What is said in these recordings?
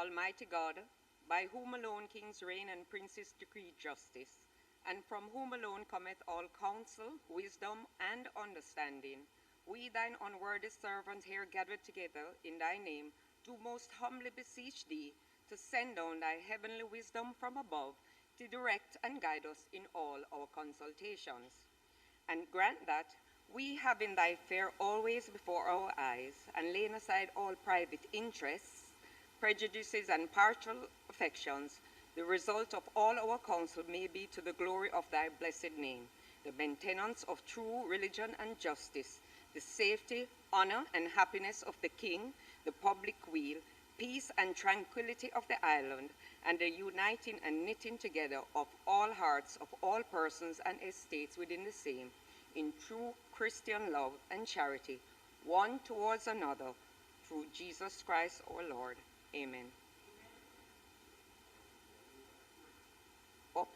Almighty God, by whom alone kings reign and princes decree justice, and from whom alone cometh all counsel, wisdom, and understanding, we, thine unworthy servants here gathered together in thy name, do most humbly beseech thee to send down thy heavenly wisdom from above to direct and guide us in all our consultations. And grant that, we having thy fear always before our eyes, and laying aside all private interests, prejudices, and partial affections, the result of all our counsel may be to the glory of thy blessed name, the maintenance of true religion and justice, the safety, honor, and happiness of the king, the public weal, peace and tranquility of the island, and the uniting and knitting together of all hearts of all persons and estates within the same, in true Christian love and charity, one towards another, through Jesus Christ our Lord. Amen. Up.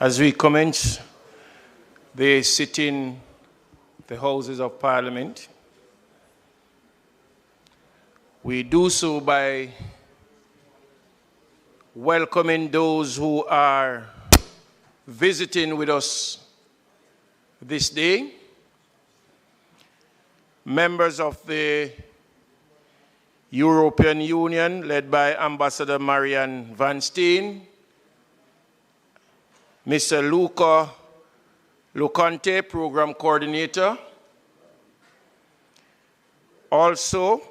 As we commence the sitting, the Houses of Parliament, we do so by welcoming those who are visiting with us this day, members of the European Union led by Ambassador Marianne Van Steen, Mr. Luca Luconte, Program Coordinator. Also,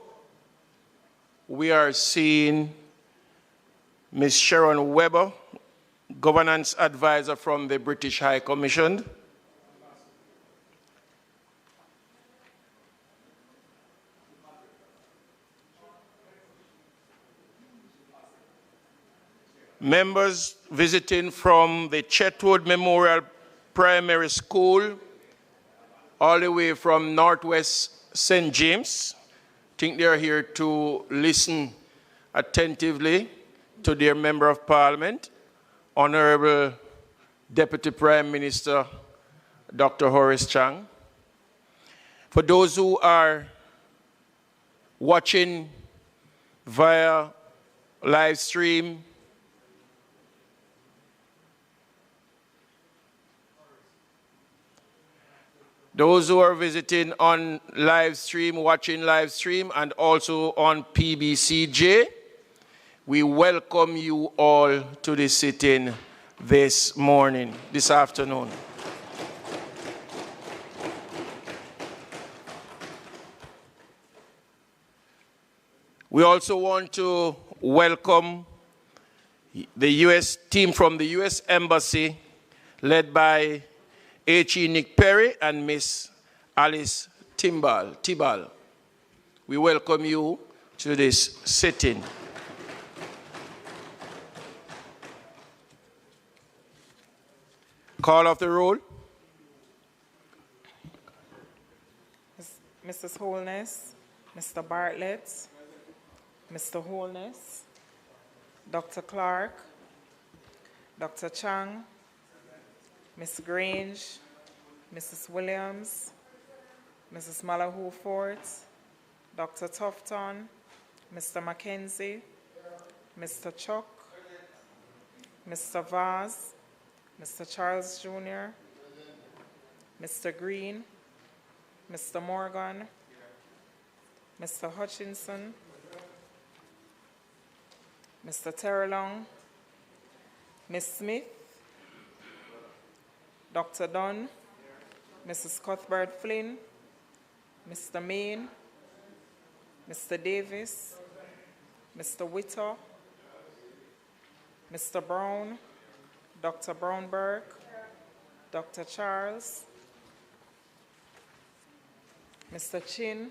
we are seeing Ms. Sharon Webber, Governance Advisor from the British High Commission. Members visiting from the Chetwood Memorial Primary School, all the way from Northwest St. James. I think they're here to listen attentively to their Member of Parliament, Honorable Deputy Prime Minister, Dr. Horace Chang. For those who are watching via live stream, those who are visiting on live stream, watching live stream, and also on PBCJ, we welcome you all to the sitting this morning, this afternoon. We also want to welcome the U.S. team from the U.S. Embassy, led by H.E. Nick Perry and Miss Alice Tibal. We welcome you to this sitting. Call of the roll. Mrs. Holness, Mr. Bartlett, Mr. Holness, Dr. Clark, Dr. Chang, Ms. Grange, Mrs. Williams, Mrs. Malahoo Fort, Dr. Tufton, Mr. Mackenzie, Mr. Chuck, Mr. Vaz, Mr. Charles Jr., Mr. Green, Mr. Morgan, Mr. Hutchinson, Mr. Terrelong, Ms. Smith, Dr. Dunn, Mrs. Cuthbert Flynn, Mr. Main, Mr. Davis, Mr. Whitter, Mr. Brown, Dr. Brownberg, Dr. Charles, Mr. Chin,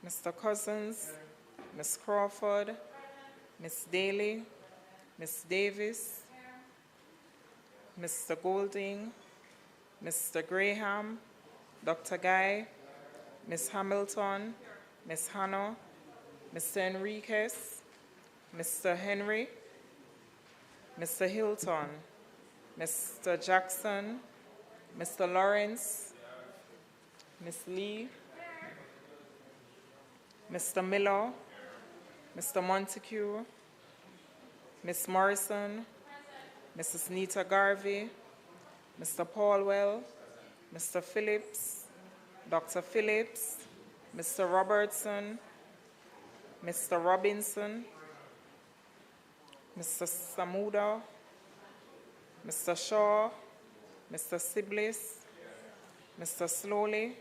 Mr. Cousins, Ms. Crawford, Ms. Daly, Ms. Davis, Mr. Golding, Mr. Graham, Dr. Guy, Ms. Hamilton, Ms. Hannah, Mr. Enriquez, Mr. Henry, Mr. Hilton, Mr. Jackson, Mr. Lawrence, Ms. Lee, Mr. Miller, Mr. Montague, Ms. Morrison, Mrs. Nita Garvey, Mr. Paulwell, Mr. Phillips, Dr. Phillips, Mr. Robertson, Mr. Robinson, Mr. Samuda, Mr. Shaw, Mr. Siblis, Mr. Slowly,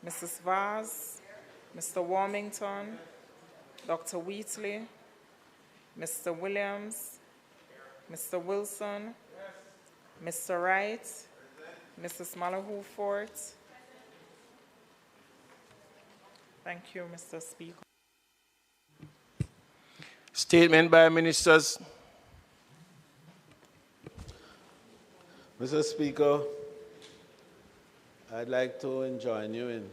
Mrs. Vaz, Mr. Warmington, Dr. Wheatley, Mr. Williams, Mr. Wilson, Mr. Wright, Mrs. Malahoo Fort. Thank you, Mr. Speaker. Statement by ministers. Mr. Speaker, I'd like to join you in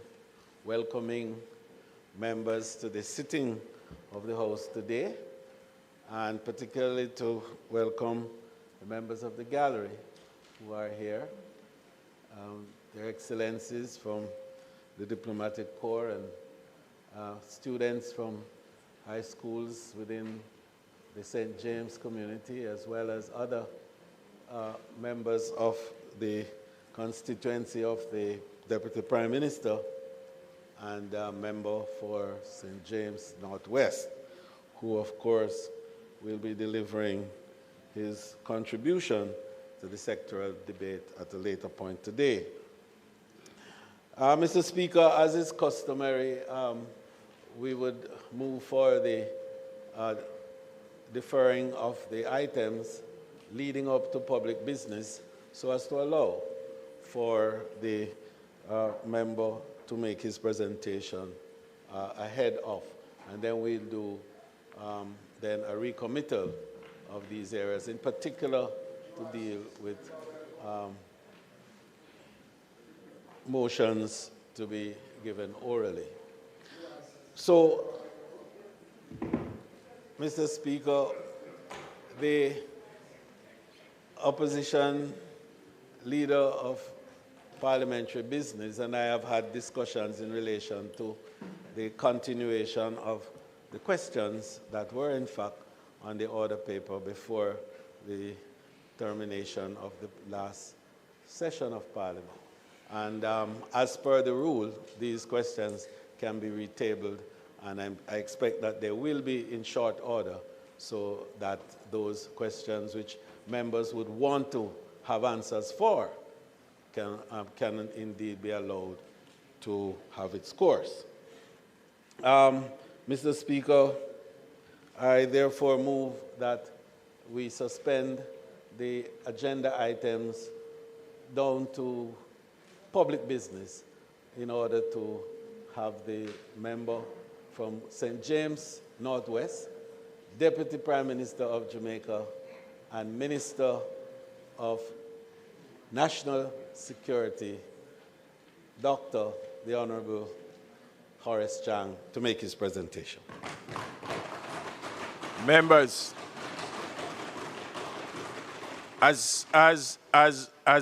welcoming members to the sitting of the House today, and particularly to welcome the members of the gallery who are here, their excellencies from the Diplomatic Corps and students from high schools within the St. James community, as well as other members of the constituency of the Deputy Prime Minister and a member for St. James Northwest, who of course will be delivering his contribution to the sectoral debate at a later point today. Mr. Speaker, as is customary, we would move for the deferring of the items leading up to public business so as to allow for the member to make his presentation ahead of. And then we'll do then a recommittal of these areas, in particular to deal with motions to be given orally. So, Mr. Speaker, the opposition leader of parliamentary business and I have had discussions in relation to the continuation of the questions that were in fact on the order paper before the termination of the last session of Parliament. And as per the rule, these questions can be retabled, and I expect that they will be in short order so that those questions which members would want to have answers for can indeed be allowed to have its course. Mr. Speaker, I therefore move that we suspend the agenda items down to public business in order to have the member from St. James Northwest, Deputy Prime Minister of Jamaica, and Minister of National Security, Dr. the Honorable Horace Chang, to make his presentation. Members, as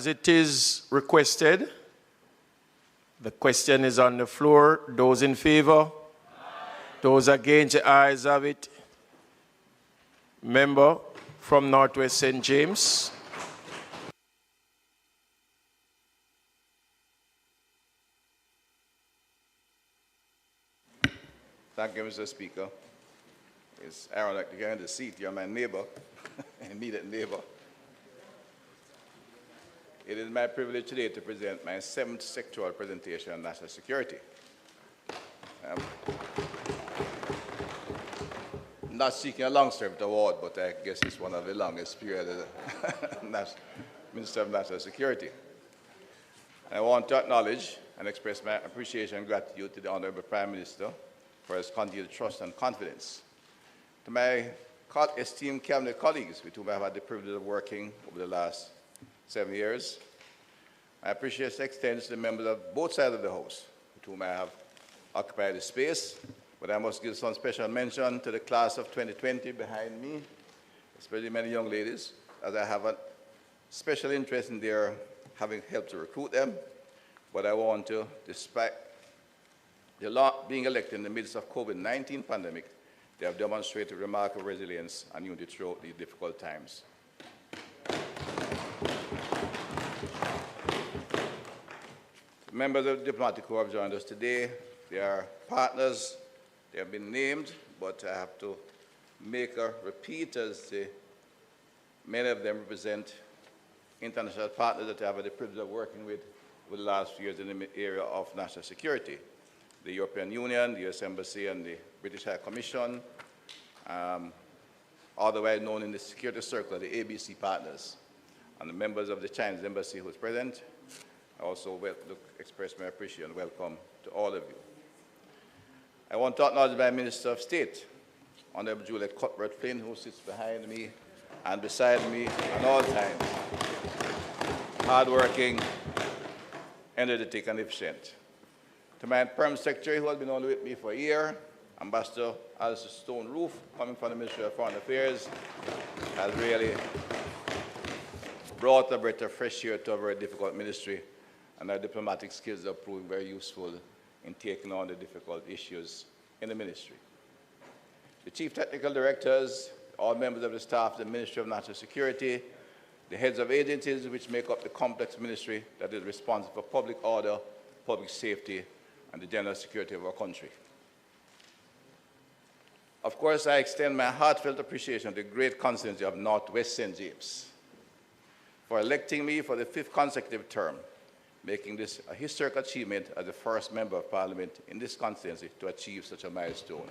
it is requested, the question is on the floor. Those in favor? Aye. Those against, the ayes have it. Member from Northwest St. James. Thank you, Mr. Speaker. It's ironic to get in the seat. You're my neighbor, immediate neighbor. It is my privilege today to present my 7th sectoral presentation on national security. Not seeking a long-service award, but I guess it's one of the longest periods as Minister of National Security. I want to acknowledge and express my appreciation and gratitude to the Honorable Prime Minister for his continued trust and confidence. To my esteemed cabinet colleagues with whom I have had the privilege of working over the last 7 years, my appreciation extends to the members of both sides of the House with whom I have occupied the space, but I must give some special mention to the class of 2020 behind me, especially many young ladies, as I have a special interest in their having helped to recruit them. But I want to, despite being elected in the midst of COVID-19 pandemic, they have demonstrated remarkable resilience and unity throughout these difficult times. Members of the diplomatic corps have joined us today. They are partners. They have been named, but I have to make a repeat as many of them represent international partners that I have had the privilege of working with over the last few years in the area of national security. The European Union, the US Embassy, and the British High Commission, otherwise known in the security circle, the ABC partners, and the members of the Chinese Embassy who is present. I also express my appreciation and welcome to all of you. I want to acknowledge my Minister of State, Honorable Juliet Cuthbert-Flynn, who sits behind me and beside me at all times. Hardworking, energetic, and efficient. To my Permanent Secretary, who has been only with me for a year, Ambassador Alistair Stone-Roof, coming from the Ministry of Foreign Affairs, has really brought a breath of fresh air to a very difficult ministry, and our diplomatic skills are proving very useful in taking on the difficult issues in the ministry. The Chief Technical Directors, all members of the staff of the Ministry of National Security, the heads of agencies which make up the complex ministry that is responsible for public order, public safety, and the general security of our country. Of course, I extend my heartfelt appreciation to the great constituency of Northwest St. James for electing me for the 5th consecutive term, making this a historic achievement as the first member of Parliament in this constituency to achieve such a milestone.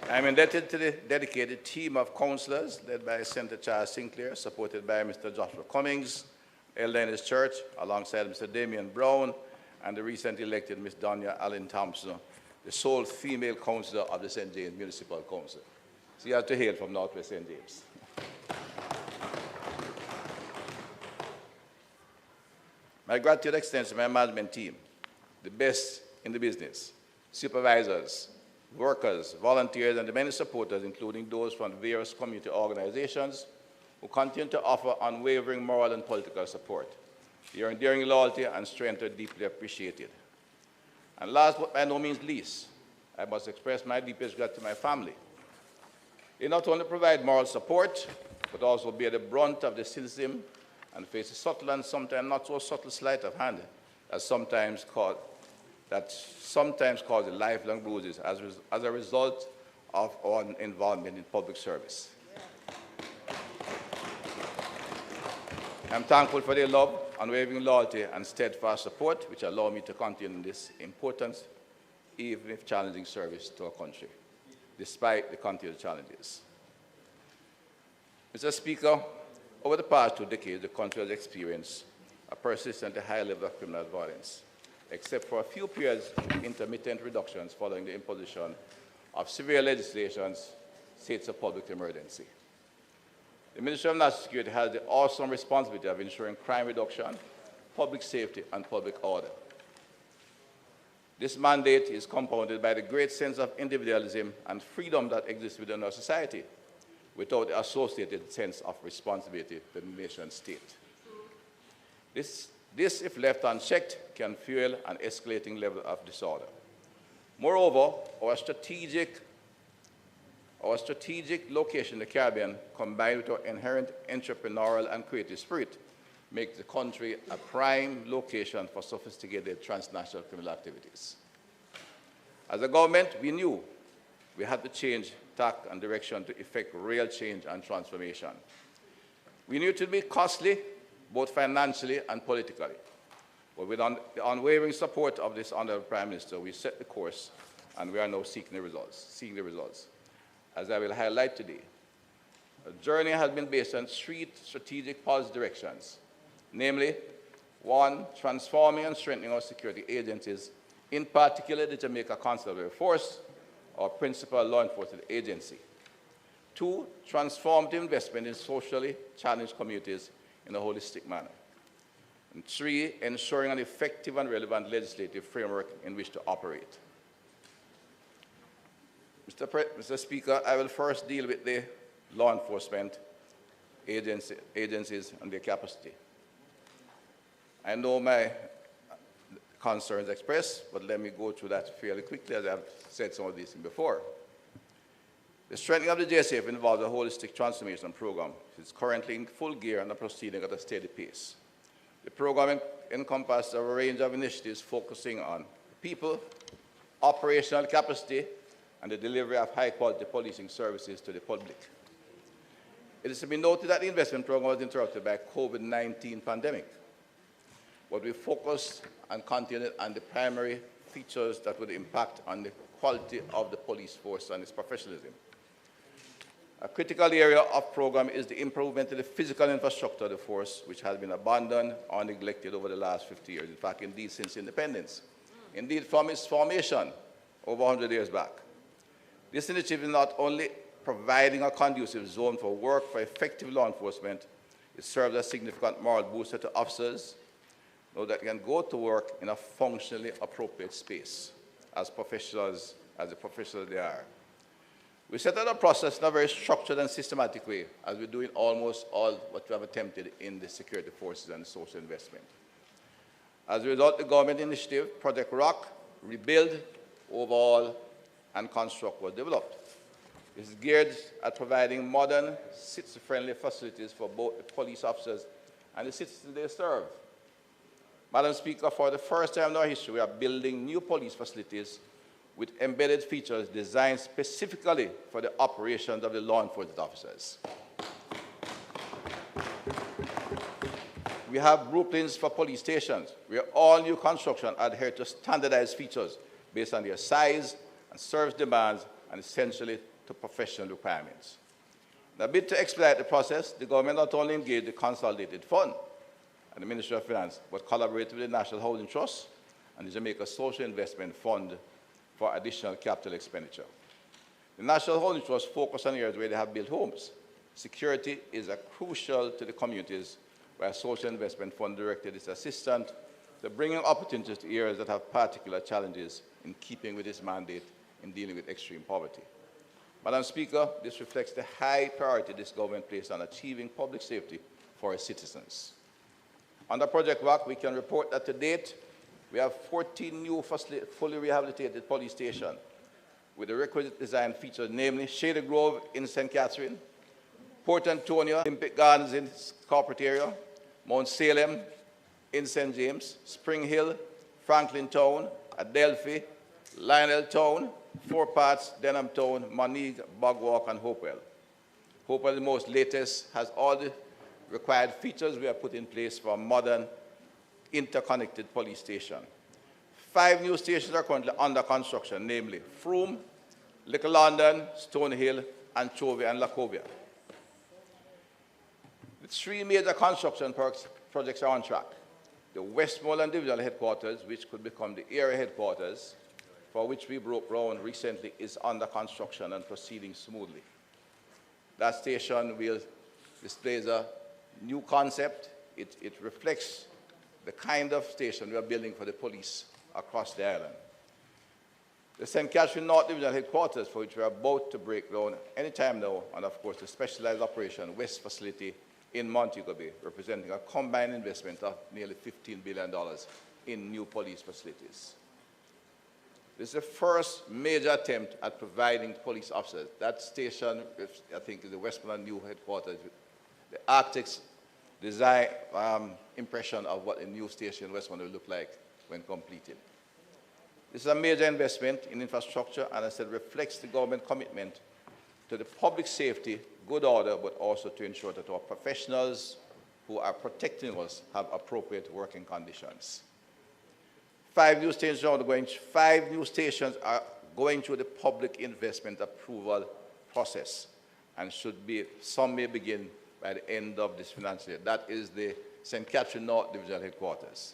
I'm indebted to the dedicated team of councillors led by Senator Charles Sinclair, supported by Mr. Joshua Cummings, elder in his church, alongside Mr. Damian Brown, and the recently elected Ms. Donya Allen Thompson, the sole female councillor of the St. James Municipal Council. So you have to hail from Northwest St. James. My gratitude extends to my management team, the best in the business, supervisors, workers, volunteers, and the many supporters, including those from various community organizations who continue to offer unwavering moral and political support. Your enduring loyalty and strength are deeply appreciated. And last but by no means least, I must express my deepest gratitude to my family. They not only provide moral support, but also bear the brunt of the cynicism and face a subtle and sometimes not so subtle sleight of hand that sometimes causes lifelong bruises as a result of our involvement in public service. I'm thankful for their love, unwavering loyalty, and steadfast support, which allow me to continue in this important, even if challenging service to our country, despite the continued challenges. Mr. Speaker, over the past 2 decades, the country has experienced a persistent high level of criminal violence, except for a few periods of intermittent reductions following the imposition of severe legislations, states of public emergency. The Ministry of National Security has the awesome responsibility of ensuring crime reduction, public safety, and public order. This mandate is compounded by the great sense of individualism and freedom that exists within our society, without the associated sense of responsibility to the nation state. This, if left unchecked, can fuel an escalating level of disorder. Moreover, our strategic location in the Caribbean, combined with our inherent entrepreneurial and creative spirit, makes the country a prime location for sophisticated transnational criminal activities. As a government, we knew we had to change tack and direction to effect real change and transformation. We knew it would be costly, both financially and politically. But with the unwavering support of this Honourable Prime Minister, we set the course, and we are now seeing the results. As I will highlight today, the journey has been based on 3 strategic policy directions, namely, 1, transforming and strengthening our security agencies, in particular the Jamaica Constabulary Force, our principal law enforcement agency. 2, transformative investment in socially challenged communities in a holistic manner. And 3, ensuring an effective legislative framework in which to operate. Mr. Speaker, I will first deal with the law enforcement agencies and their capacity. I know my concerns expressed, but let me go through that fairly quickly, as I've said some of these things before. The strengthening of the JSF involves a holistic transformation program. It's currently in full gear and proceeding at a steady pace. The program encompasses a range of initiatives focusing on people, operational capacity, and the delivery of high-quality policing services to the public. It is to be noted that the investment program was interrupted by COVID-19 pandemic, but we focused and continued on the primary features that would impact on the quality of the police force and its professionalism. A critical area of program is the improvement of the physical infrastructure of the force, which has been abandoned or neglected over the last 50 years. In fact, indeed, since independence. Indeed, from its formation over 100 years back. This initiative is not only providing a conducive zone for work for effective law enforcement, it serves as a significant moral booster to officers so that they can go to work in a functionally appropriate space as professionals they are. We set out a process in a very structured and systematic way, as we do in almost all what we have attempted in the security forces and social investment. As a result, the government initiative, Project Rock, Rebuild, Overhaul, and Construct was developed. It is geared at providing modern, citizen-friendly facilities for both the police officers and the citizens they serve. Madam Speaker, for the first time in our history, we are building new police facilities with embedded features designed specifically for the operations of the law enforcement officers. We have blueprints for police stations, where all new construction adhere to standardized features based on their size and service demands and essentially to professional requirements. In a bid to expedite the process, the government not only engaged the Consolidated Fund and the Ministry of Finance, but collaborated with the National Housing Trust and the Jamaica Social Investment Fund for additional capital expenditure. The National Housing Trust focused on areas where they have built homes. Security is crucial to the communities, where Social Investment Fund directed its assistant to bringing opportunities to areas that have particular challenges in keeping with its mandate in dealing with extreme poverty. Madam Speaker, this reflects the high priority this government placed on achieving public safety for its citizens. Under Project ROC, we can report that to date, we have 14 new fully rehabilitated police stations with the requisite design features, namely Shady Grove in St. Catherine, Port Antonio Olympic Gardens in corporate area, Mount Salem in St. James, Spring Hill, Franklin Town, Adelphi, Lionel Town, Four Parts, Denham Town, Monique, Bogwalk, and Hopewell. Hopewell, the most latest, has all the required features we have put in place for a modern, interconnected police station. 5 new stations are currently under construction, namely Frome, Little London, Stonehill, Anchovy, and Lacovia. The 3 major construction projects are on track. The Westmoreland Divisional Headquarters, which could become the area headquarters, for which we broke ground recently, is under construction and proceeding smoothly. That station displays a new concept. It reflects the kind of station we are building for the police across the island. The St. Catherine North Divisional Headquarters, for which we are about to break ground anytime now, and of course the Specialized Operation West Facility in Montego Bay, representing a combined investment of nearly $15 billion in new police facilities. This is the first major attempt at providing police officers. That station, I think, is the Westmoreland new headquarters. The architect's design impression of what a new station in Westmoreland will look like when completed. This is a major investment in infrastructure, and as I said, reflects the government commitment to the public safety, good order, but also to ensure that our professionals who are protecting us have appropriate working conditions. 5 new stations are going. 5 new stations are going through the public investment approval process, and some may begin by the end of this financial year. That is the St. Catherine North Divisional Headquarters.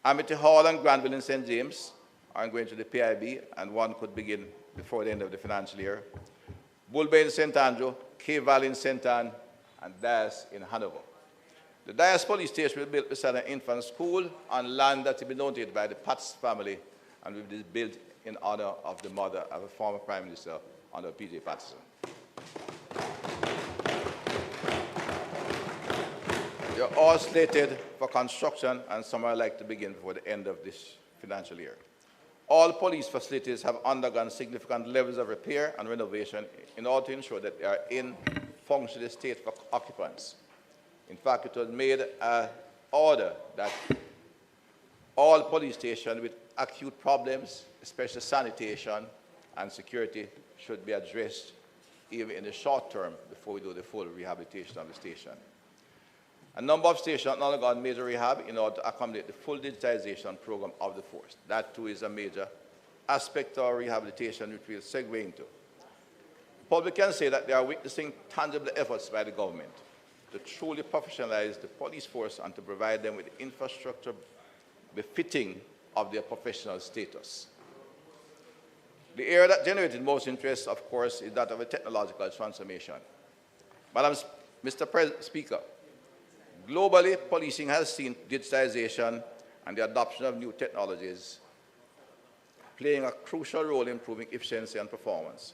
Amity Hall and Granville in St. James are going to the PIB, and one could begin before the end of the financial year. Bull Bay in St. Andrew, K Valley in St. Anne, and Dias in Hanover. The Dias Police Station will be built beside an infant school on land that will be donated by the Patts family and will be built in honor of the mother of a former Prime Minister, Honorable P.J. Patterson. They're all slated for construction, and some are like to begin before the end of this financial year. All police facilities have undergone significant levels of repair and renovation in order to ensure that they are in functional state for occupants. In fact, it was made an order that all police stations with acute problems, especially sanitation and security, should be addressed even in the short term before we do the full rehabilitation of the station. A number of stations have undergone major rehab in order to accommodate the full digitization program of the force. That too is a major aspect of rehabilitation which we'll segue into. The public can say that they are witnessing tangible efforts by the government to truly professionalize the police force and to provide them with infrastructure befitting of their professional status. The area that generated most interest, of course, is that of a technological transformation. Mr. Speaker, globally, policing has seen digitization and the adoption of new technologies playing a crucial role in improving efficiency and performance.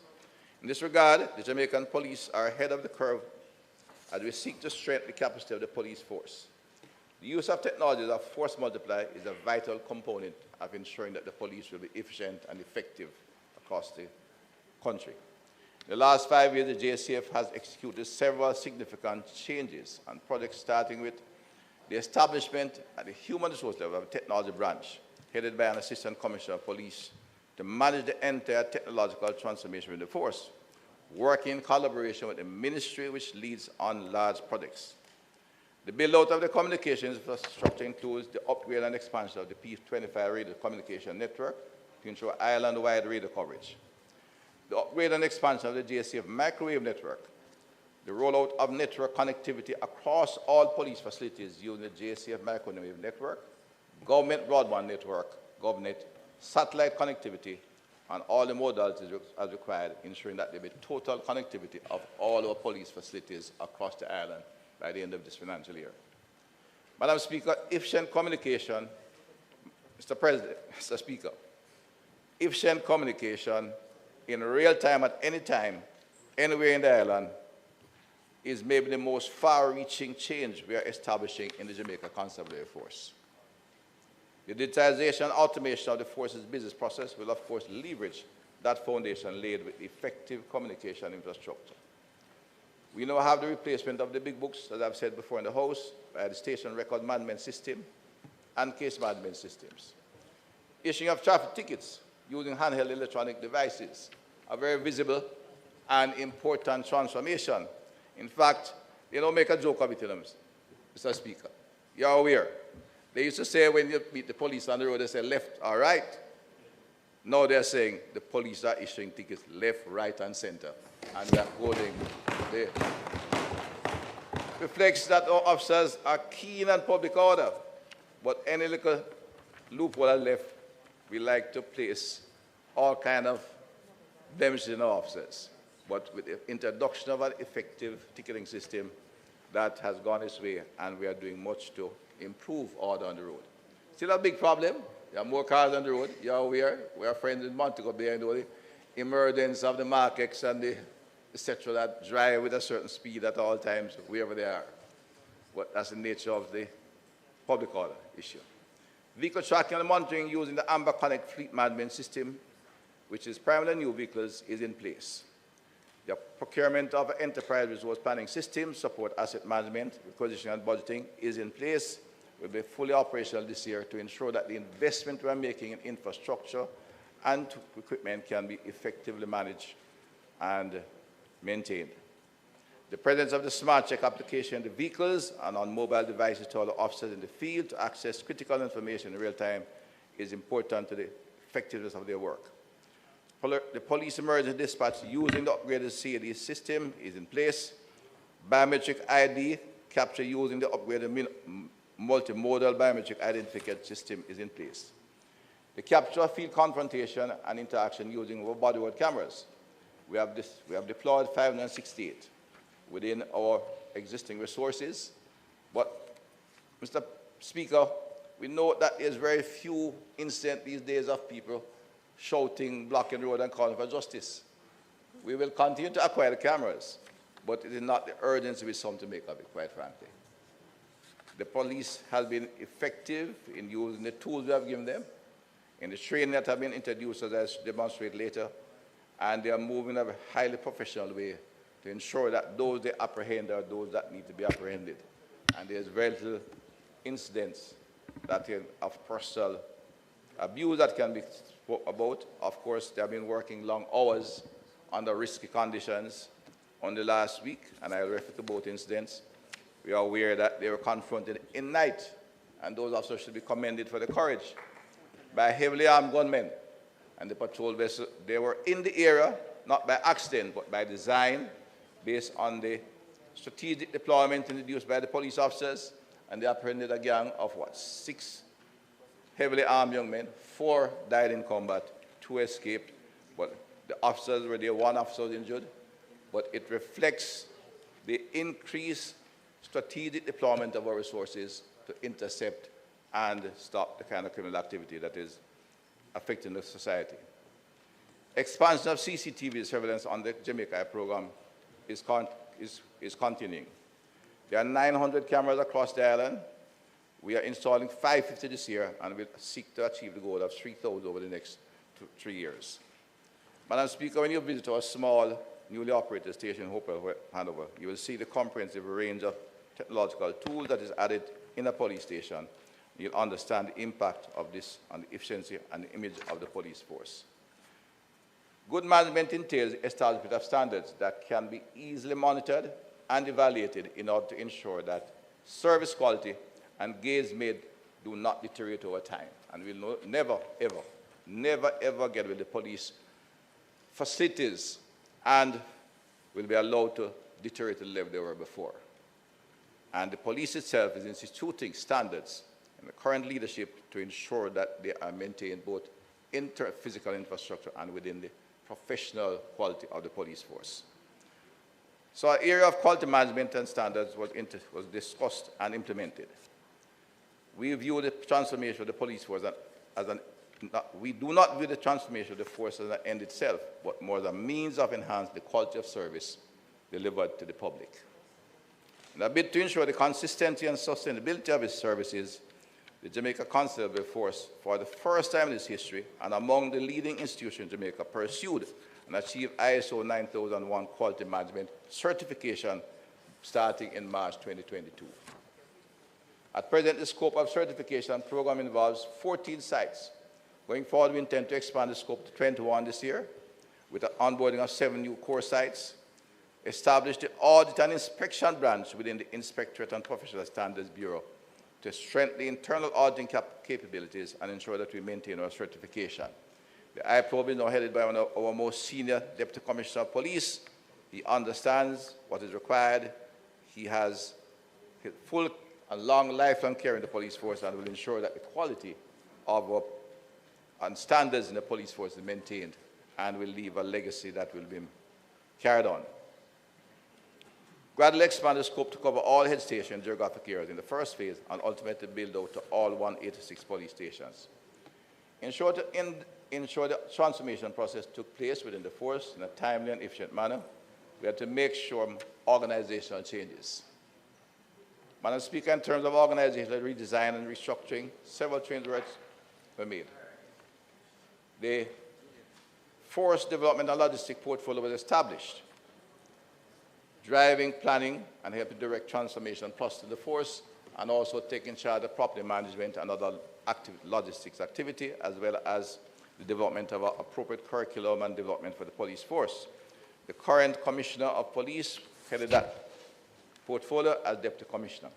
In this regard, the Jamaican police are ahead of the curve as we seek to strengthen the capacity of the police force. The use of technologies of force multiplier is a vital component of ensuring that the police will be efficient and effective across the country. In the last 5 years, the JCF has executed several significant changes and projects, starting with the establishment at the human resource level of a technology branch headed by an assistant commissioner of police to manage the entire technological transformation of the force, working in collaboration with the ministry which leads on large projects. The build-out of the communications infrastructure includes the upgrade and expansion of the P25 radio communication network to ensure island-wide radio coverage, the upgrade and expansion of the JCF microwave network, the rollout of network connectivity across all police facilities using the JCF microwave network, government broadband network, GovNet, satellite connectivity, and all the modalities as required, ensuring that there be total connectivity of all our police facilities across the island by the end of this financial year. Madam Speaker, efficient communication, Mr. Speaker, efficient communication in real time at any time, anywhere in the island, is maybe the most far-reaching change we are establishing in the Jamaica Constabulary Force. The digitization and automation of the force's business process will, of course, leverage that foundation laid with effective communication infrastructure. We now have the replacement of the big books, as I've said before in the House, by the station record management system and case management systems. Issuing of traffic tickets using handheld electronic devices, a very visible and important transformation. In fact, they don't make a joke of it, Mr. Speaker. You're aware. They used to say when you meet the police on the road, they say left or right. Now they're saying the police are issuing tickets left, right, and center. And they're going there. Reflects that our officers are keen on public order, but any little loophole left, we like to place all kind of blemishes in our officers. But with the introduction of an effective ticketing system, that has gone its way, and we are doing much to improve order on the road. Still a big problem. There are more cars on the road. You're aware. We are friends in Montego behind the emergence of the markets and the etc. that drive with a certain speed at all times, wherever they are. But that's the nature of the public order issue. Vehicle tracking and monitoring using the Amber Connect fleet management system, which is primarily new vehicles, is in place. The procurement of an enterprise resource planning system, support asset management, requisition and budgeting is in place, will be fully operational this year to ensure that the investment we are making in infrastructure and equipment can be effectively managed and maintained. The presence of the Smart Check application in the vehicles and on mobile devices to all the officers in the field to access critical information in real time is important to the effectiveness of their work. The police emergency dispatch using the upgraded CAD system is in place. Biometric ID capture using the upgraded multimodal biometric identification system is in place. The capture of field confrontation and interaction using body-worn cameras. We have deployed 568 within our existing resources. But, Mr. Speaker, we know that there's very few incidents these days of people shouting, blocking the road, and calling for justice. We will continue to acquire the cameras, but it is not the urgency we some to make of it, quite frankly. The police has been effective in using the tools we have given them, in the training that have been introduced, as I demonstrate later, and they are moving in a highly professional way to ensure that those they apprehend are those that need to be apprehended. And there's very little incidents that of personal abuse that can be spoke about. Of course, they have been working long hours under risky conditions on the last week, and I refer to both incidents. We are aware that they were confronted in night, and those officers should be commended for the courage, by heavily armed gunmen and the patrol vessel. They were in the area, not by accident, but by design, based on the strategic deployment introduced by the police officers, and they apprehended a gang of, 6 heavily armed young men. 4 died in combat, 2 escaped, but the officers were there, 1 officer was injured. But it reflects the increased strategic deployment of our resources to intercept and stop the kind of criminal activity that is affecting the society. Expansion of CCTV surveillance on the Jamaica program is continuing. There are 900 cameras across the island. We are installing 550 this year, and we'll seek to achieve the goal of 3,000 over the next 3 years. Madam Speaker, when you visit our small, newly operated station in Hopewell, Hanover, you will see the comprehensive range of technological tools that is added in a police station. You'll understand the impact of this on the efficiency and the image of the police force. Good management entails establishment of standards that can be easily monitored and evaluated in order to ensure that service quality and gains made do not deteriorate over time. And we'll never, ever get with the police facilities and will be allowed to deteriorate to the level they were before. And the police itself is instituting standards in the current leadership to ensure that they are maintained both in physical infrastructure and within the professional quality of the police force. So our area of quality management and standards was discussed and implemented. We view the transformation of the police force we do not view the transformation of the force as an end itself, but more as a means of enhancing the quality of service delivered to the public. In a bid to ensure the consistency and sustainability of its services, the Jamaica Constable Force, for the first time in its history, and among the leading institutions in Jamaica, pursued and achieved ISO 9001 quality management certification starting in March 2022. At present, the scope of certification program involves 14 sites. Going forward, we intend to expand the scope to 21 this year, with the onboarding of 7 new core sites, establish the Audit and Inspection Branch within the Inspectorate and Professional Standards Bureau to strengthen the internal auditing capabilities and ensure that we maintain our certification. The IPROB is now headed by one of our most senior Deputy Commissioner of Police. He understands what is required. He has full and long lifelong care in the police force and will ensure that the quality of our and standards in the police force is maintained and will leave a legacy that will be carried on. Gradually expand the scope to cover all head station geographic areas in the first phase and ultimately build out to all 186 police stations. Ensure the transformation process took place within the force in a timely and efficient manner. We have to make sure organizational changes. Madam Speaker, in terms of organizational redesign and restructuring, several changes were made. The force development and logistic portfolio was established, driving planning and helping direct transformation plus to the force, and also taking charge of property management and other logistics activity, as well as the development of appropriate curriculum and development for the police force. The current Commissioner of Police headed that portfolio as Deputy Commissioner.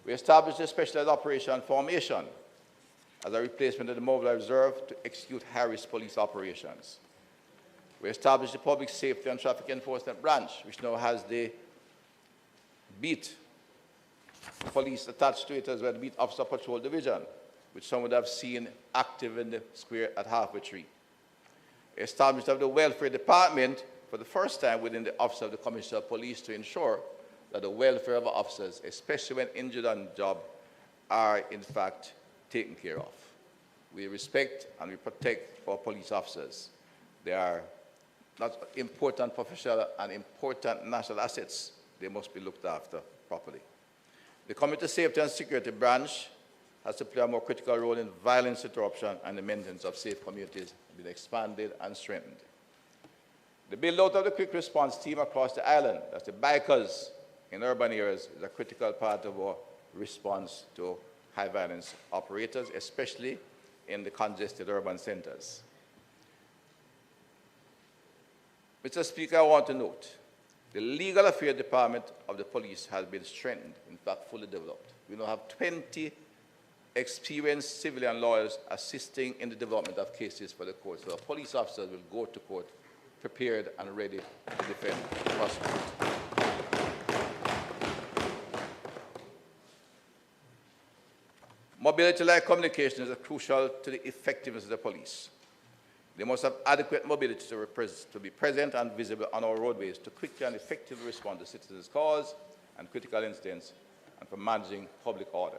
We established a specialized operation formation as a replacement of the Mobile Reserve to execute high-risk police operations. We established the Public Safety and Traffic Enforcement Branch, which now has the beat police attached to it as well, the Beat Officer Patrol Division, which some would have seen active in the square at Halfway Tree. Establishment of the Welfare Department for the first time within the Office of the Commissioner of Police to ensure that the welfare of our officers, especially when injured on the job, are in fact taken care of. We respect and we protect our police officers. They are not important professional and important national assets. They must be looked after properly. The Community Safety and Security Branch has to play a more critical role in violence interruption and the maintenance of safe communities, been expanded and strengthened. The build-out of the quick response team across the island, that's the bikers in urban areas, is a critical part of our response to high violence operators, especially in the congested urban centers. Mr. Speaker, I want to note, the Legal Affairs Department of the police has been strengthened, in fact fully developed. We now have 20 experienced civilian lawyers assisting in the development of cases for the court. So police officers will go to court prepared and ready to defend the prosecute. Mobility-like communication is crucial to the effectiveness of the police. They must have adequate mobility to be present and visible on our roadways to quickly and effectively respond to citizens' calls and critical incidents and for managing public order.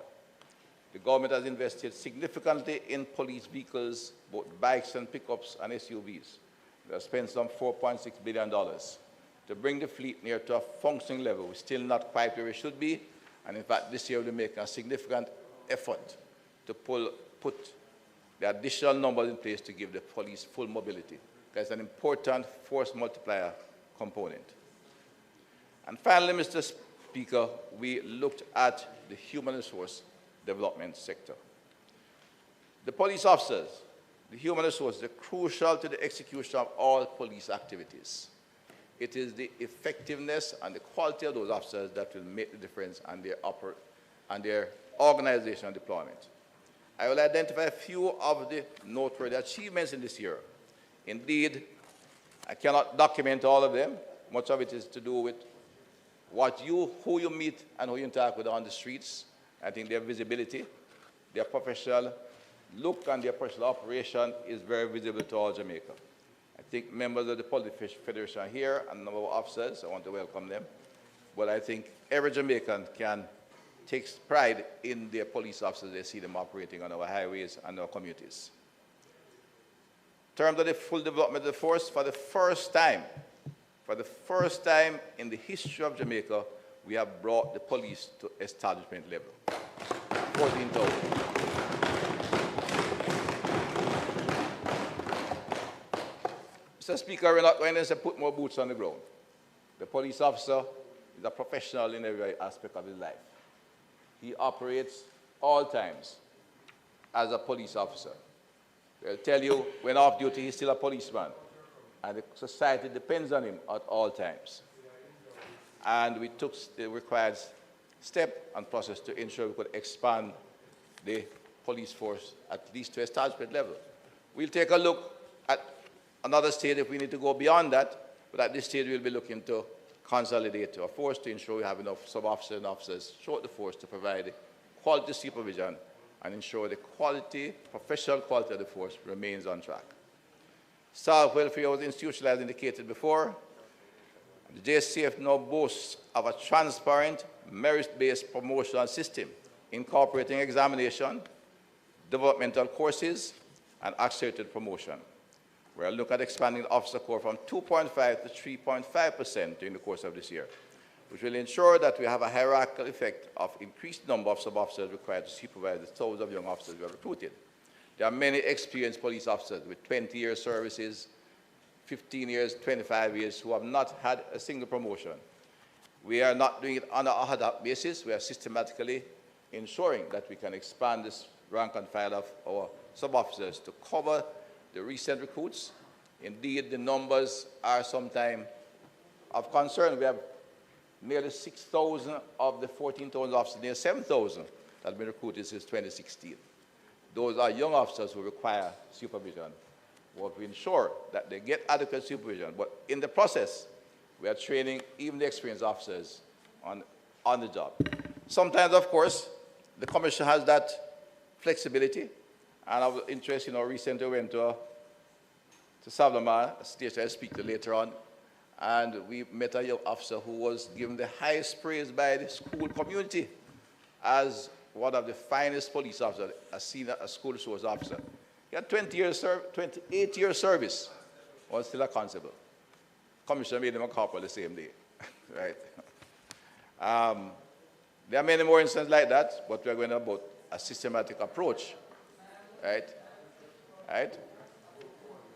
The government has invested significantly in police vehicles, both bikes and pickups and SUVs. They have spent some $4.6 billion to bring the fleet near to a functioning level. We're still not quite where we should be, and in fact this year we're making a significant effort to put the additional numbers in place to give the police full mobility. That's an important force multiplier component. And finally, Mr. Speaker, we looked at the human resource development sector. The police officers, the human resources, are crucial to the execution of all police activities. It is the effectiveness and the quality of those officers that will make the difference and their organization and deployment. I will identify a few of the noteworthy achievements in this year. Indeed, I cannot document all of them. Much of it is to do with who you meet and who you interact with on the streets. I think their visibility, their professional look and their professional operation is very visible to all Jamaica. I think members of the Police Federation are here and a number of officers. I want to welcome them. But I think every Jamaican can take pride in their police officers. They see them operating on our highways and our communities. In terms of the full development of the force, for the first time in the history of Jamaica, we have brought the police to establishment level. 14,000. Mr. Speaker, we're not going to put more boots on the ground. The police officer is a professional in every aspect of his life. He operates all times as a police officer. They'll tell you when off duty he's still a policeman, and the society depends on him at all times. And we took the required step and process to ensure we could expand the police force at least to establishment level. We'll take a look at another stage if we need to go beyond that, but at this stage we'll be looking to consolidate our force to ensure we have enough sub-officers and officers throughout the force to provide quality supervision and ensure the quality, professional quality of the force remains on track. Staff welfare was institutionalized, indicated before. The JCF now boasts of a transparent, merit-based promotional system, incorporating examination, developmental courses, and accelerated promotion. We're looking at expanding the officer corps from 2.5 to 3.5% during the course of this year, which will ensure that we have a hierarchical effect of increased number of sub-officers required to supervise the thousands of young officers we have recruited. There are many experienced police officers with 20 years services, 15 years, 25 years, who have not had a single promotion. We are not doing it on an ad hoc basis. We are systematically ensuring that we can expand this rank and file of our sub-officers to cover the recent recruits. Indeed, the numbers are sometimes of concern. We have nearly 6,000 of the 14,000 officers, near 7,000 that have been recruited since 2016. those are young officers who require supervision. We ensure that they get adequate supervision. But in the process, we are training even the experienced officers on the job. Sometimes, of course, the Commission has that flexibility. And I was interested, recently went to Savlama, a station I speak to later on, and we met a young officer who was given the highest praise by the school community as one of the finest police officers, a school resource officer. He had 28 years service, was still a constable. Commissioner made him a corporal the same day, right? There are many more instances like that, but we're going about a systematic approach, right? Right?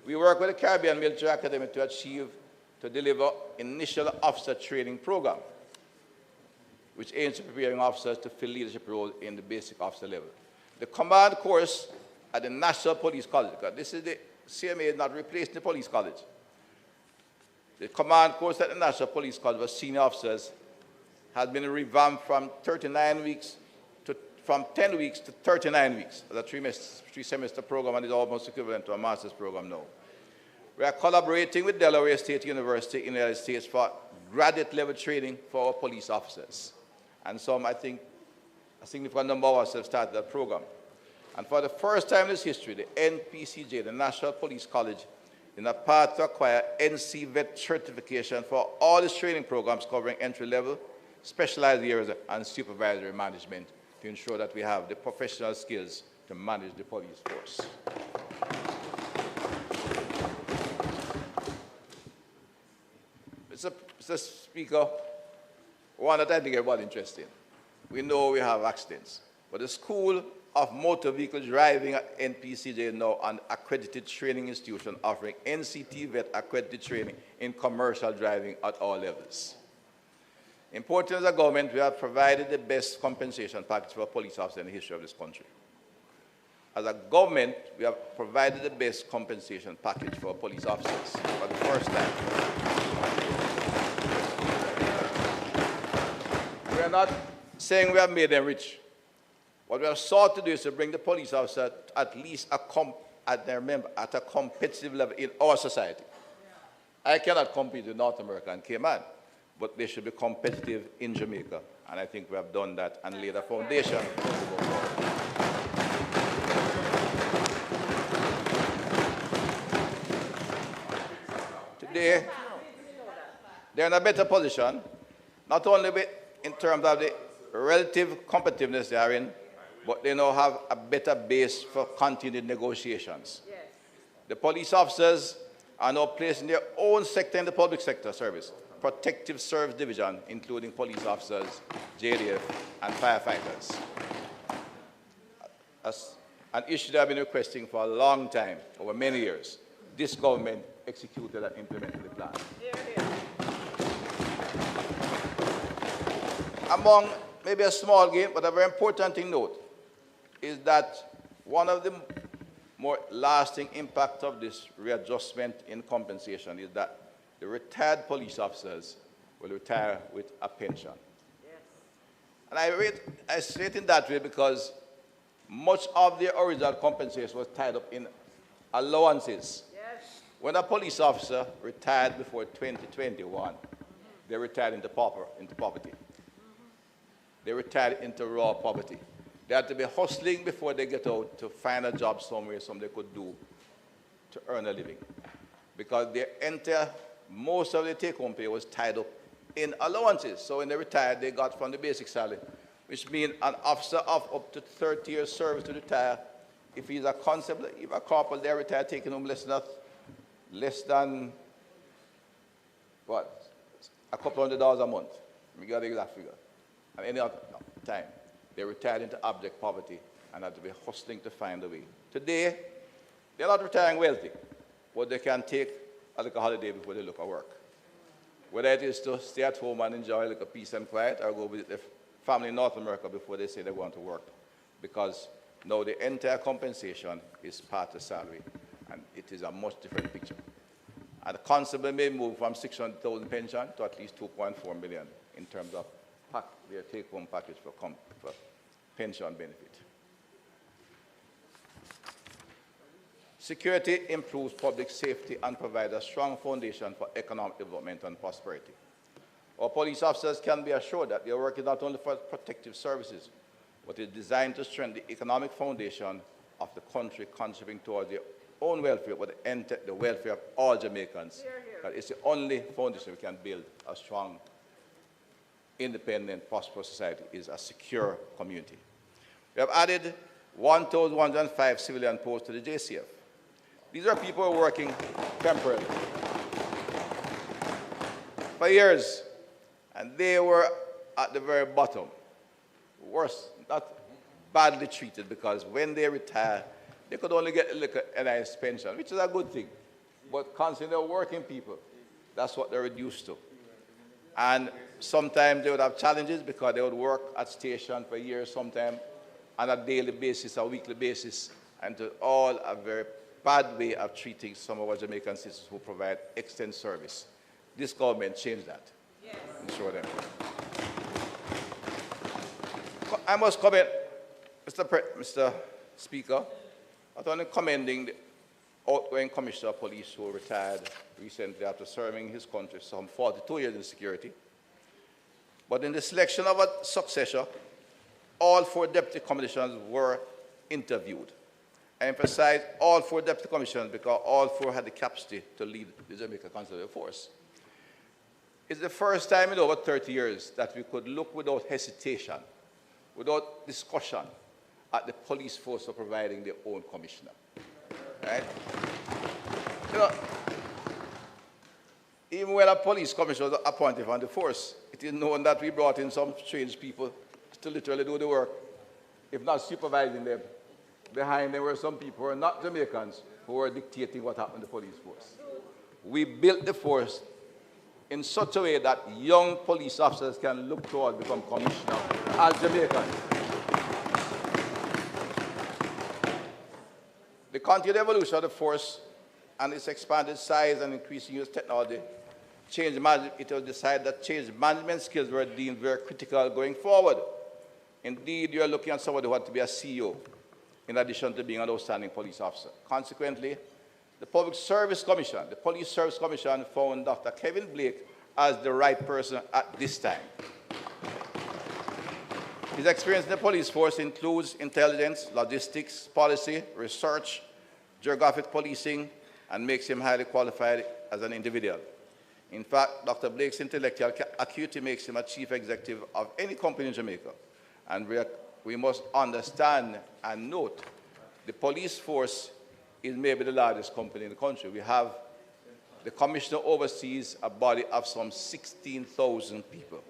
We work with the Caribbean Military Academy to deliver initial officer training program, which aims to preparing officers to fill leadership roles in the basic officer level. The command course at the National Police College, because this is the CMA is not replacing the police college. The command course at the National Police College for senior officers has been revamped from 10 weeks to 39 weeks. As a three-semester program, and is almost equivalent to a master's program now. We are collaborating with Delaware State University in the United States for graduate-level training for our police officers. And some, I think, a significant number of us have started that program. And for the first time in its history, the NPCJ, the National Police College, is in a path to acquire NC Vet certification for all its training programs covering entry-level, specialized areas, and supervisory management to ensure that we have the professional skills to manage the police force. Mr. Speaker, one that I think everybody interested in. We know we have accidents, but the School of Motor Vehicle Driving at NPCJ is now an accredited training institution offering NCT vet accredited training in commercial driving at all levels. Important as a government, we have provided the best compensation package for police officers in the history of this country. As a government, we have provided the best compensation package for police officers for the first time. We are not saying we have made them rich. What we have sought to do is to bring the police officer at least at a competitive level in our society. I cannot compete with North America and Cayman, but they should be competitive in Jamaica. And I think we have done that and laid a foundation. Today, they're in a better position, not only in terms of the relative competitiveness they are in, but they now have a better base for continued negotiations. Yes. The police officers are now placed in their own sector in the public sector service, protective service division, including police officers, JDF, and firefighters. As an issue that I've been requesting for a long time, over many years, this government executed and implemented the plan. Among maybe a small gain, but a very important thing to note, is that one of the more lasting impact of this readjustment in compensation is that the retired police officers will retire with a pension. Yes. And I say it in that way because much of the original compensation was tied up in allowances. Yes. When a police officer retired before 2021, they retired into poverty. They retired into raw poverty. They had to be hustling before they get out to find a job somewhere, something they could do to earn a living. Because most of the take-home pay was tied up in allowances. So when they retired, they got from the basic salary, which means an officer of up to 30 years service to retire. If he's a constable, if a corporal, they're retired taking home less than what? A couple $100 a month. We got the exact figure. And any other time, they retired into abject poverty and had to be hustling to find a way. Today, they're not retiring wealthy, but they can take a little holiday before they look at work. Whether it is to stay at home and enjoy a little peace and quiet or go visit their family in North America before they say they want to work. Because now the entire compensation is part of salary, and it is a much different picture. And the constable may move from 600,000 pension to at least 2.4 million in terms of their take-home package for pension benefit. Security improves public safety and provides a strong foundation for economic development and prosperity. Our police officers can be assured that they are working not only for protective services, but is designed to strengthen the economic foundation of the country, contributing towards their own welfare, but the welfare of all Jamaicans. That is the only foundation we can build a strong, independent, prosperous society, is a secure community. We have added 1,105 civilian posts to the JCF. These are people who are working temporarily for years, and they were at the very bottom, worse, not badly treated, because when they retire, they could only get a nice pension, which is a good thing. But considering they're working people, that's what they're reduced to. And sometimes they would have challenges because they would work at station for years, sometimes on a daily basis, a weekly basis, and to all a very bad way of treating some of our Jamaican citizens who provide extended service. This government changed that. Yes. Ensure them. I must comment, Mr. Speaker, not only commending the outgoing Commissioner of Police who retired recently after serving his country some 42 years in security, but in the selection of a successor, all 4 deputy commissioners were interviewed. I emphasize all 4 deputy commissioners because all 4 had the capacity to lead the Jamaica Conservative Force. It's the first time in over 30 years that we could look without hesitation, without discussion, at the police force for providing their own commissioner. Right? You know, even when a police commissioner was appointed on the force, it is known that we brought in some strange people to literally do the work, if not supervising them. Behind them were some people who were not Jamaicans who were dictating what happened in the police force. We built the force in such a way that young police officers can look toward become commissioner as Jamaicans. The continued evolution of the force and its expanded size and increasing use of technology, it was decided that change management skills were deemed very critical going forward. Indeed, you are looking at somebody who had to be a CEO, in addition to being an outstanding police officer. Consequently, the Public Service Commission, the Police Service Commission, found Dr. Kevin Blake as the right person at this time. His experience in the police force includes intelligence, logistics, policy, research, geographic policing, and makes him highly qualified as an individual. In fact, Dr. Blake's intellectual acuity makes him a chief executive of any company in Jamaica. And we must understand and note the police force is maybe the largest company in the country. We have the commissioner oversees a body of some 16,000 people.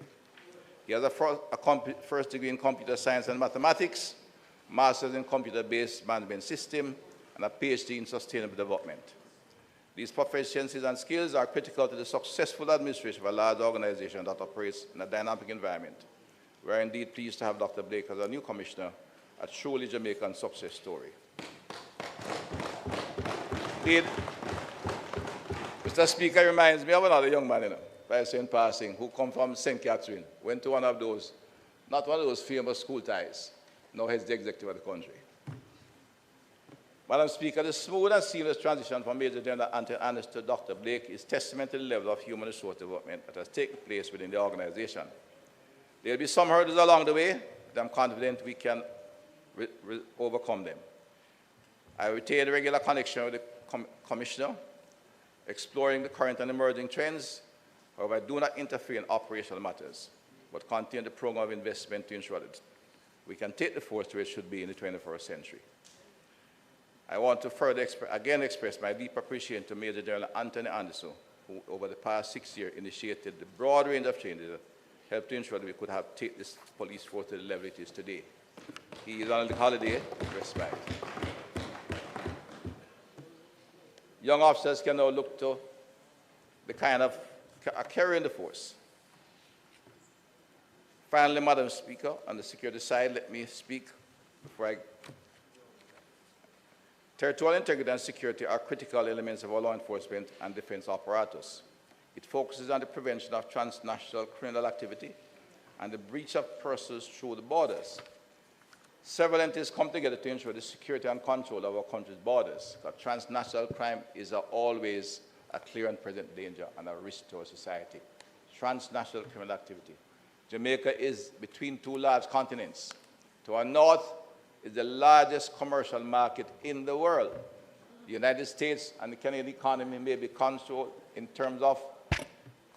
He has a first degree in computer science and mathematics, master's in computer-based management system, and a PhD in sustainable development. These proficiencies and skills are critical to the successful administration of a large organization that operates in a dynamic environment. We are indeed pleased to have Dr. Blake as our new commissioner, a truly Jamaican success story. Indeed, Mr. Speaker reminds me of another young man, by saying passing, who come from St. Catherine, went to one of those, not one of those famous school ties, now he's the executive of the country. Madam Speaker, the smooth and seamless transition from Major General Anthony Anderson to Dr. Blake is testament to the level of human resource development that has taken place within the organization. There will be some hurdles along the way, but I'm confident we can overcome them. I retain a regular connection with the Commissioner, exploring the current and emerging trends. However, I do not interfere in operational matters, but continue the program of investment to ensure that we can take the force to where it should be in the 21st century. I want to further express my deep appreciation to Major General Anthony Anderson, who over the past 6 years initiated the broad range of changes that helped to ensure that we could take this police force to the level it is today. He is on a holiday, respect. Young officers can now look to the kind of carrying the force. Finally, Madam Speaker, on the security side, let me speak before I. Territorial integrity and security are critical elements of our law enforcement and defense apparatus. It focuses on the prevention of transnational criminal activity and the breach of persons through the borders. Several entities come together to ensure the security and control of our country's borders. Because transnational crime is always a clear and present danger and a risk to our society. Transnational criminal activity. Jamaica is between two large continents. To our north is the largest commercial market in the world. The United States and the Canadian economy may be controlled in terms of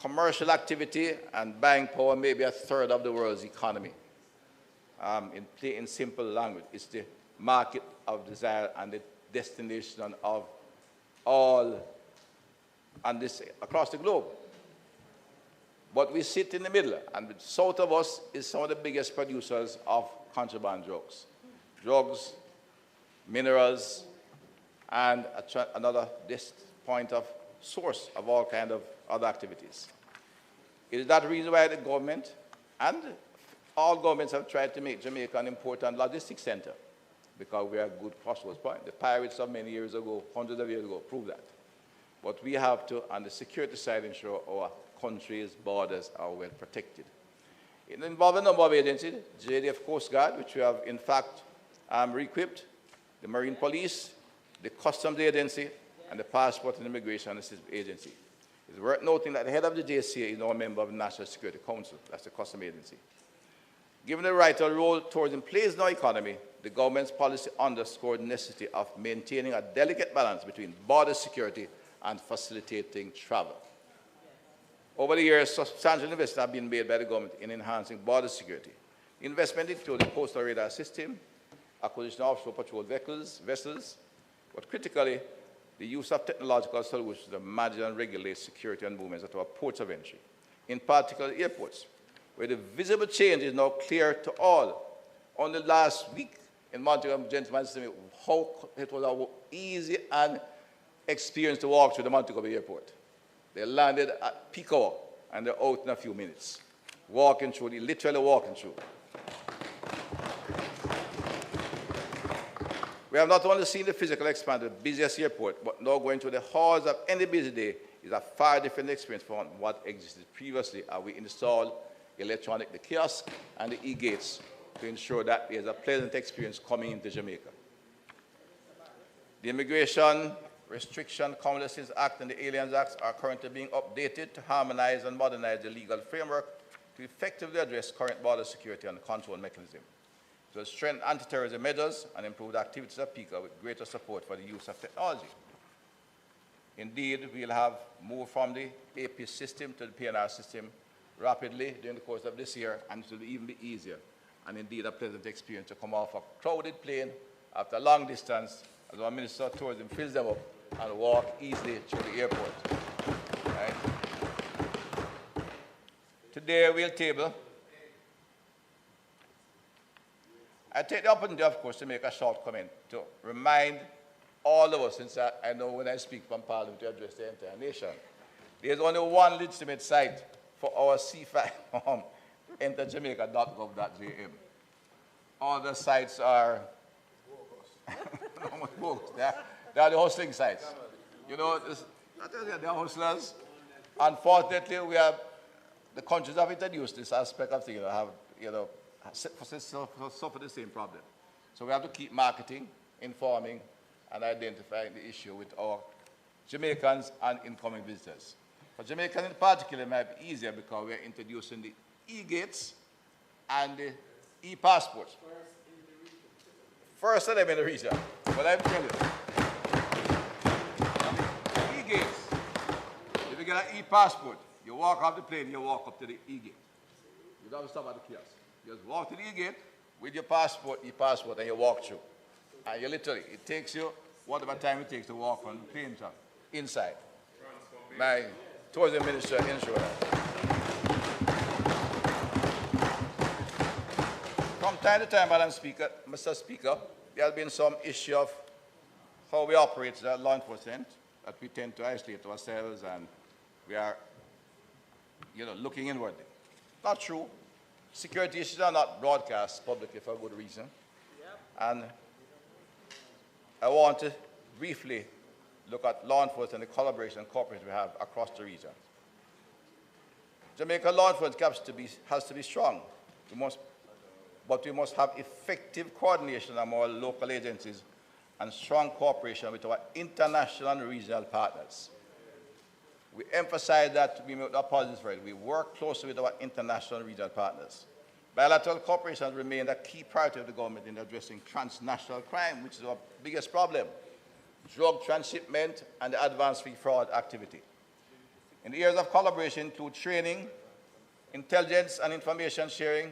commercial activity and buying power, maybe a third of the world's economy. In simple language, it's the market of desire and the destination of all and this across the globe. But we sit in the middle, and south of us is some of the biggest producers of contraband drugs, minerals, and another point of source of all kinds of other activities. It is that reason why the government and all governments have tried to make Jamaica an important logistics center, because we are a good crossroads point. The pirates of many years ago, hundreds of years ago, proved that. But we have to, on the security side, ensure our country's borders are well protected. It involves a number of agencies, JDF Coast Guard, which we have in fact re-equipped, the Marine Police, the Customs Agency, and the Passport and Immigration Agency. It's worth noting that the head of the JCA is now a member of the National Security Council, that's the Customs Agency. Given the vital role tourism plays in our economy, the government's policy underscored the necessity of maintaining a delicate balance between border security and facilitating travel. Over the years, substantial investments have been made by the government in enhancing border security. Investment includes the coastal radar system, acquisition of offshore patrol vessels, but critically, the use of technological solutions to manage and regulate security and movements at our ports of entry, in particular airports, where the visible change is now clear to all. Only last week in Montego, gentlemen, how it was easy and experience to walk through the Montego Airport. They landed at peak hour and they're out in a few minutes, literally walking through. We have not only seen the physical expansion of the busiest airport, but now going through the halls of any busy day is a far different experience from what existed previously, as we install the kiosk and the e-gates to ensure that there's a pleasant experience coming into Jamaica. The Immigration Restriction, Conveniences Act and the Aliens Act are currently being updated to harmonize and modernize the legal framework to effectively address current border security and control mechanism. To strengthen anti-terrorism measures and improve the activities of PICA with greater support for the use of technology. Indeed, we'll have moved from the AP system to the PNR system rapidly during the course of this year, and it will even be easier and indeed a pleasant experience to come off a crowded plane after a long distance as our Minister of Tourism fills them up and walk easily through the airport. Right? Today we'll table. I take the opportunity, of course, to make a short comment to remind all of us, since I know when I speak from Parliament to address the entire nation, there's only one legitimate site for our C5 form, enterjamaica.gov.jm. All the sites are bogus. They are the hustling sites. You know, they are hustlers. Unfortunately, the countries have introduced this aspect of things, suffer the same problem. So we have to keep marketing, informing, and identifying the issue with our Jamaicans and incoming visitors. For Jamaicans in particular, it might be easier because we are introducing the e-gates and the e-passports. First of them in the region. But I'm telling you, e-gates, if you get an e-passport, you walk off the plane, you walk up to the e-gate. You don't stop at the kiosk. You just walk to the e-gate with your passport, e-passport, and you walk through. And you literally, it takes you whatever time it takes to walk on the plane inside. My tourism minister ensured that. From time to time, Madam Speaker, Mr. Speaker, there has been some issue of how we operate as law enforcement, that we tend to isolate ourselves and we are, looking inwardly. Not true. Security issues are not broadcast publicly for a good reason. Yep. And I want to briefly look at law enforcement and the collaboration and cooperation we have across the region. Jamaica law enforcement has to be strong. but we must have effective coordination among our local agencies and strong cooperation with our international and regional partners. We emphasize that we make our policies right. We work closely with our international and regional partners. Bilateral cooperation remains a key priority of the government in addressing transnational crime, which is our biggest problem, drug transshipment and the advanced fee fraud activity. In the areas of collaboration include training, intelligence and information sharing,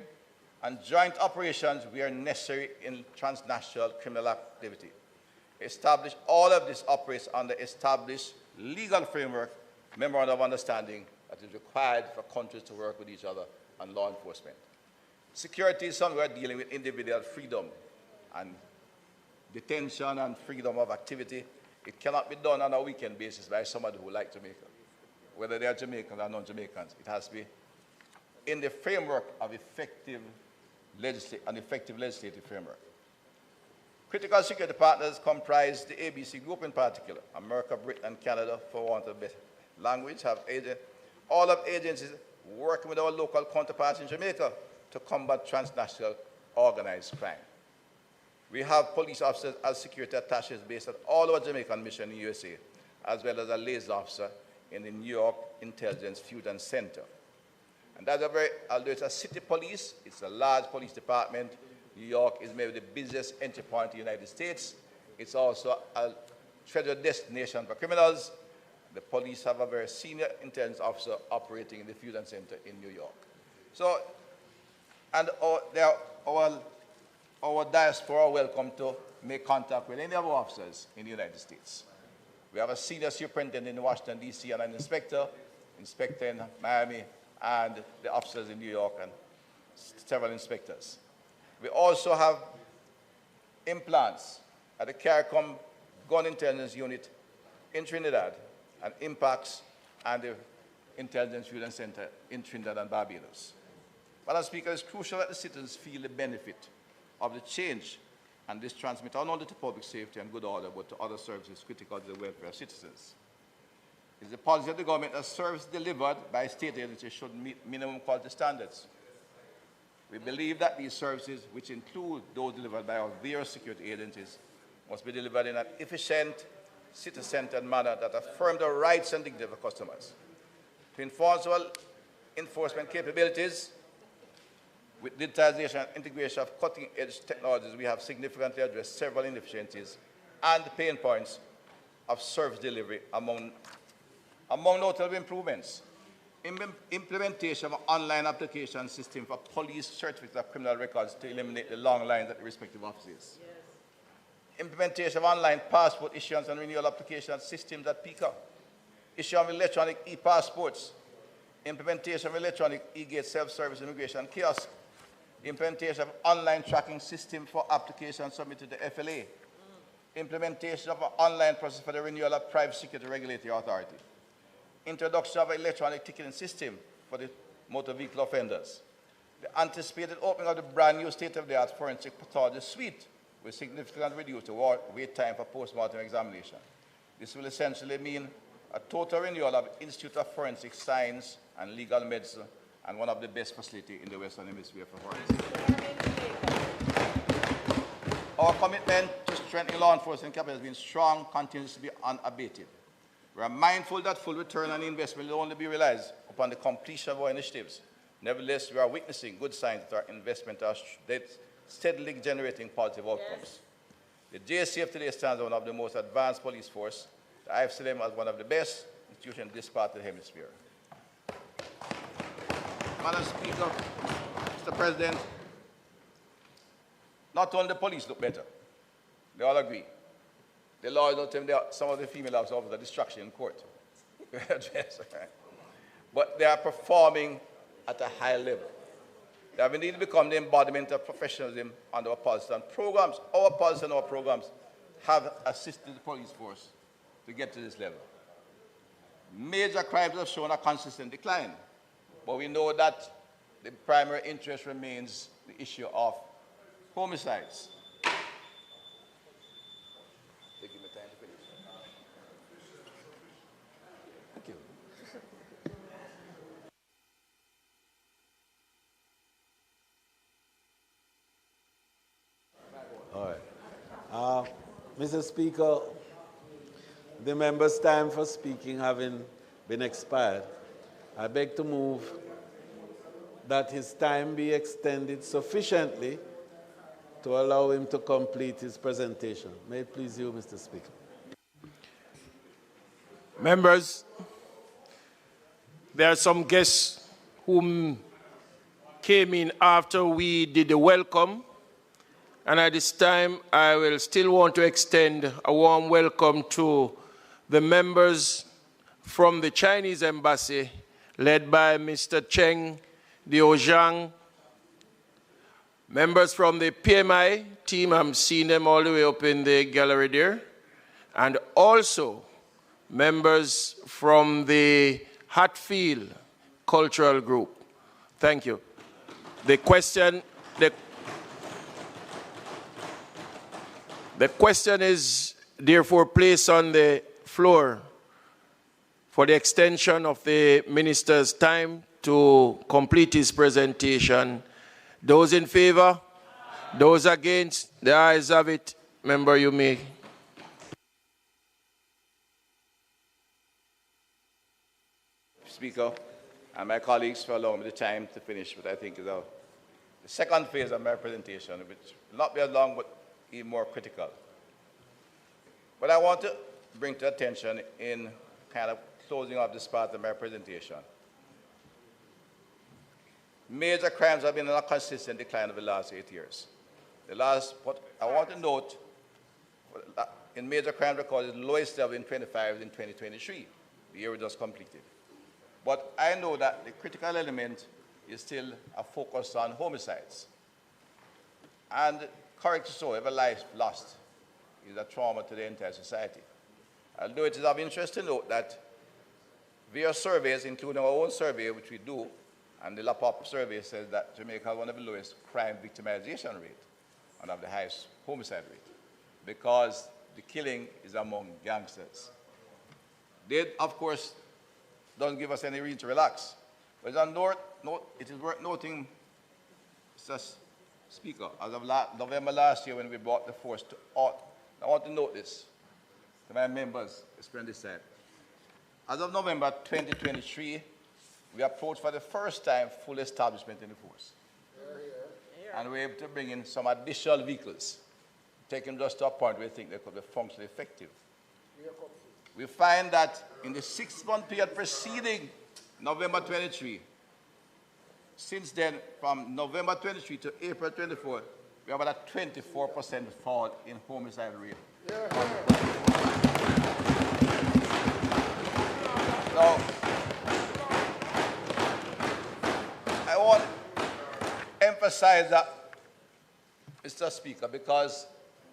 and joint operations where necessary in transnational criminal activity. Establish all of this operates under established legal framework, memorandum of understanding that is required for countries to work with each other on law enforcement. Security is something we are dealing with individual freedom and detention and freedom of activity. It cannot be done on a weekend basis by somebody who likes Jamaica, whether they are Jamaicans or non-Jamaicans. It has to be in the framework of an effective legislative framework. Critical security partners comprise the ABC group in particular. America, Britain, and Canada, for want of a better language, have all of agencies working with our local counterparts in Jamaica to combat transnational organized crime. We have police officers as security attaches based at all our Jamaican mission in the USA, as well as a liaison officer in the New York Intelligence Fusion Center. And that's although it's a city police, it's a large police department. New York is maybe the busiest entry point in the United States. It's also a treasure destination for criminals. The police have a very senior intelligence officer operating in the Fusion Center in New York. So, and our diaspora are welcome to make contact with any of our officers in the United States. We have a senior superintendent in Washington, D.C., and an inspector in Miami, and the officers in New York, and several inspectors. We also have implants at the CARICOM Gun Intelligence Unit in Trinidad, and impacts and the Intelligence Fusion Center in Trinidad and Barbados. Madam Speaker, it's crucial that the citizens feel the benefit of the change and this transmit not only to public safety and good order, but to other services critical to the welfare of citizens. It's the policy of the government that service delivered by state agencies should meet minimum quality standards. We believe that these services, which include those delivered by our various security agencies, must be delivered in an efficient, city-centered manner that affirm the rights and dignity of the customers. To enforce our enforcement capabilities, with digitization and integration of cutting-edge technologies, we have significantly addressed several inefficiencies and pain points of service delivery among notable improvements. Implementation of an online application system for police certificates of criminal records to eliminate the long lines at the respective offices. Yes. Implementation of online passport issuance and renewal application systems at PICA. Issue of electronic e-passports. Implementation of electronic e-gate self-service immigration kiosk. Implementation of online tracking system for applications submitted to the FLA. Implementation of an online process for the renewal of private security regulatory authority. Introduction of an electronic ticketing system for the motor vehicle offenders. The anticipated opening of the brand new state-of-the-art forensic pathology suite will significantly reduce the wait time for post-mortem examination. This will essentially mean a total renewal of Institute of Forensic Science and Legal Medicine, and one of the best facilities in the Western Hemisphere for forensics. Our commitment to strengthening law enforcement capacity has been strong, continues to be unabated. We are mindful that full return on investment will only be realized upon the completion of our initiatives. Nevertheless, we are witnessing good signs that our investment are steadily generating positive outcomes. Yes. The JCF today stands as one of the most advanced police force. I have seen them as one of the best institutions in this part of the hemisphere. Madam Speaker, Mr. President, not only the police look better, they all agree. The law is not telling them some of the female officers are distraction in court. But they are performing at a high level. They have indeed become the embodiment of professionalism under our policies and programs. Our policies and our programs have assisted the police force to get to this level. Major crimes have shown a consistent decline, but we know that the primary interest remains the issue of homicides. Thank you. Mr. Speaker, the member's time for speaking having been expired, I beg to move that his time be extended sufficiently to allow him to complete his presentation. May it please you, Mr. Speaker. Members, there are some guests whom came in after we did the welcome, and at this time I will still want to extend a warm welcome to the members from the Chinese embassy led by Mr. Chang, the Zhang, members from the PMI team, I'm seeing them all the way up in the gallery there, and also members from the Hatfield Cultural Group. Thank you. The question is therefore placed on the floor for the extension of the minister's time to complete his presentation. Those in favor? Those against? The ayes have it. Member, you may. Speaker, and my colleagues for allowing me the time to finish what I think is the second phase of my presentation, which will not be as long but even more critical. But I want to bring to attention in kind of closing up this part of my presentation. Major crimes have been in a consistent decline over the last 8 years. What I want to note, in major crime records, the lowest level in 25 in 2023, the year we just completed. But I know that the critical element is still a focus on homicides. And correct so, every life lost is a trauma to the entire society. Although it is of interest to note that via surveys, including our own survey, which we do, and the LAPOP survey says that Jamaica has one of the lowest crime victimization rate and of the highest homicide rate, because the killing is among gangsters. They, of course, don't give us any reason to relax. But it is worth noting, Mr. Speaker, as of November last year when we brought the force to out, I want to note this to my members, especially this side. As of November 2023, we approached for the first time full establishment in the force. And we're able to bring in some additional vehicles, take them just to a point where we think they could be functionally effective. We find that in the 6-month period preceding November 23, since then, from November 23 to April 24, we have about a 24% fall in homicide rate. Now, I want to emphasize that, Mr. Speaker, because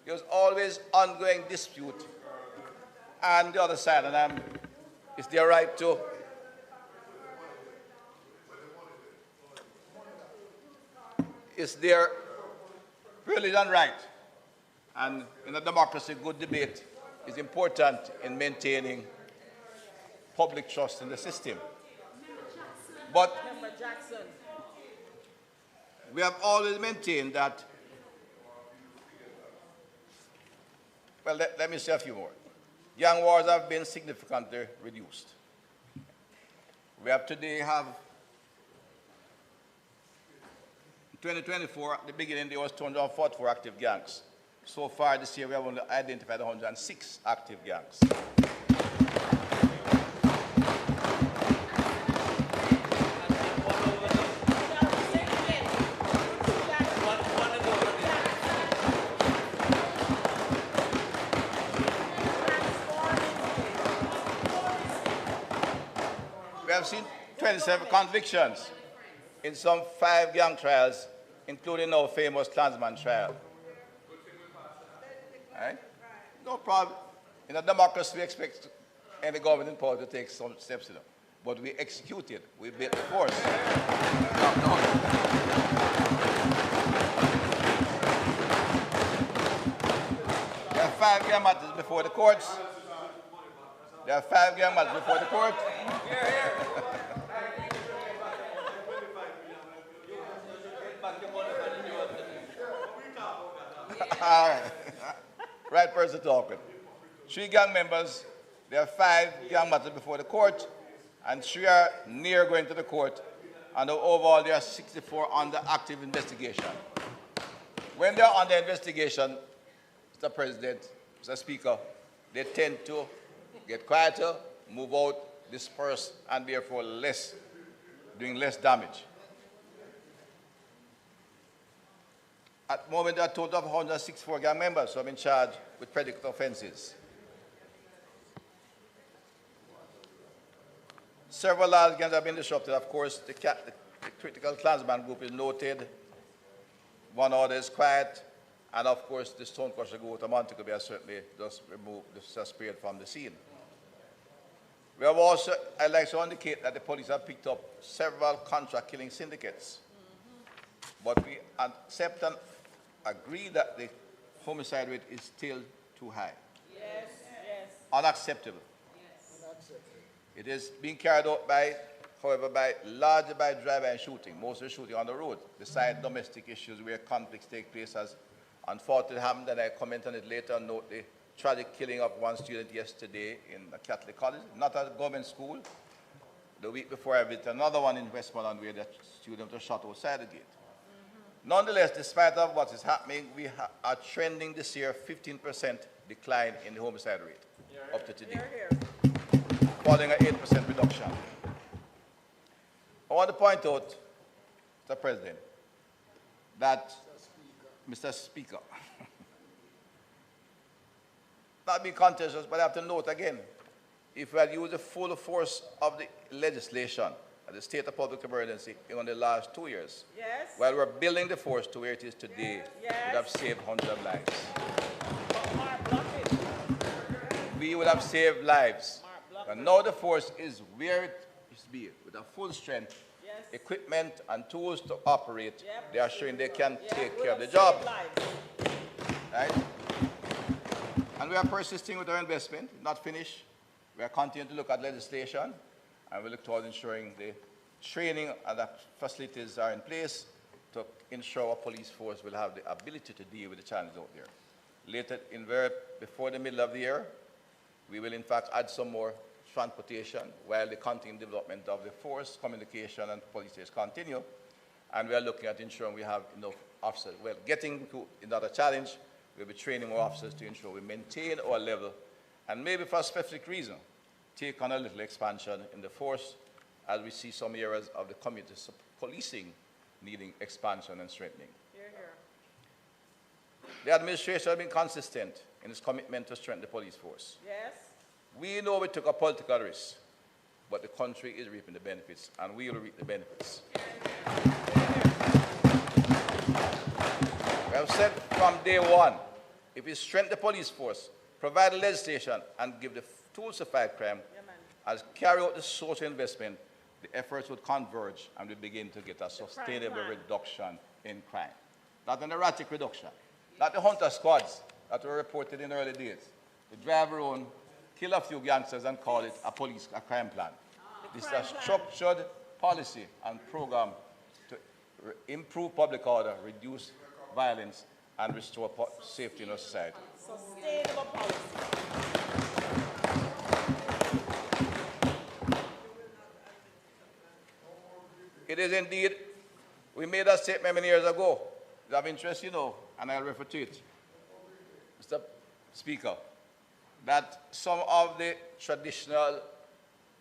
there's always ongoing dispute and the other side, and it's their right to it's their privilege and right. And in a democracy, good debate is important in maintaining public trust in the system. But we have always maintained that, well, let me say a few more. Gang wars have been significantly reduced. We have today have, in 2024, at the beginning there was 244 active gangs. So far this year we have only identified 106 active gangs. We have seen 27 convictions in some 5 gang trials, including our famous Klansman trial. Right? No problem. In a democracy, we expect any government in power to take some steps, but we executed. We built the force. There are 5 gang matters before the courts. There are 5 gang matters before the court. All right. right person talking. 3 gang members, there are 5 gang matters before the court, and 3 are near going to the court, and overall there are 64 under active investigation. When they are under investigation, Mr. President, Mr. Speaker, they tend to get quieter, move out, disperse, and therefore doing less damage. At the moment, there are a total of 164 gang members who have been charged with predicate offenses. Several large gangs have been disrupted. Of course, the critical Klansman group is noted. One order is quiet. And of course, the Stonecrusher group of Montego Bay has certainly just disappeared from the scene. We have also, I'd like to indicate that the police have picked up several contract killing syndicates. But we accept and agree that the homicide rate is still too high. Yes, yes. Unacceptable. Yes. It is being carried out largely by drive-by shooting, mostly shooting on the road, besides domestic issues where conflicts take place, as unfortunately happened, and I comment on it later, note the tragic killing of one student yesterday in a Catholic college, not a government school. The week before, I visited another one in Westmoreland where the student was shot outside the gate. Nonetheless, despite of what is happening, we are trending this year 15% decline in the homicide rate up to today, following an 8% reduction. I want to point out, Mr. President, that, Mr. Speaker, not being contentious, but I have to note again, if we had used the full force of the legislation at the state of public emergency in the last 2 years, Yes. while we're building the force to where it is today, Yes. we would have saved hundreds of lives. Mark, block it. We would have saved lives. And now the force is where it is to be, with a full strength, Yes. equipment and tools to operate. Yep. They are showing they can take care of the We'll job. save lives. Right? And we are persisting with our investment, not finished. We are continuing to look at legislation, and we look towards ensuring the training and the facilities are in place to ensure our police force will have the ability to deal with the challenges out there. Later, before the middle of the year, we will in fact add some more transportation while the continuing development of the force, communication, and police stations continue. And we are looking at ensuring we have enough officers. Well, getting to another challenge, we'll be training more officers to ensure we maintain our level, and maybe for a specific reason, take on a little expansion in the force as we see some areas of the community policing needing expansion and strengthening. Hear, hear. The administration has been consistent in its commitment to strengthen the police force. Yes. We know we took a political risk, but the country is reaping the benefits, and we will reap the benefits. We have said from day one, if we strengthen the police force, provide the legislation, and give the tools to fight crime, as carry out the social investment, the efforts would converge and we begin to get a sustainable reduction in crime. Not an erratic reduction. Not the hunter squads that were reported in early days. The drive around, kill a few gangsters and call it a crime plan. This is a structured policy and program to improve public order, reduce violence, and restore safety in our society. Sustainable policy. It is indeed, we made a statement many years ago. It's of interest, you know, and I'll refer to it, Mr. Speaker, that some of the traditional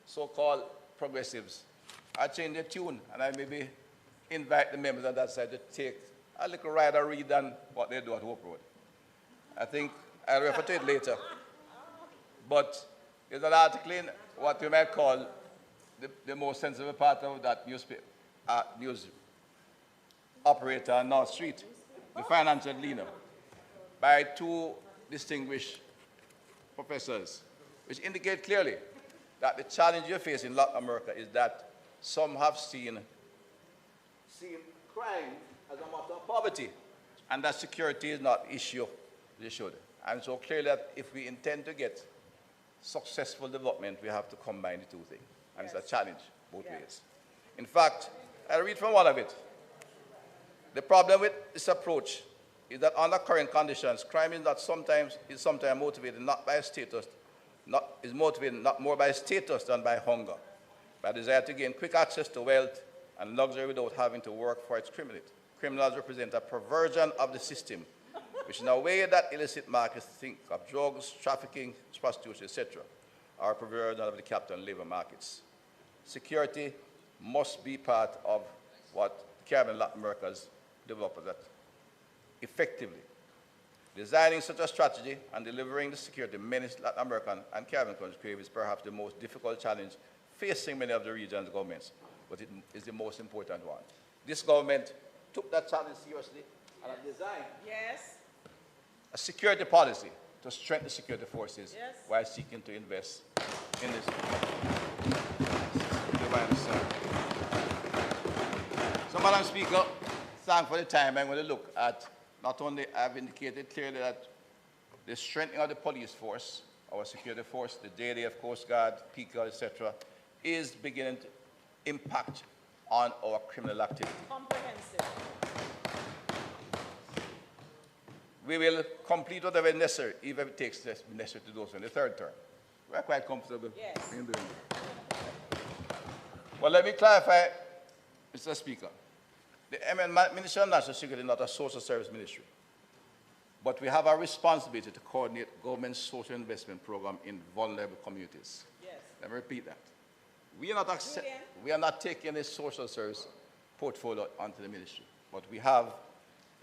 so-called progressives are changing their tune, and I maybe invite the members on that side to take a little ride or read than what they do at Hope Road. I think I'll refer to it later. But there's an article in what we might call the most sensitive part of that newspaper, news operator on North Street, the financial leaner, by 2 distinguished professors, which indicate clearly that the challenge you face in Latin America is that some have seen crime as a matter of poverty, and that security is not an issue they should. And so clearly that if we intend to get successful development, we have to combine the 2 things. And it's a challenge both ways. In fact, I'll read from one of it. The problem with this approach is that under current conditions, crime is sometimes motivated not by status, is motivated not more by status than by hunger, by desire to gain quick access to wealth and luxury without having to work for its criminals represent a perversion of the system, which in a way that illicit markets think of drugs, trafficking, prostitution, etc., are a perversion of the capital and labor markets. Security must be part of what Caribbean and Latin America's developed that effectively. Designing such a strategy and delivering the security many Latin American and Caribbean countries crave is perhaps the most difficult challenge facing many of the region's governments, but it is the most important one. This government took that challenge seriously and have designed a security policy to strengthen the security forces while seeking to invest in this. So, Madam Speaker, thank for the time. I'm going to look at, not only I've indicated clearly that the strengthening of the police force, our security force, the JDF, Coast Guard, PICA, etc., is beginning to impact on our criminal activity. Comprehensive. We will complete whatever is necessary, even if it takes necessary to do so in the third term. We're quite comfortable in doing it. Well, let me clarify, Mr. Speaker. The Ministry of National Security is not a social service ministry, but we have a responsibility to coordinate government social investment program in vulnerable communities. Let me repeat that. We are not taking a social service portfolio onto the ministry, but we have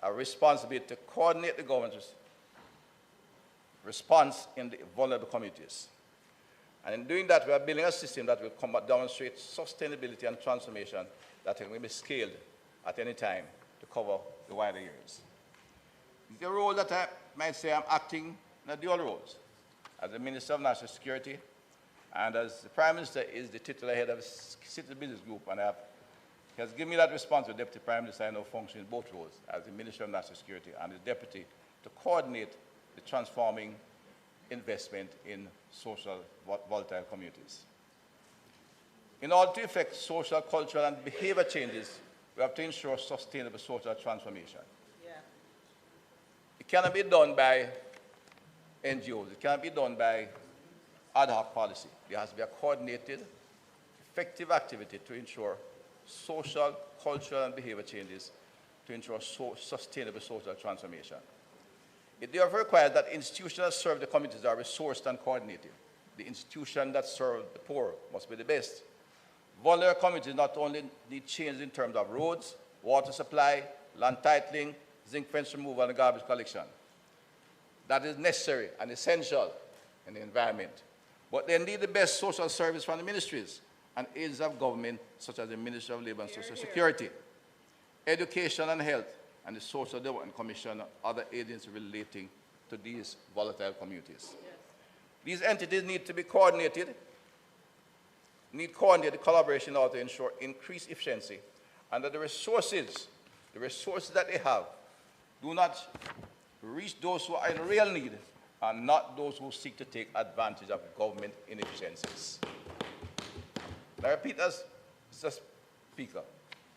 a responsibility to coordinate the government's response in the vulnerable communities. And in doing that, we are building a system that will demonstrate sustainability and transformation that can be scaled at any time to cover the wider areas. It's a role that I might say I'm acting in a dual roles. As the Minister of National Security and as the Prime Minister is the titular head of the City Business Group, and he has given me that responsibility, Deputy Prime Minister. I now function in both roles as the Minister of National Security and as Deputy to coordinate the transforming investment in social volatile communities. In order to effect social, cultural, and behavior changes, we have to ensure sustainable social transformation. It cannot be done by NGOs. It cannot be done by ad hoc policy. There has to be a coordinated, effective activity to ensure social, cultural, and behavior changes to ensure sustainable social transformation. It therefore requires that institutions that serve the communities are resourced and coordinated. The institutions that serve the poor must be the best. Vulnerable communities not only need change in terms of roads, water supply, land titling, zinc fence removal, and garbage collection. That is necessary and essential in the environment. But they need the best social service from the ministries and aids of government, such as the Ministry of Labour and Social Security, Education and Health, and the Social Development Commission and other agencies relating to these volatile communities. These entities need to be coordinated, need coordinated collaboration in order to ensure increased efficiency, and that the resources that they have do not reach those who are in real need and not those who seek to take advantage of government inefficiencies. I repeat, as Mr. Speaker,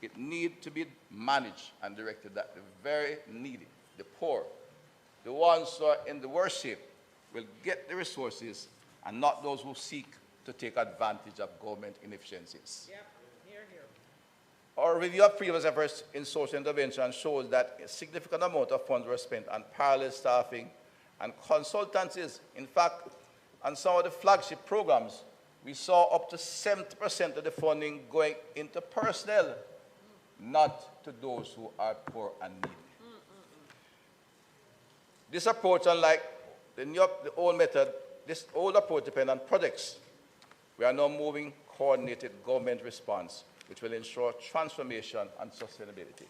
it needs to be managed and directed that the very needy, the poor, the ones who are in the worst shape, will get the resources and not those who seek to take advantage of government inefficiencies. Our review of previous efforts in social intervention shows that a significant amount of funds were spent on parallel staffing and consultancies. In fact, on some of the flagship programs, we saw up to 70% of the funding going into personnel, not to those who are poor and needy. This approach, unlike the old method, this old approach depends on projects. We are now moving coordinated government response, which will ensure transformation and sustainability.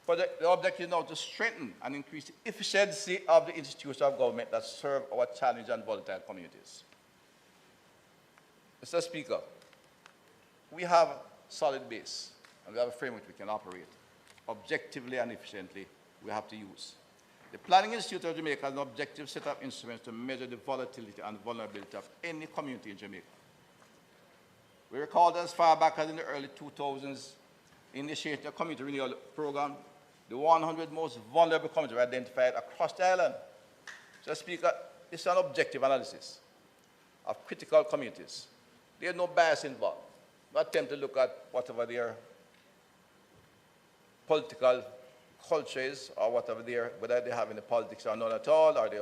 But the objective is now to strengthen and increase the efficiency of the institutions of government that serve our challenged and volatile communities. Mr. Speaker, we have a solid base, and we have a framework we can operate. Objectively and efficiently, we have to use. The Planning Institute of Jamaica has an objective set of instruments to measure the volatility and vulnerability of any community in Jamaica. We recall that as far back as in the early 2000s, initiated a community renewal program, the 100 most vulnerable communities were identified across the island. So, Speaker, it's an objective analysis of critical communities. There's no bias involved. No attempt to look at whatever their political culture is or whatever whether they have any politics or none at all, or they're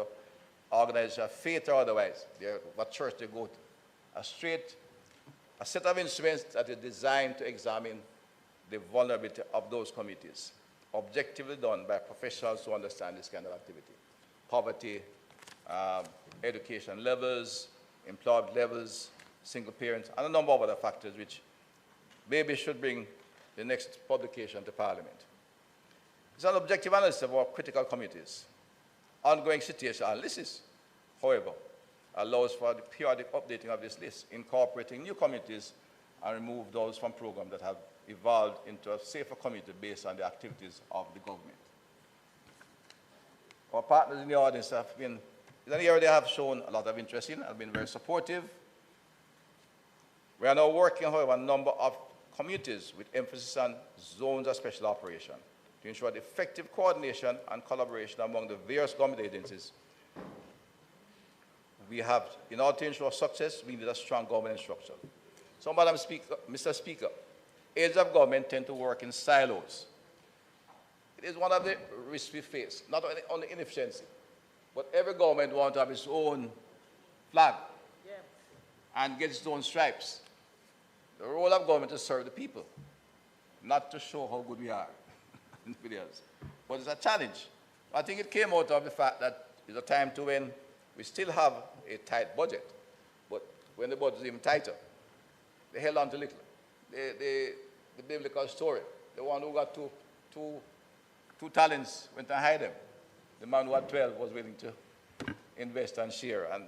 organized of faith or otherwise. What church they go to. A set of instruments that is designed to examine the vulnerability of those communities, objectively done by professionals who understand this kind of activity. Poverty, education levels, employment levels, single parents, and a number of other factors which maybe should bring the next publication to Parliament. It's an objective analysis of our critical communities. Ongoing situation analysis, however, allows for the periodic updating of this list, incorporating new communities and remove those from programs that have evolved into a safer community based on the activities of the government. Our partners in the audience have been, it's an area they have shown a lot of interest in, have been very supportive. We are now working, however, on a number of communities with emphasis on zones of special operation to ensure the effective coordination and collaboration among the various government agencies. We have, in order to ensure success, we need a strong government structure. So, Mr. Speaker, agencies of government tend to work in silos. It is one of the risks we face, not only inefficiency, but every government wants to have its own flag and get its own stripes. The role of government is to serve the people, not to show how good we are. But it's a challenge. I think it came out of the fact that it's a time to when we still have a tight budget, but when the budget is even tighter, they held on to little. The biblical story, the one who got two talents went and hid them. The man who had 12 was willing to invest and share. And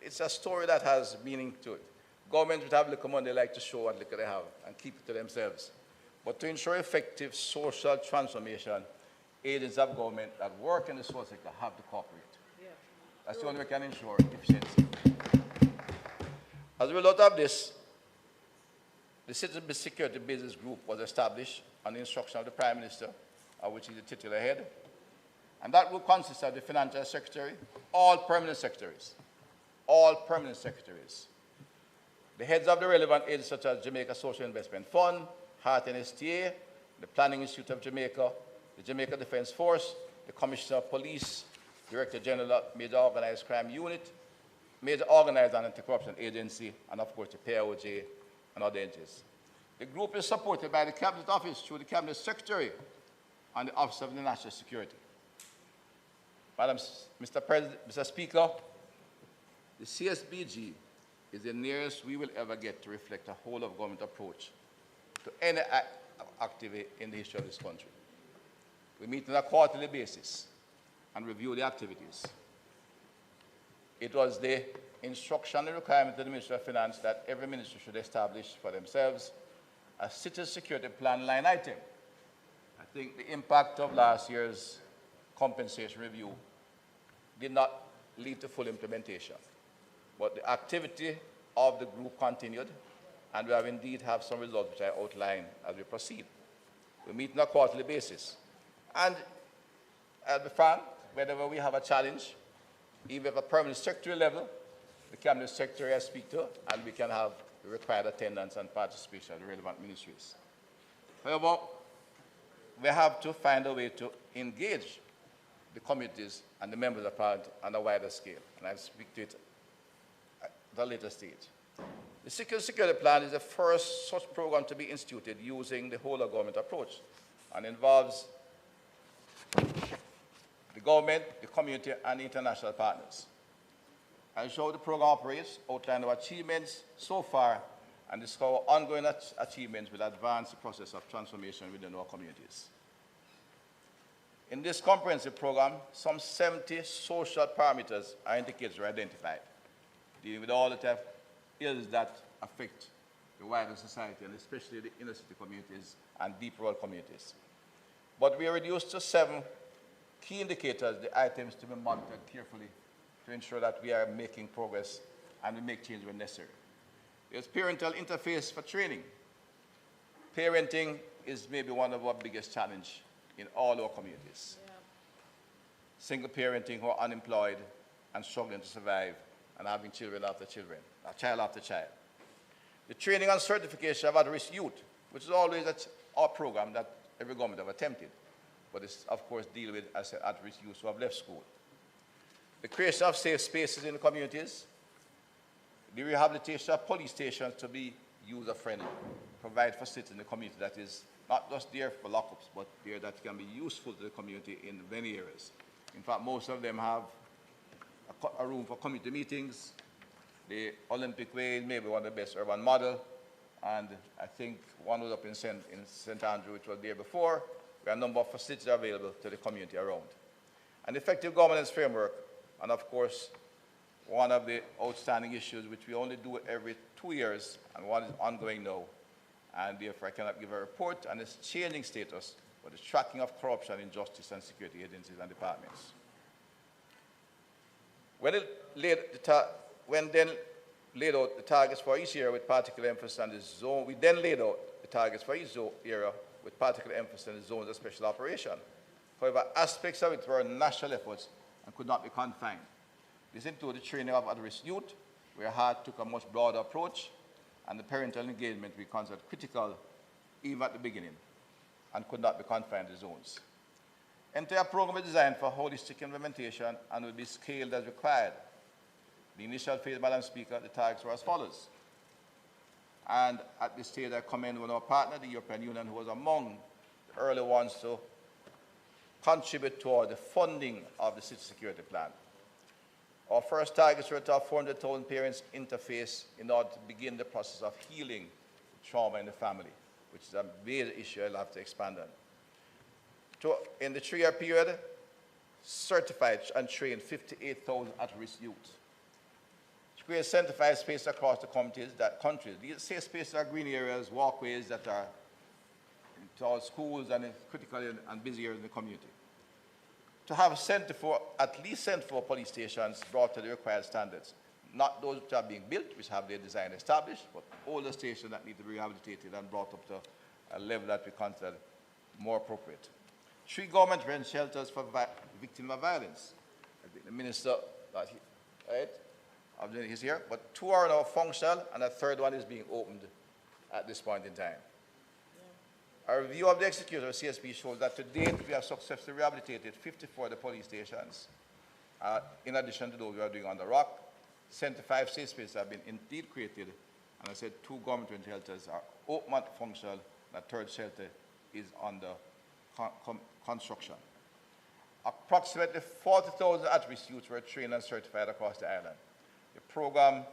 it's a story that has meaning to it. Governments would have little money, they like to show what little they have and keep it to themselves. But to ensure effective social transformation, agencies of government that work in the social sector have to cooperate. That's the only way we can ensure efficiency. As a result of this, the Citizen Security Business Group was established on the instruction of the Prime Minister, of which he is the titular head. And that will consist of the Financial Secretary, all permanent secretaries, the heads of the relevant agencies such as Jamaica Social Investment Fund, Heart and STA, the Planning Institute of Jamaica, the Jamaica Defense Force, the Commissioner of Police, Director General of Major Organized Crime Unit, Major Organized and Anti-Corruption Agency, and of course the PIOJ and other agencies. The group is supported by the Cabinet Office through the Cabinet Secretary and the Office of the National Security. Mr. Speaker, the CSBG is the nearest we will ever get to reflect a whole of government approach to any activity in the history of this country. We meet on a quarterly basis and review the activities. It was the instruction and requirement of the Ministry of Finance that every ministry should establish for themselves a citizen security plan line item. I think the impact of last year's compensation review did not lead to full implementation. But the activity of the group continued, and we have indeed have some results which I outline as we proceed. We meet on a quarterly basis. And I'll be frank, whenever we have a challenge, even at a permanent secretary level, the Cabinet Secretary I speak to, and we can have the required attendance and participation of the relevant ministries. However, we have to find a way to engage the committees and the members of Parliament on a wider scale, and I'll speak to it at a later stage. The security plan is the first such program to be instituted using the whole of government approach and involves the government, the community, and the international partners. I'll show how the program operates, outline our achievements so far, and discuss our ongoing achievements will advance the process of transformation within our communities. In this comprehensive program, some 70 social parameters or indicators were identified, dealing with all the type of ills that affect the wider society, and especially the inner city communities and deep rural communities. But we are reduced to 7 key indicators, the items to be monitored carefully to ensure that we are making progress and we make change when necessary. There's parental interface for training. Parenting is maybe one of our biggest challenges in all our communities. Single parenting who are unemployed and struggling to survive and having children after children, child after child. The training and certification of at-risk youth, which is always our program that every government have attempted, but it's of course deal with as at-risk youth who have left school. The creation of safe spaces in the communities, the rehabilitation of police stations to be user-friendly, provide facilities in the community that is not just there for lockups, but there that can be useful to the community in many areas. In fact, most of them have a room for community meetings. The Olympic Way may be one of the best urban model, and I think one was up in St. Andrew, which was there before, where a number of facilities are available to the community around. An effective governance framework, and of course, one of the outstanding issues which we only do every 2 years, and one is ongoing now, and therefore I cannot give a report on its changing status, but the tracking of corruption in justice and security agencies and departments. When then laid out the targets for each year with particular emphasis on the zone, we then laid out the targets for each area with particular emphasis on the zones of special operation. However, aspects of it were national efforts and could not be confined. This included the training of at-risk youth, where HART took a much broader approach, and the parental engagement we considered critical even at the beginning and could not be confined to zones. Entire program is designed for holistic implementation and will be scaled as required. The initial phase, Madam Speaker, the targets were as follows. And at this stage, I commend one of our partner, the European Union, who was among the early ones to contribute toward the funding of the city security plan. Our first targets were to have 400,000 parents interface in order to begin the process of healing trauma in the family, which is a major issue I'll have to expand on. In the 3-year period, certified and trained 58,000 at-risk youth. To create sanctified space across the countries. These safe spaces are green areas, walkways that are towards schools and critical and busy areas in the community. To have at least 74 police stations brought to the required standards. Not those which are being built, which have their design established, but older stations that need to be rehabilitated and brought up to a level that we consider more appropriate. 3 government-run shelters for victims of violence. I think the minister, he's here, but 2 are now functional, and a 3rd one is being opened at this point in time. A review of the executive of CSP shows that to date we have successfully rehabilitated 54 of the police stations. In addition to those we are doing on the rock, 75 safe spaces have been indeed created, and I said 2 government shelters are open and functional, and a 3rd shelter is under construction. Approximately 40,000 at-risk youths were trained and certified across the island. The program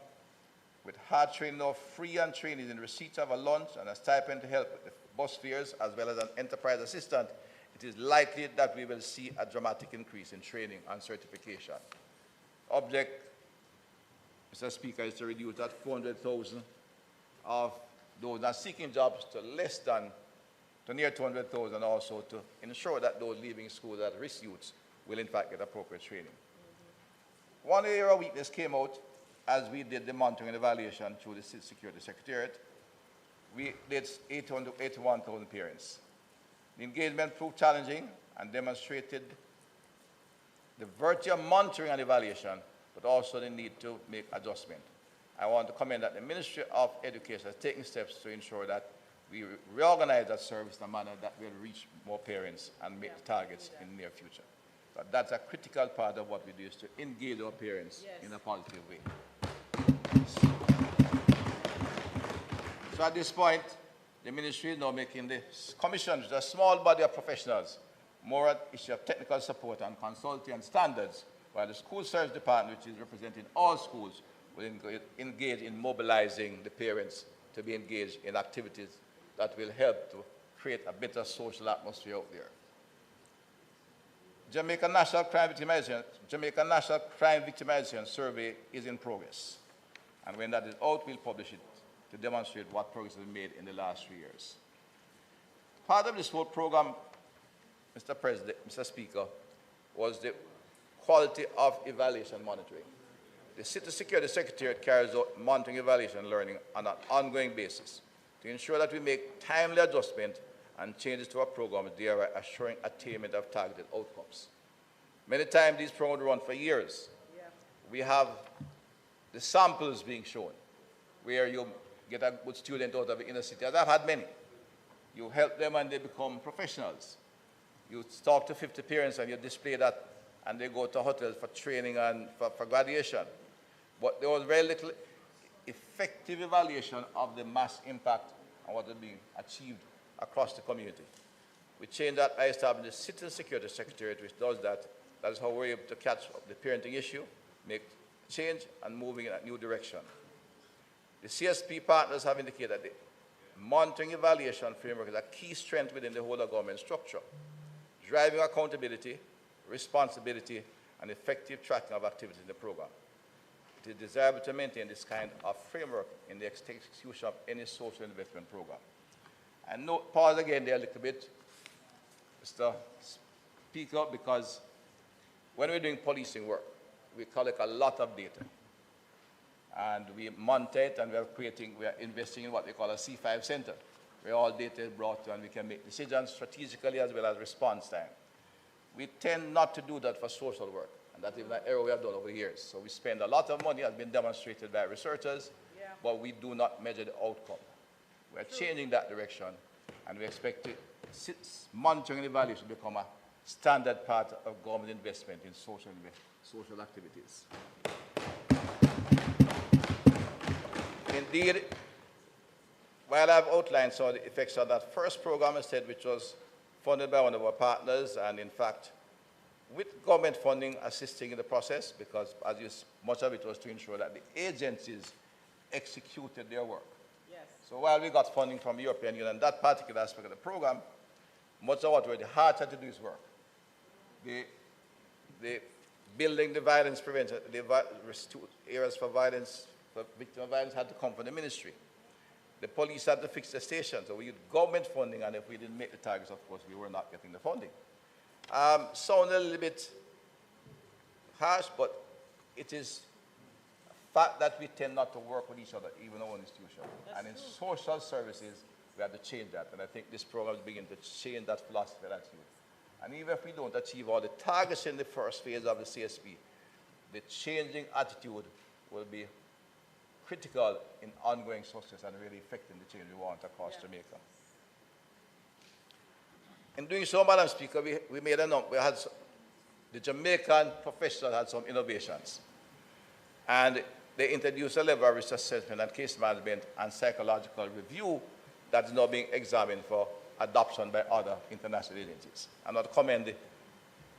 with hard training of free and training in receipt of a lunch and a stipend to help with the bus fares as well as an enterprise assistant, it is likely that we will see a dramatic increase in training and certification. Object, Mr. Speaker, is to reduce that 400,000 of those not seeking jobs to near 200,000, also to ensure that those leaving school at risk youths will in fact get appropriate training. One area of weakness came out as we did the monitoring and evaluation through the City Security Secretariat. We did 81,000 parents. The engagement proved challenging and demonstrated the virtue of monitoring and evaluation, but also the need to make adjustment. I want to commend that the Ministry of Education has taken steps to ensure that we reorganize that service in a manner that will reach more parents and meet the targets in the near future. But that's a critical part of what we do, is to engage our parents in a positive way. So at this point, the ministry is now making the commission, which is a small body of professionals, more at issue of technical support and consulting and standards, while the school service department, which is representing all schools, will engage in mobilizing the parents to be engaged in activities that will help to create a better social atmosphere out there. Jamaica National Crime Victimization Survey is in progress. And when that is out, we'll publish it to demonstrate what progress has been made in the last 3 years. Part of this whole program, Mr. President, Mr. Speaker, was the quality of evaluation monitoring. The City Security Secretariat carries out monitoring, evaluation, and learning on an ongoing basis to ensure that we make timely adjustment and changes to our programs, thereby assuring attainment of targeted outcomes. Many times these programs run for years. Yeah. We have the samples being shown, where you get a good student out of the inner city, as I've had many. You help them and they become professionals. You talk to 50 parents and you display that, and they go to hotels for training and for graduation. But there was very little effective evaluation of the mass impact and what is being achieved across the community. We changed that. I established the Citizen Security Secretariat, which does that. That is how we're able to catch up the parenting issue, make change, and moving in a new direction. The CSP partners have indicated that the monitoring evaluation framework is a key strength within the whole of government structure, driving accountability, responsibility, and effective tracking of activities in the program. It is desirable to maintain this kind of framework in the execution of any social investment program. And note, pause again there a little bit, Mr. Speaker, because when we're doing policing work, we collect a lot of data. And we monitor it, and we are investing in what we call a C5 center, where all data is brought to and we can make decisions strategically as well as response time. We tend not to do that for social work, and that is an error we have done over the years. So we spend a lot of money, as been demonstrated by researchers, but we do not measure the outcome. We're changing that direction, and we expect monitoring and evaluation to become a standard part of government investment in social activities. Indeed, while I've outlined some of the effects of that first program instead, which was funded by one of our partners, and in fact, with government funding assisting in the process, because much of it was to ensure that the agencies executed their work. Yes. So while we got funding from the European Union, that particular aspect of the program, much of what we had harder to do is work. The building the violence prevention, the areas for violence, for victim of violence had to come from the ministry. The police had to fix the station, so we used government funding, and if we didn't make the targets, of course, we were not getting the funding. Sound a little bit harsh, but it is a fact that we tend not to work with each other, even our own institution. And in social services, we have to change that, and I think this program is beginning to change that philosophy and attitude. And even if we don't achieve all the targets in the first phase of the CSP, the changing attitude will be critical in ongoing success and really affecting the change we want across Jamaica. In doing so, Madam Speaker, we made the Jamaican professionals had some innovations. And they introduced a level of risk assessment and case management and psychological review that is now being examined for adoption by other international agencies. And I commend the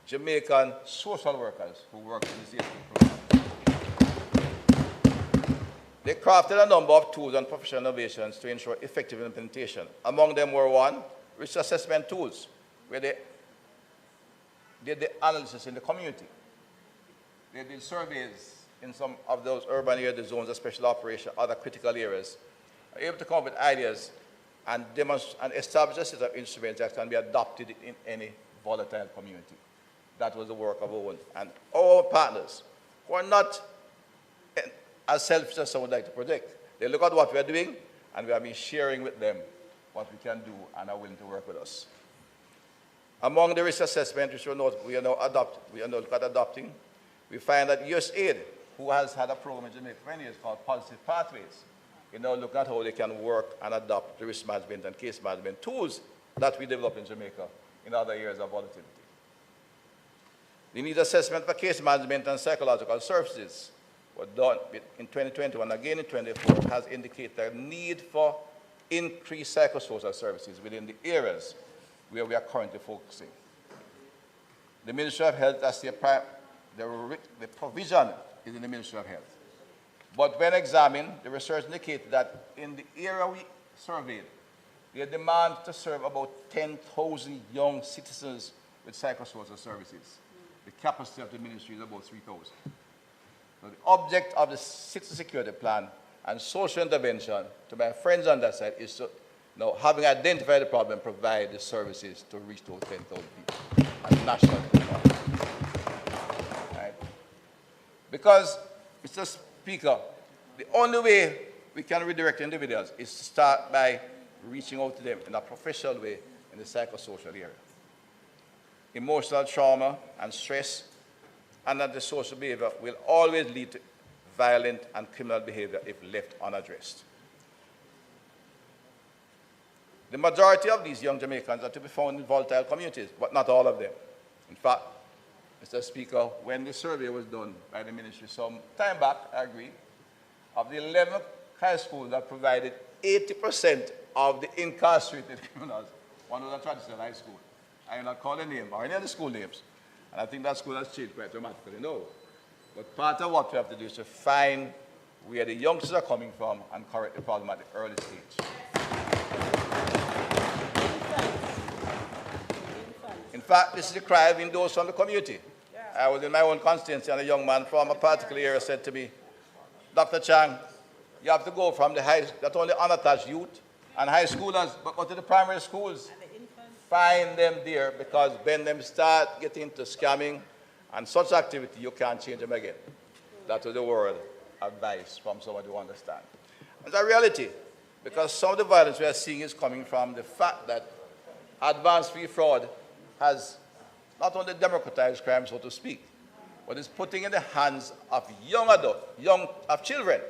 Jamaican social workers who work in the CSP program. They crafted a number of tools and professional innovations to ensure effective implementation. Among them were one, risk assessment tools, where they did the analysis in the community. They did surveys in some of those urban areas, the zones of special operation, other critical areas, are able to come up with ideas and establish a set of instruments that can be adopted in any volatile community. That was the work of Owen. And our partners, who are not as selfish as some would like to predict, they look at what we are doing, and we have been sharing with them what we can do and are willing to work with us. Among the risk assessment, which we are now adopting, we find that USAID, who has had a program in Jamaica for many years called Positive Pathways, look at how they can work and adopt the risk management and case management tools that we develop in Jamaica in other areas of volatility. The need assessment for case management and psychological services were done in 2021, again in 2024, has indicated a need for increased psychosocial services within the areas where we are currently focusing. The Ministry of Health, as the provision is in the Ministry of Health. But when examined, the research indicated that in the area we surveyed, they demand to serve about 10,000 young citizens with psychosocial services. The capacity of the ministry is about 3,000. So the object of the Citizen Security Plan and social intervention, to my friends on that side, is to, having identified the problem, provide the services to reach those 10,000 people at national level. Right? Because, Mr. Speaker, the only way we can redirect individuals is to start by reaching out to them in a professional way, in in the psychosocial area. Emotional trauma and stress and antisocial behavior will always lead to violent and criminal behavior if left unaddressed. The majority of these young Jamaicans are to be found in volatile communities, but not all of them. In fact, Mr. Speaker, when the survey was done by the ministry some time back, I agree, of the 11 high schools that provided 80% of the incarcerated criminals, one was a traditional high school. I will not call the name or any of the school names. And I think that school has changed quite dramatically, no. But part of what we have to do is to find where the youngsters are coming from and correct the problem at the early stage. In fact, this is the cry of those from the community. I was in my own constituency, and a young man from a particular area said to me, Dr. Chang, you have to go from the not only unattached youth and high schoolers, but go to the primary schools. Find them there, because when them start getting into scamming and such activity, you can't change them again. That was the word advice from somebody who understands. It's a reality, because some of the violence we are seeing is coming from the fact that advanced fee fraud has not only democratized crime, so to speak, but is putting in the hands of young adults, of children,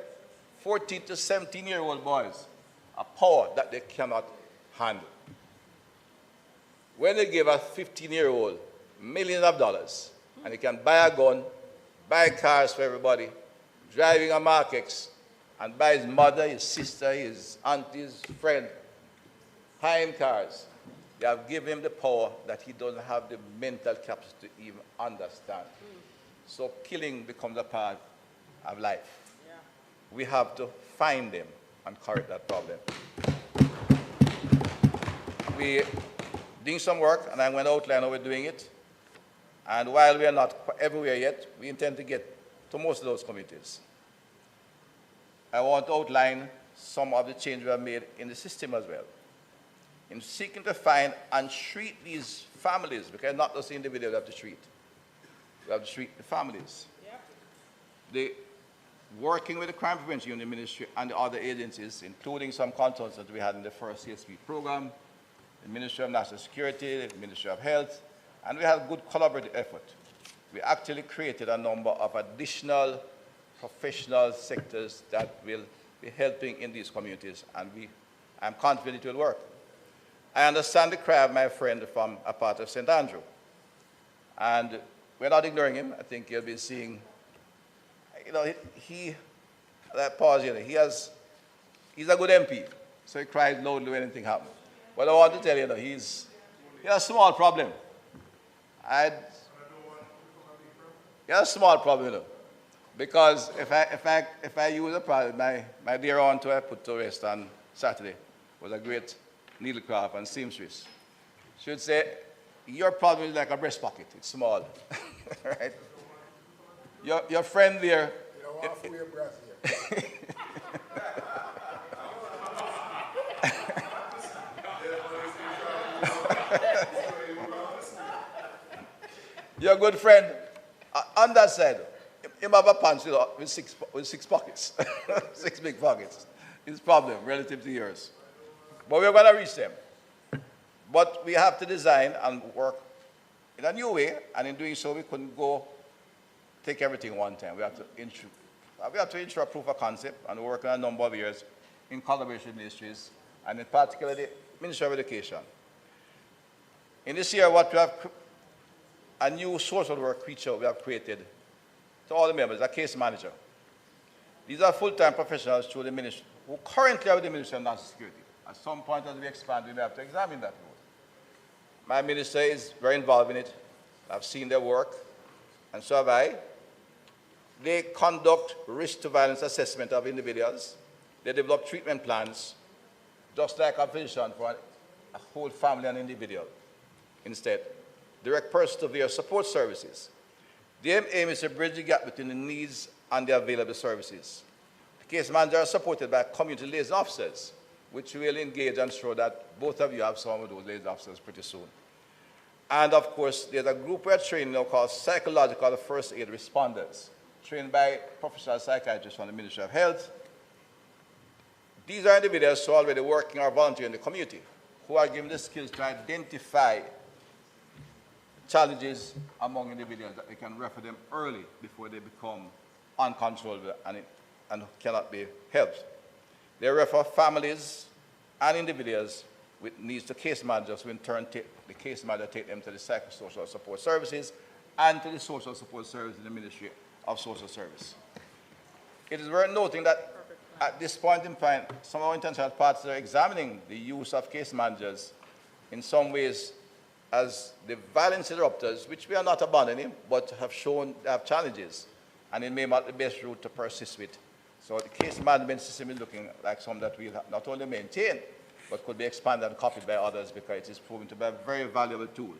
14 to 17-year-old boys, a power that they cannot handle. When they give a 15-year-old millions of dollars, and he can buy a gun, buy cars for everybody, driving a Mark X, and buy his mother, his sister, his auntie, his friend, high-end cars, they have given him the power that he doesn't have the mental capacity to even understand. So killing becomes a part of life. Yeah. We have to find them and correct that problem. We're doing some work, and I'm going to outline how we're doing it. And while we are not everywhere yet, we intend to get to most of those communities. I want to outline some of the changes we have made in the system as well, in seeking to find and treat these families, because not just the individuals we have to treat. We have to treat the families. Yep. Working with the Crime Prevention Unit Ministry and the other agencies, including some consultants that we had in the first CSP program, the Ministry of National Security, the Ministry of Health, and we had a good collaborative effort. We actually created a number of additional professional sectors that will be helping in these communities, and I'm confident it will work. I understand the cry of my friend from a part of St. Andrew, and we're not ignoring him. I think you'll be seeing, he's a good MP, so he cries loudly when anything happens. But I want to tell you, he has a small problem. He has a small problem, because if I use a product, my dear aunt who I put to rest on Saturday was a great needlecraft and seamstress. She would say, your problem is like a breast pocket. It's small, right? Your friend there. You don't want to fool your breast here. Your good friend, on that side, him have a pants with six pockets, 6 big pockets. His problem relative to yours. But we're going to reach them. But we have to design and work in a new way, and in doing so, we couldn't go take everything one time. We have to ensure a proof of concept and work on a number of years in collaboration with ministries, and in particular the Ministry of Education. In this year, what we have, a new social work creature we have created to all the members, a case manager. These are full-time professionals through the ministry, who currently are with the Ministry of National Security. At some point as we expand, we may have to examine that role. My minister is very involved in it. I've seen their work, and so have I. They conduct risk to violence assessment of individuals. They develop treatment plans, just like a physician for a whole family and individual. Instead, direct persevere support services. The aim is to bridge the gap between the needs and the available services. The case managers are supported by community liaison officers, which will engage and ensure that both of you have some of those liaison officers pretty soon. And of course, there's a group we're training now called Psychological First Aid Responders, trained by professional psychiatrists from the Ministry of Health. These are individuals who are already working or volunteering in the community, who are given the skills to identify challenges among individuals that they can refer them early before they become uncontrollable and cannot be helped. They refer families and individuals with needs to case managers, who in turn the case manager take them to the psychosocial support services and to the social support service in the Ministry of Social Service. It is worth noting that at this point in time, some of our international partners are examining the use of case managers in some ways as the violence interrupters, which we are not abandoning, but have shown they have challenges, and it may not be the best route to persist with. So the case management system is looking like something that we'll not only maintain, but could be expanded and copied by others, because it is proven to be a very valuable tool.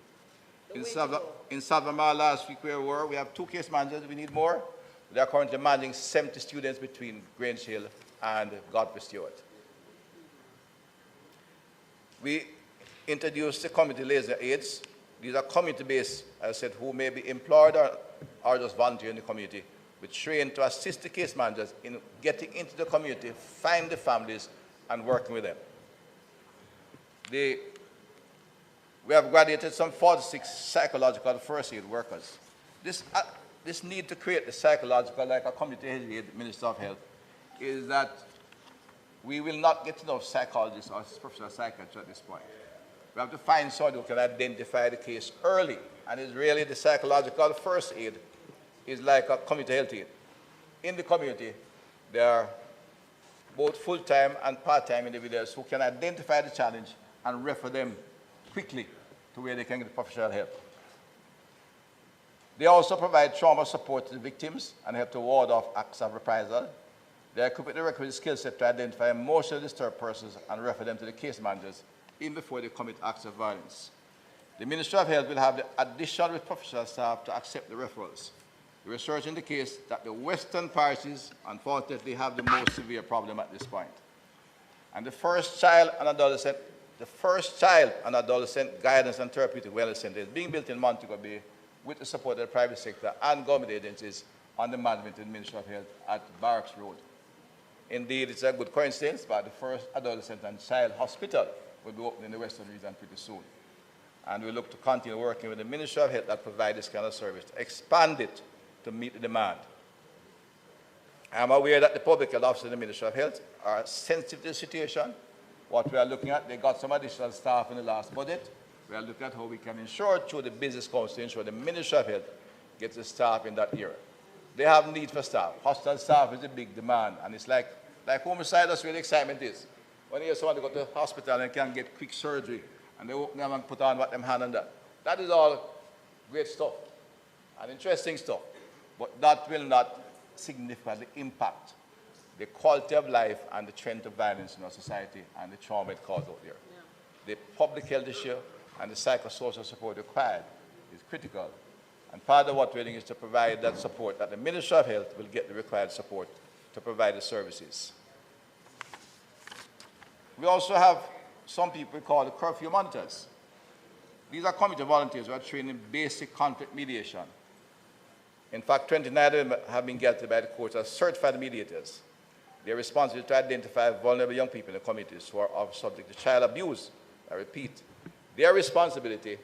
In Salvamar last week where we were, we have 2 case managers. We need more. They are currently managing 70 students between Grange Hill and Godfrey Stewart. We introduced the community liaison aides. These are community-based, as I said, who may be employed or just volunteer in the community, with trained to assist the case managers in getting into the community, find the families, and working with them. We have graduated some 46 psychological first aid workers. This need to create the psychological, like a community aid Minister of Health, is that we will not get enough psychologists or professional psychiatrists at this point. We have to find someone who can identify the case early, and it's really the psychological first aid is like a community health aid. In the community, there are both full-time and part-time individuals who can identify the challenge and refer them quickly to where they can get professional help. They also provide trauma support to the victims and help to ward off acts of reprisal. They are equipped with the requisite skill set to identify emotionally disturbed persons and refer them to the case managers even before they commit acts of violence. The Ministry of Health will have the additional professional staff to accept the referrals. The research indicates that the western parishes, unfortunately, have the most severe problem at this point. And the first child and adolescent guidance and therapeutic wellness center is being built in Montego Bay with the support of the private sector and government agencies on the management of the Ministry of Health at Barracks Road. Indeed, it's a good coincidence, but the first adolescent and child hospital will be opening in the Western region pretty soon. And we look to continue working with the Ministry of Health that provides this kind of service, to expand it to meet the demand. I'm aware that the public health officers in the Ministry of Health are sensitive to the situation. What we are looking at, they got some additional staff in the last budget. We are looking at how we can ensure through the Business Council to ensure the Ministry of Health gets the staff in that area. They have need for staff. Hospital staff is a big demand, and it's like homicide, that's where the excitement is. When you hear someone go to the hospital and can get quick surgery, and they open them and put on what them hand on that. That is all great stuff and interesting stuff, but that will not significantly impact the quality of life and the trend of violence in our society and the trauma it causes out there. Yeah. The public health issue and the psychosocial support required is critical. And part of what we're doing is to provide that support, that the Ministry of Health will get the required support to provide the services. We also have some people called the curfew monitors. These are community volunteers who are trained in basic conflict mediation. In fact, 29 of them have been gathered by the courts as certified mediators. Their responsibility to identify vulnerable young people in the communities who are subject to child abuse. I repeat, their responsibility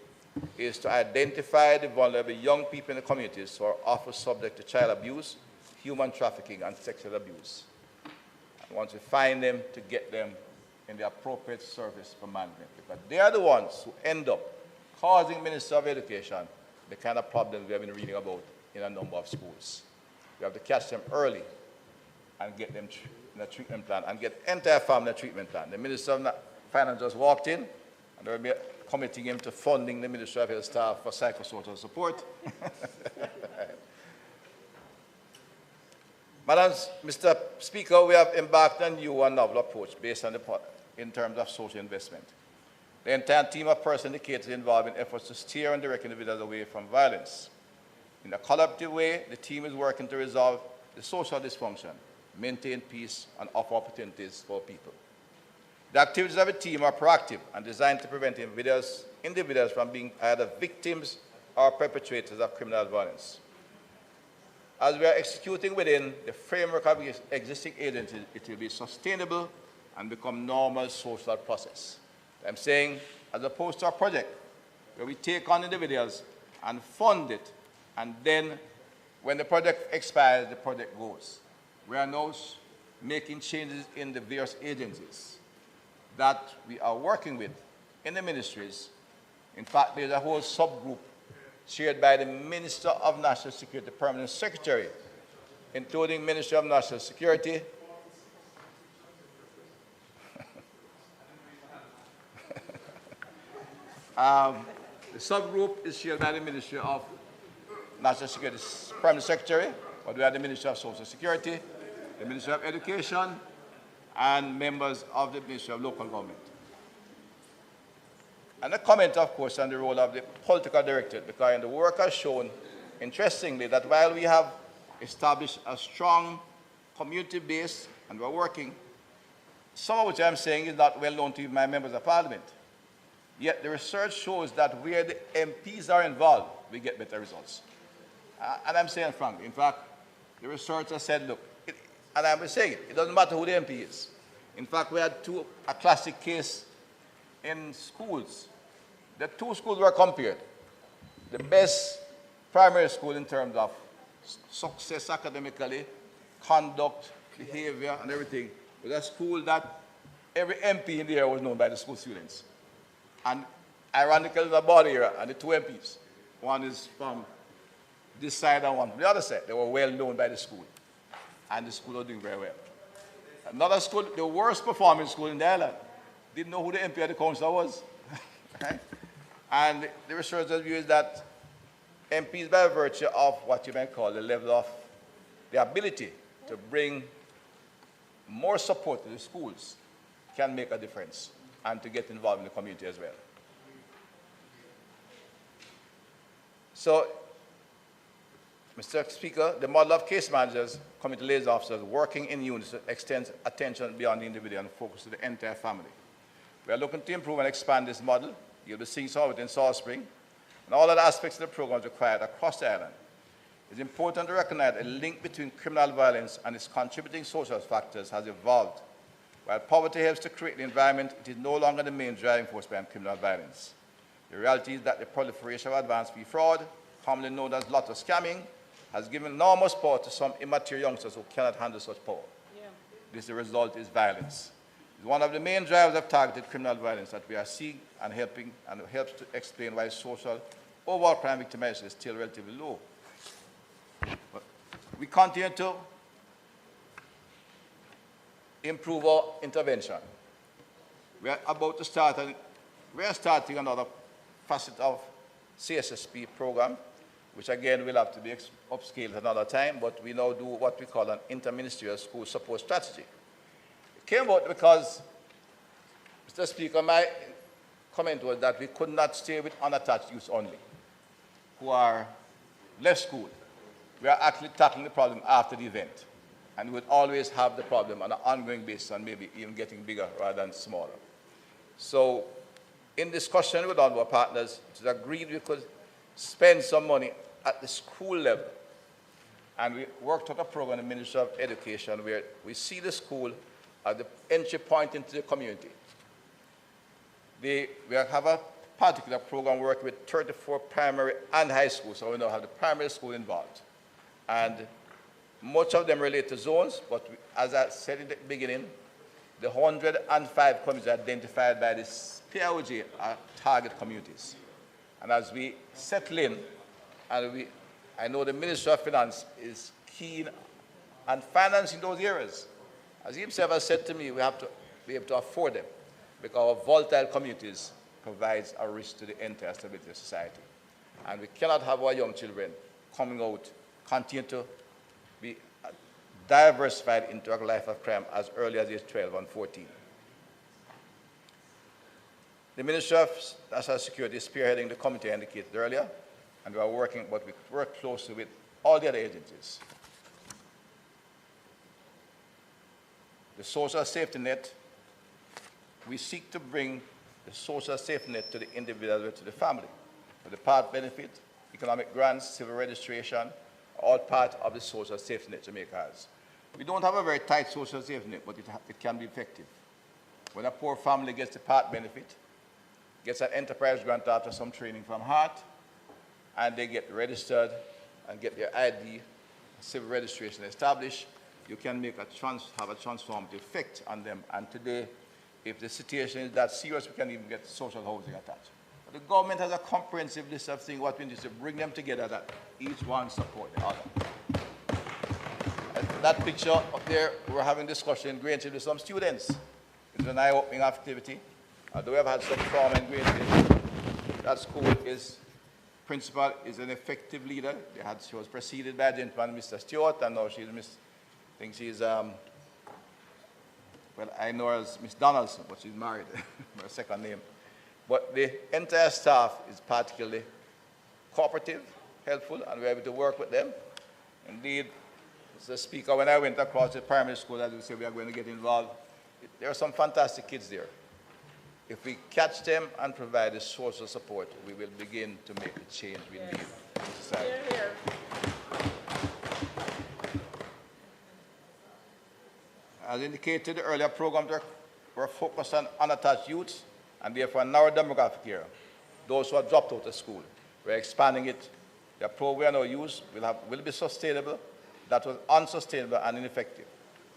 is to identify the vulnerable young people in the communities who are often subject to child abuse, human trafficking, and sexual abuse. And once we find them, to get them in the appropriate service for management, because they are the ones who end up causing Minister of Education the kind of problems we have been reading about in a number of schools. We have to catch them early and get them in a treatment plan and get the entire family in a treatment plan. The Minister of Finance just walked in, and they will be committing him to funding the Ministry of Health staff for psychosocial support. Mr. Speaker, we have embarked on a new and novel approach based on in terms of social investment. The entire team of persons indicated involved in efforts to steer and direct individuals away from violence. In a collaborative way, the team is working to resolve the social dysfunction, maintain peace, and offer opportunities for people. The activities of the team are proactive and designed to prevent individuals from being either victims or perpetrators of criminal violence. As we are executing within the framework of existing agencies, it will be sustainable and become normal social process. I'm saying, as opposed to a project where we take on individuals and fund it, and then when the project expires, the project goes. We are now making changes in the various agencies that we are working with in the ministries. In fact, there's a whole subgroup chaired by the Minister of National Security, the Permanent Secretary, including Minister of National Security, the subgroup is chaired by the Ministry of National Security, Permanent Secretary, but we have the Ministry of Social Security, the Ministry of Education, and members of the Ministry of Local Government. And a comment, of course, on the role of the political directorate, because the work has shown, interestingly, that while we have established a strong community base and we're working, some of which I'm saying is not well known to my members of parliament. Yet the research shows that where the MPs are involved, we get better results. And I'm saying frankly, in fact, the research has said, look, and I'm saying it doesn't matter who the MP is. In fact, we had a classic case in schools. The two schools were compared. The best primary school in terms of success academically, conduct, behavior, and everything, was a school that every MP in the area was known by the school students. And ironically, the body here, and the two MPs, one is from this side and one from the other side, they were well known by the school. And the school was doing very well. Another school, the worst performing school in the island, didn't know who the MP of the council was. Right? And the researchers' view is that MPs, by virtue of what you might call the level of the ability to bring more support to the schools, can make a difference and to get involved in the community as well. So, Mr. Speaker, the model of case managers, community liaison officers working in unison extends attention beyond the individual and focus to the entire family. We are looking to improve and expand this model. You'll be seeing some of it in Salt Spring, and all other aspects of the programs required across the island. It's important to recognize a link between criminal violence and its contributing social factors has evolved. While poverty helps to create the environment, it is no longer the main driving force behind criminal violence. The reality is that the proliferation of advanced fee fraud, commonly known as lotto scamming, has given enormous power to some immature youngsters who cannot handle such power. The result is violence. It's one of the main drivers of targeted criminal violence that we are seeing and helping, and it helps to explain why social overall crime victimization is still relatively low. But we continue to improve our intervention. We are about to start, we are starting another facet of CSSP program, which again will have to be upscaled another time, but we now do what we call an interministerial school support strategy. It came about because, Mr. Speaker, my comment was that we could not stay with unattached youth only, who are left school. We are actually tackling the problem after the event, and we would always have the problem on an ongoing basis and maybe even getting bigger rather than smaller. So, in discussion with all our partners, it was agreed we could spend some money at the school level. And we worked on a program in the Ministry of Education where we see the school as the entry point into the community. We have a particular program working with 34 primary and high schools, so we now have the primary school involved. And much of them relate to zones, but as I said in the beginning, the 105 communities identified by this POJ are target communities. And as we settle in, and I know the Minister of Finance is keen on financing those areas. As he himself has said to me, we have to be able to afford them because our volatile communities provides a risk to the entire stability of society. And we cannot have our young children coming out, continue to be diversified into a life of crime as early as age 12 and 14. The Ministry of National Security is spearheading the committee I indicated earlier, and we are working, but we work closely with all the other agencies. The social safety net, we seek to bring the social safety net to the individual, to the family. So the part benefit, economic grants, civil registration, all part of the social safety net Jamaica has. We don't have a very tight social safety net, but it can be effective. When a poor family gets the part benefit, gets an enterprise grant after some training from Heart, and they get registered and get their ID, civil registration established, you can make have a transformative effect on them. And today, if the situation is that serious, we can even get social housing attached. But the government has a comprehensive list of things what we need to bring them together that each one support the other. And that picture up there, we're having discussion in Greenfield with some students. It's an eye-opening activity. Although we have had some trauma in Greenfield, that school principal is an effective leader. She was preceded by a gentleman, Mr. Stewart, and now she's I think she's, well, I know her as Miss Donaldson, but she's married, her second name. But the entire staff is particularly cooperative, helpful, and we're able to work with them. Indeed, Mr. Speaker, when I went across the primary school, as we say, we are going to get involved. There are some fantastic kids there. If we catch them and provide the social support, we will begin to make the change we need in society. Here, here. As indicated, the earlier programs were focused on unattached youths and therefore a narrow demographic area, those who have dropped out of school. We're expanding it. The approach we are now use will be sustainable. That was unsustainable and ineffective.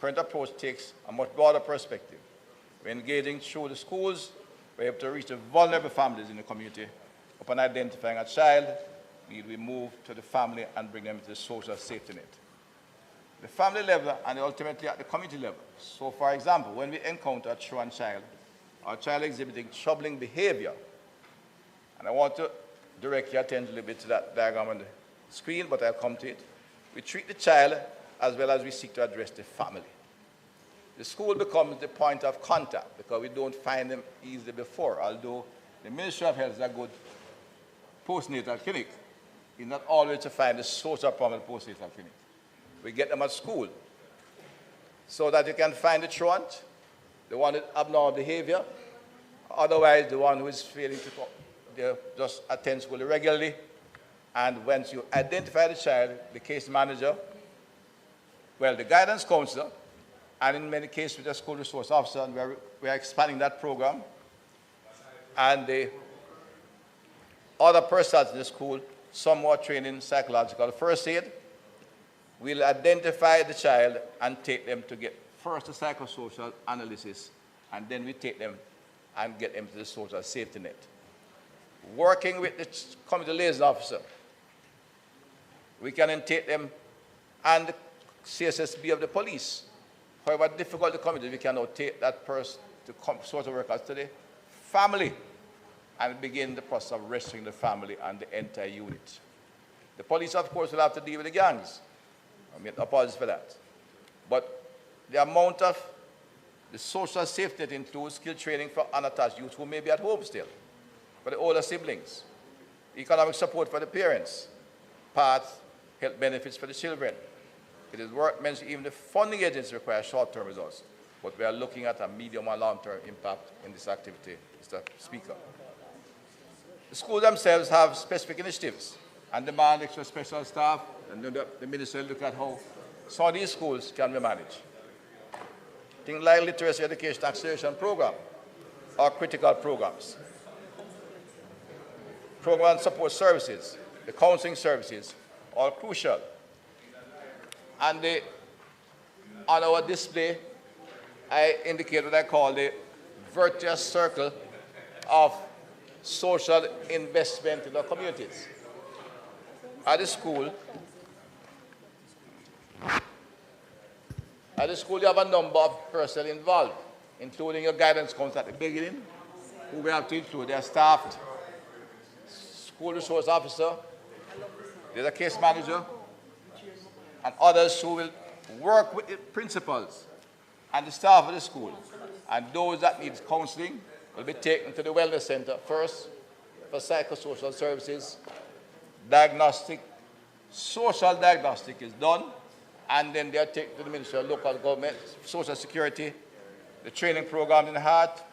Current approach takes a much broader perspective. We're engaging through the schools. We're able to reach the vulnerable families in the community. Upon identifying a child, we move to the family and bring them into the social safety net. The family level and ultimately at the community level. So, for example, when we encounter a truant child, or a child exhibiting troubling behavior, and I want to direct your attention a little bit to that diagram on the screen, but I'll come to it. We treat the child as well as we seek to address the family. The school becomes the point of contact because we don't find them easily before, although the Ministry of Health is a good postnatal clinic. It's not always to find the social problem postnatal clinic. We get them at school so that you can find the truant, the one with abnormal behavior, otherwise the one who is failing to just attend school regularly. And once you identify the child, the case manager, well, the guidance counselor, and in many cases with the school resource officer, and we are expanding that program. And the other persons in the school, some more trained in psychological first aid, will identify the child and take them to get first a psychosocial analysis, and then we take them and get them to the social safety net. Working with the community liaison officer, we can then take them and the CSSB of the police. However difficult the community, we can now take that person to social workers to the family and begin the process of rescuing the family and the entire unit. The police, of course, will have to deal with the gangs. I mean, apologies for that. But the amount of the social safety net includes skill training for unattached youth who may be at home still, for the older siblings, economic support for the parents, path, health benefits for the children. It is worth mentioning even the funding agencies require short-term results, but we are looking at a medium and long-term impact in this activity, Mr. Speaker. The schools themselves have specific initiatives and demand extra special staff, and the minister will look at how some of these schools can be managed. Things like literacy education acceleration program or critical programs. Program and support services, the counseling services, all crucial. And on our display, I indicate what I call the virtuous circle of social investment in our communities. At the school, you have a number of personnel involved, including your guidance counselor at the beginning, who we have to include their staff, school resource officer, there's a case manager, and others who will work with the principals and the staff of the school. And those that need counseling will be taken to the wellness center first for psychosocial services. Diagnostic, social diagnostic is done, and then they are taken to the Ministry of Local Government, Social Security, the training program in the heart,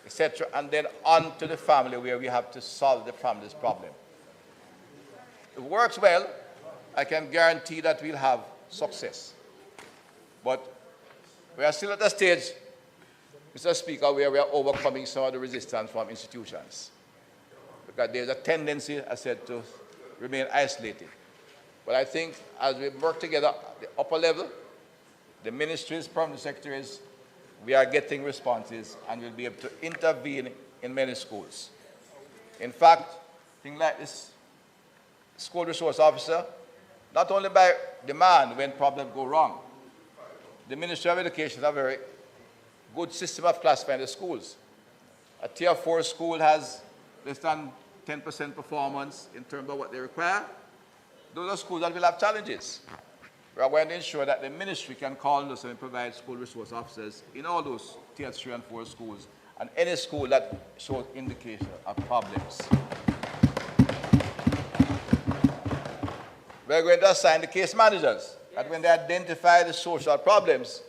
etc., and then on to the family where we have to solve the family's problem. If it works well, I can guarantee that we'll have success. But we are still at a stage, Mr. Speaker, where we are overcoming some of the resistance from institutions. because there's a tendency, I said, to remain isolated. But I think as we work together at the upper level, the ministries, permanent secretaries, we are getting responses and we'll be able to intervene in many schools. In fact, things like this school resource officer, not only by demand when problems go wrong, the Ministry of Education has a very good system of classifying the schools. A Tier 4 school has less than 10% performance in terms of what they require. Those are schools that will have challenges. We are going to ensure that the ministry can call us and provide school resource officers in all those Tier 3 and 4 schools and any school that shows indication of problems. We're going to assign the case managers that when they identify the social problems,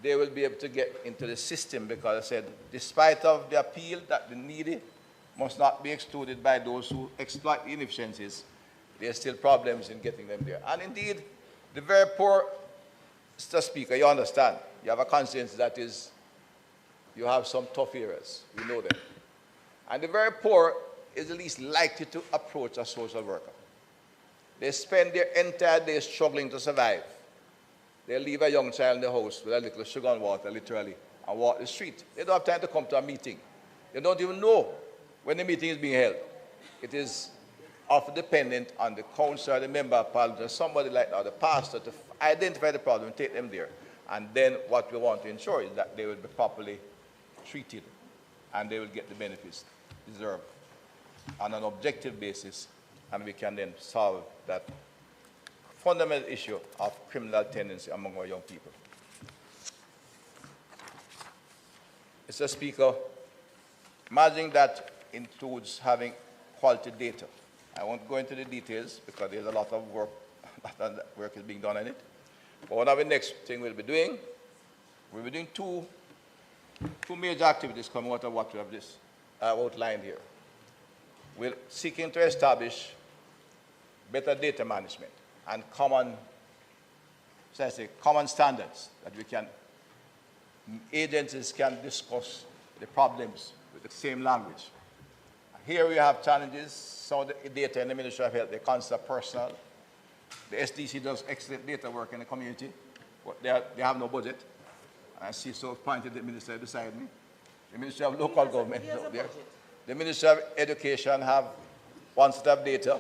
they will be able to get into the system because I said, despite of the appeal that the needy must not be excluded by those who exploit the inefficiencies, there are still problems in getting them there. And indeed, the very poor, Mr. Speaker, you understand, you have a constituency that is, you have some tough areas, we know them. And the very poor is the least likely to approach a social worker. They spend their entire day struggling to survive. They leave a young child in the house with a little sugar and water, literally, and walk the street. They don't have time to come to a meeting. They don't even know when the meeting is being held. It is often dependent on the councillor, the member of parliament, or somebody like that, the pastor, to identify the problem and take them there. And then what we want to ensure is that they will be properly treated and they will get the benefits deserved on an objective basis, and we can then solve that fundamental issue of criminal tendency among our young people. Mr. Speaker, managing that includes having quality data. I won't go into the details because there's a lot of work is being done on it. But one of the next thing we'll be doing two major activities coming out of what we have this outlined here. We're seeking to establish better data management and common standards that agencies can discuss the problems with the same language. Here we have challenges. Some of the data in the Ministry of Health, they consider personal. The SDC does excellent data work in the community, but they have no budget. I see so pointed the minister beside me. The Ministry of Local Government, the Ministry of Education have one set of data,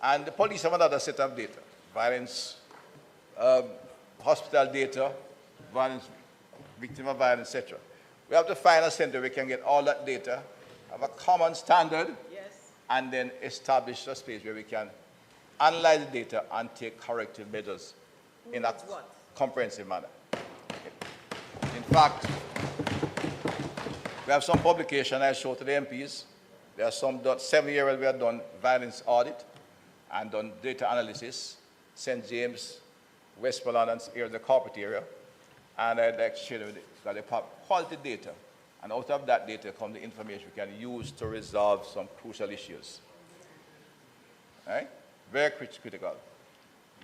and the police have another set of data. Violence, hospital data, violence, victim of violence, etc. We have to find a center where we can get all that data, have a common standard, and then establish a space where we can analyze the data and take corrective measures in a comprehensive manner. In fact, we have some publication I showed to the MPs. There are some 7 years we have done violence audit and done data analysis, St. James, Westmoreland, and here the corporate area. And I'd like to share with you that they have quality data. And out of that data comes the information we can use to resolve some crucial issues. All right? Very critical.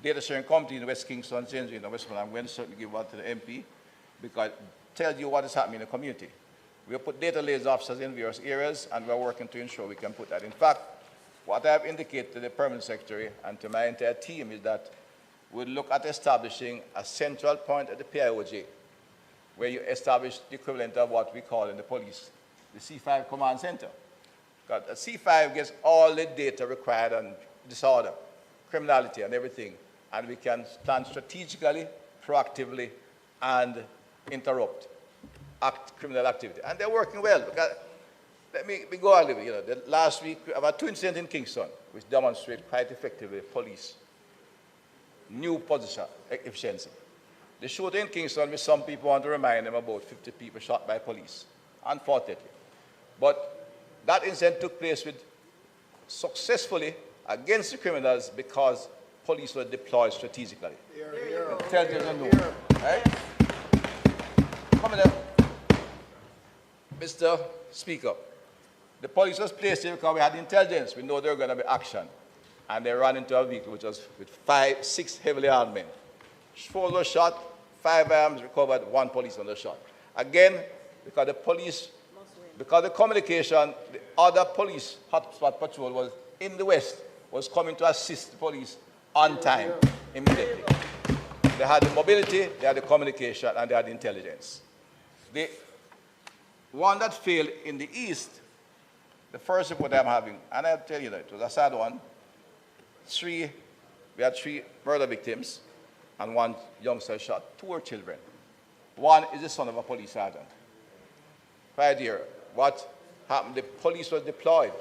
Data sharing committee in West Kingston, St. James, and Westmoreland, I'm going to certainly give one to the MP because it tells you what is happening in the community. We have put data liaison officers in various areas, and we're working to ensure we can put that. In fact, what I have indicated to the Permanent Secretary and to my entire team is that we'll look at establishing a central point at the PIOJ, where you establish the equivalent of what we call in the police, the C5 Command Center. Because a C5 gets all the data required on disorder, criminality, and everything, and we can plan strategically, proactively, and interrupt criminal activity. And they're working well. Because let me go a little bit. Last week, we had 2 incidents in Kingston, which demonstrate quite effectively police new position efficiency. The shooting in Kingston, which some people want to remind them about 50 people shot by police, unfortunately. But that incident took place successfully against the criminals because police were deployed strategically. Intelligence and know. Right? Come in there. Mr. Speaker, the police was placed here because we had intelligence. We know there were going to be action. And they ran into a vehicle which was with 6 heavily armed men. 4 were shot, 5 arms recovered, 1 policeman was shot. Again, because the communication, other police hotspot patrol was in the west was coming to assist the police on time, immediately. They had the mobility, they had the communication, and they had the intelligence. The one that failed in the east, the first report I'm having, and I'll tell you that it was a sad one. We had 3 murder victims, and 1 youngster shot. 2 were children. 1 is the son of a police sergeant. Right here, what happened? The police was deployed.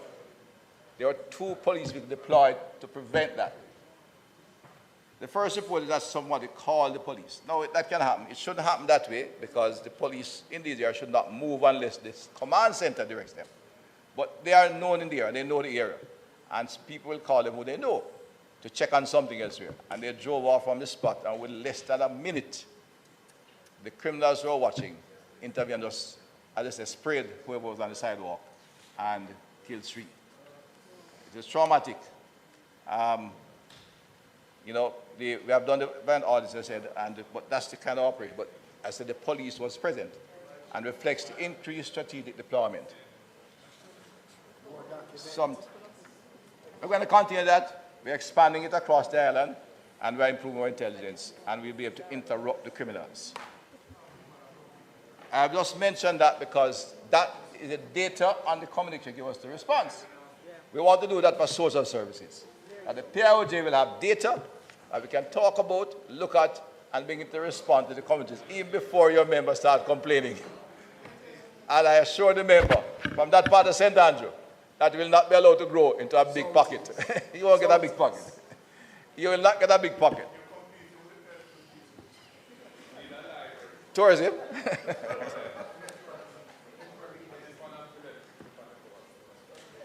There were 2 police deployed to prevent that. The first report is that somebody called the police. No, that can happen. It shouldn't happen that way because the police in these areas should not move unless this command center directs them. But they are known in the area, they know the area. And people will call them who they know to check on something elsewhere. And they drove off from the spot, and with less than a minute, the criminals who were watching intervened, just, as I said, sprayed whoever was on the sidewalk and killed 3. It was traumatic. You know, we have done the event audits, I said, but that's the kind of operation. But I said the police was present and reflects the increased strategic deployment. We're going to continue that. We're expanding it across the island, and we're improving our intelligence, and we'll be able to interrupt the criminals. I've just mentioned that because that is the data and the communication give us the response. We want to do that for social services. And the PIOJ will have data that we can talk about, look at, and begin to respond to the communities, even before your members start complaining. And I assure the member from that part of St. Andrew that will not be allowed to grow into a big pocket. You won't get a big pocket. You will not get a big pocket. Tourism.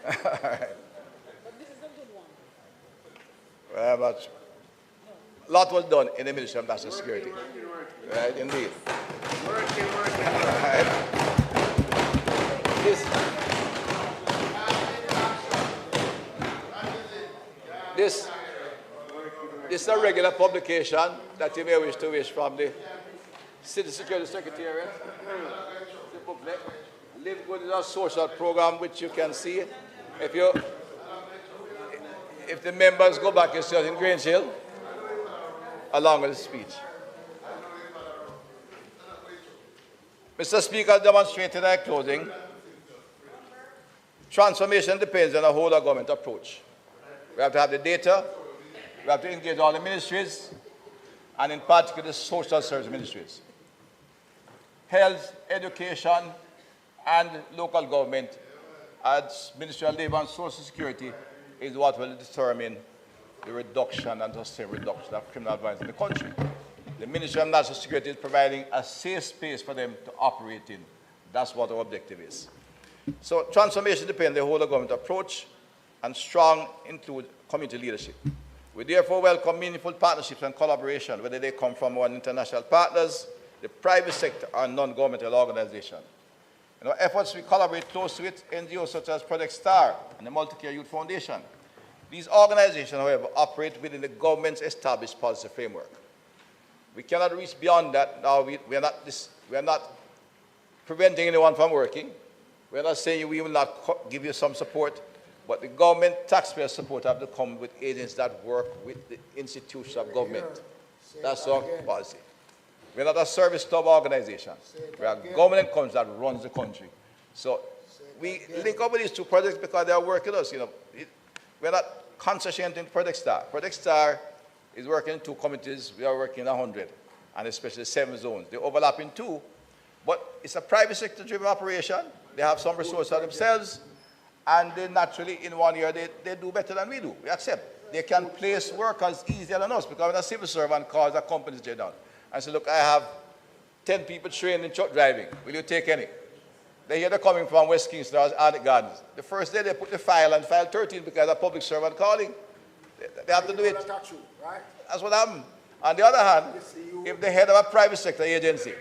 All right. Very much. A lot was done in the Ministry of National Security. Right, indeed. This is a regular publication that you may wish to wish from the City Security Secretariat. The booklet. Live Good is a social program which you can see. If the members go back and see us in Grange Hill, along with the speech. Mr. Speaker, demonstrated at closing, transformation depends on a whole of government approach. We have to have the data, we have to engage all the ministries, and in particular the social service ministries. Health, education, and local government, as Ministry of Labour and Social Security, is what will determine the reduction and sustained reduction of criminal violence in the country. The Ministry of National Security is providing a safe space for them to operate in. That's what our objective is. So transformation depends on the whole of government approach and strong include community leadership. We therefore welcome meaningful partnerships and collaboration, whether they come from our international partners, the private sector, or non-governmental organizations. In our efforts, we collaborate closely with NGOs such as Project STAR and the Multicare Youth Foundation. These organizations, however, operate within the government's established policy framework. We cannot reach beyond that. Now, we are not preventing anyone from working. We are not saying we will not give you some support, but the government taxpayer support have to come with agents that work with the institutions of government. That's our policy. We're not a service club organization. We're a government country that runs the country. So we link up with these 2 projects because they are working with us. You know, we're not concentrating in Project STAR. Project STAR is working in 2 communities. We are working in 100, and especially 7 zones. They overlap in 2, but it's a private sector-driven operation. They have some resources themselves, and they naturally, in 1 year, they do better than we do. We accept. They can place workers easier than us because when a civil servant calls a company straight down and say, look, I have 10 people trained in truck driving. Will you take any? They hear they're coming from West Kingston or Arctic Gardens. The first day they put the file on file 13 because a public servant calling. They have to do it. That's what happened. On the other hand, if the head of a private sector agency,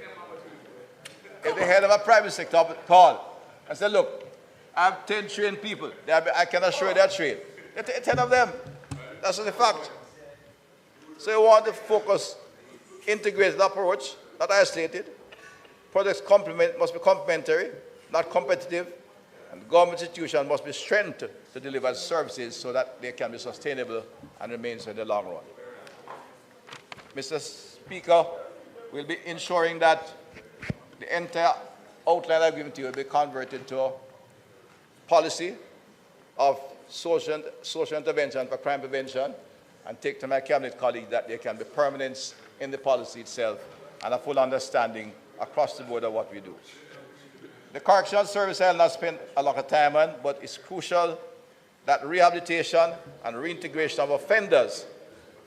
if the head of a private sector call and say, look, I have 10 trained people. I can assure they're trained. 10 of them. That's the fact. So you want to focus, integrated approach, not isolated. Projects must be complementary, not competitive. And government institutions must be strengthened to deliver services so that they can be sustainable and remain so in the long run. Mr. Speaker, we'll be ensuring that the entire outline agreement will be converted to a policy of social intervention for crime prevention, and take to my cabinet colleagues that there can be permanence in the policy itself and a full understanding across the board of what we do. The Correctional Service I'll not spend a lot of time on, but it's crucial that rehabilitation and reintegration of offenders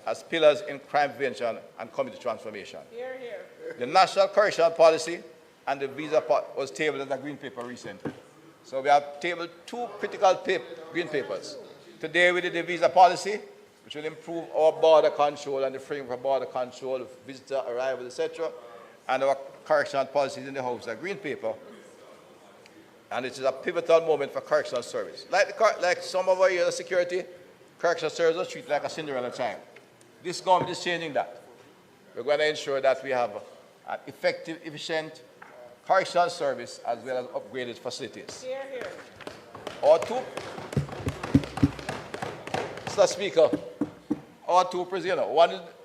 as pillars in crime prevention and community transformation. Here, here. The National Correctional Policy and the visa was tabled in the Green Paper recently. So we have tabled two critical green papers. Today we did the visa policy, which will improve our border control and the framework for border control, visitor arrival, etc. And our correctional policies in the House, the Green Paper. And it is a pivotal moment for correctional service. Like some of our years of security, correctional service was treated like a Cinderella child. This government is changing that. We're going to ensure that we have an effective, efficient correctional service as well as upgraded facilities. Here, here. Our two, Mr. Speaker, our two prisoners,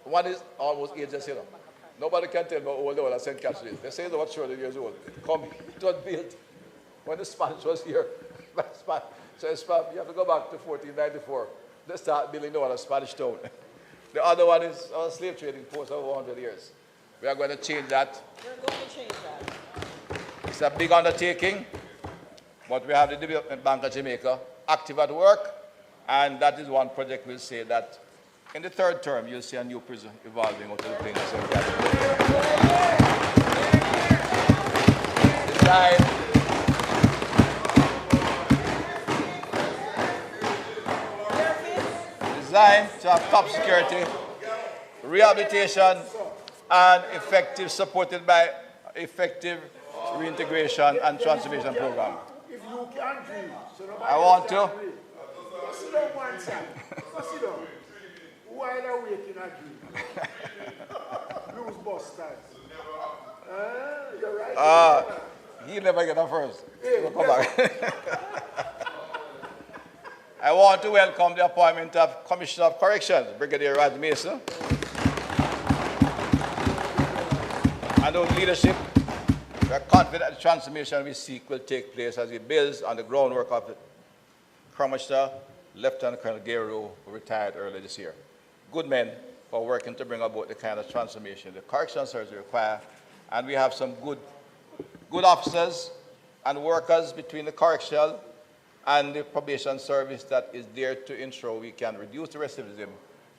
one is almost ageless, you know. Nobody can tell me how old they were at St. Catherine. They say they were 200 years old. It was built when the Spanish was here. So you have to go back to 1494. They start building the one of Spanish town. The other one is our slave trading post over 100 years. We are going to change that. We're going to change that. It's a big undertaking, but we have the Development Bank of Jamaica active at work, and that is one project we'll say that in the third term you'll see a new prison evolving out of the plains of Designed to have top security, rehabilitation, and effective, supported by effective reintegration and transformation program. If you can't dream, so I want to. sit down one side. Sit down. While awake in a dream. Blues busters. You're right. He'll never get up first. Hey, come back. I want to welcome the appointment of Commissioner of Corrections, Brigadier Raj Mason, and those leadership. We are confident that the transformation we seek will take place as it builds on the groundwork of the Commissioner, Lieutenant Colonel Gero, who retired earlier this year. Good men for working to bring about the kind of transformation the correctional service require, and we have some good officers and workers between the correctional and the probation service that is there to ensure we can reduce the recidivism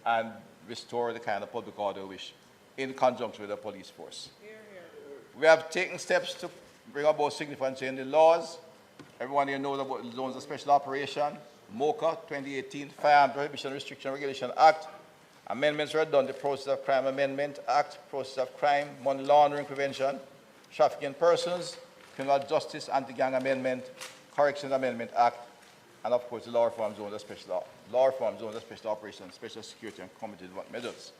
and restore the kind of public order wish in conjunction with the police force. We have taken steps to bring about significant change in laws. Everyone here knows about the Zones of Special Operation, MOCA 2018, Firearm Prohibition Restriction Regulation Act. Amendments were done to the Process of Crime Amendment Act, Process of Crime, Money Laundering Prevention, Trafficking Persons, Criminal Justice Anti-Gang Amendment, Corrections Amendment Act, and of course the Law Reform Zones of Special Operations, Special Security and Community Development Measures.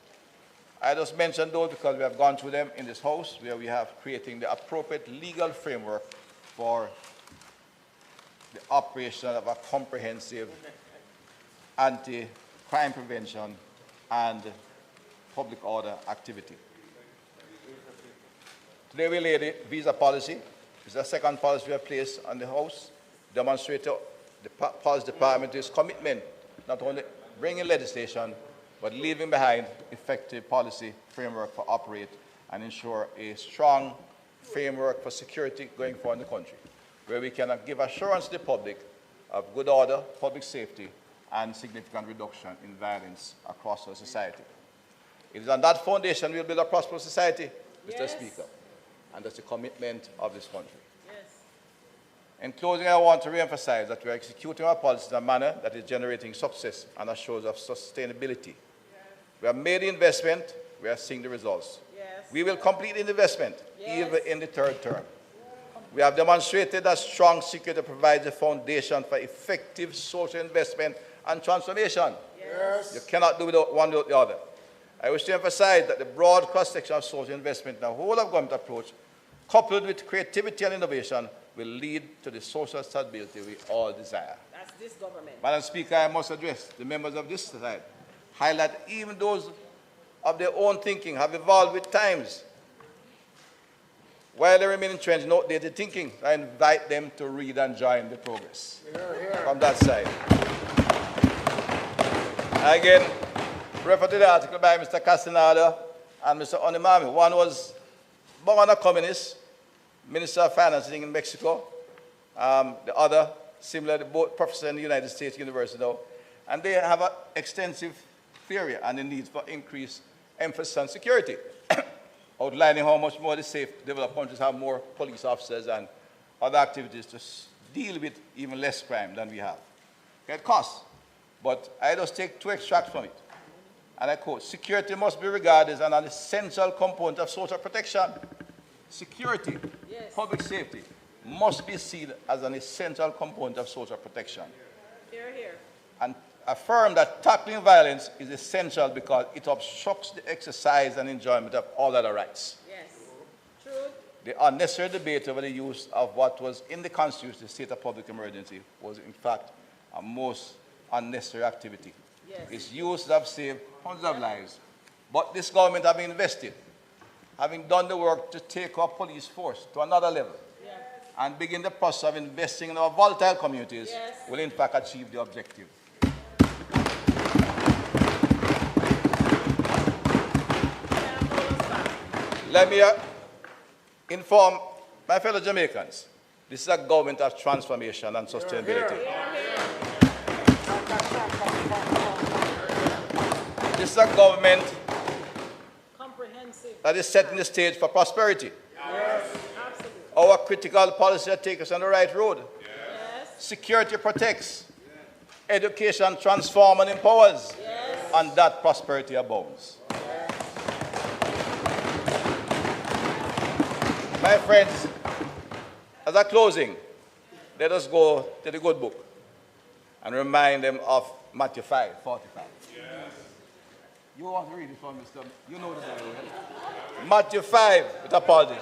I just mentioned those because we have gone through them in this House, where we have creating the appropriate legal framework for the operation of a comprehensive anti-crime prevention and public order activity. Today we laid the visa policy. It's the second policy we have placed on the House, demonstrating the Policy Department's commitment not only bringing legislation, but leaving behind effective policy framework for operate and ensure a strong framework for security going forward in the country, where we can give assurance to the public of good order, public safety, and significant reduction in violence across our society. It is on that foundation we'll build a prosperous society, Mr. Speaker, and that's the commitment of this country. In closing, I want to re-emphasize that we are executing our policies in a manner that is generating success and assures of sustainability. We have made the investment, we are seeing the results. We will complete the investment, even in the third term. We have demonstrated that strong security provides a foundation for effective social investment and transformation. You cannot do one without the other. I wish to emphasize that the broad cross-section of social investment and the whole of government approach, coupled with creativity and innovation, will lead to the social stability we all desire. That's this government. Madam Speaker, I must address the members of this side, highlight even those of their own thinking have evolved with times. While they remain entrenched in outdated thinking, I invite them to read and join the progress from that side. Again, refer to the article by Mr. Castaneda and Mr. Onimami. One was born a communist, Minister of Finance in Mexico. The other, similarly, both professors in the United States University now. And they have an extensive theory on the need for increased emphasis on security, outlining how much more the safe developed countries have more police officers and other activities to deal with even less crime than we have. It costs, but I just take two extracts from it. And I quote, security must be regarded as an essential component of social protection. Security, public safety, must be seen as an essential component of social protection. Here, here. And affirm that tackling violence is essential because it obstructs the exercise and enjoyment of all other rights. Yes. True. The unnecessary debate over the use of what was in the Constitution, the state of public emergency, was in fact a most unnecessary activity. Yes. Its use have saved hundreds of lives. But this government have invested, having done the work to take our police force to another level and begin the process of investing in our volatile communities, will in fact achieve the objective. Let me inform my fellow Jamaicans, this is a government of transformation and sustainability. This is a government that is setting the stage for prosperity. Yes. Absolutely. Our critical policy that takes us on the right road. Yes. Security protects. Education transforms and empowers. Yes. And that prosperity abounds. My friends, as a closing, let us go to the good book and remind them of Matthew 5:45. Yes. You want to read it for me, Mr. You know the Bible, right? Matthew 5, with apology.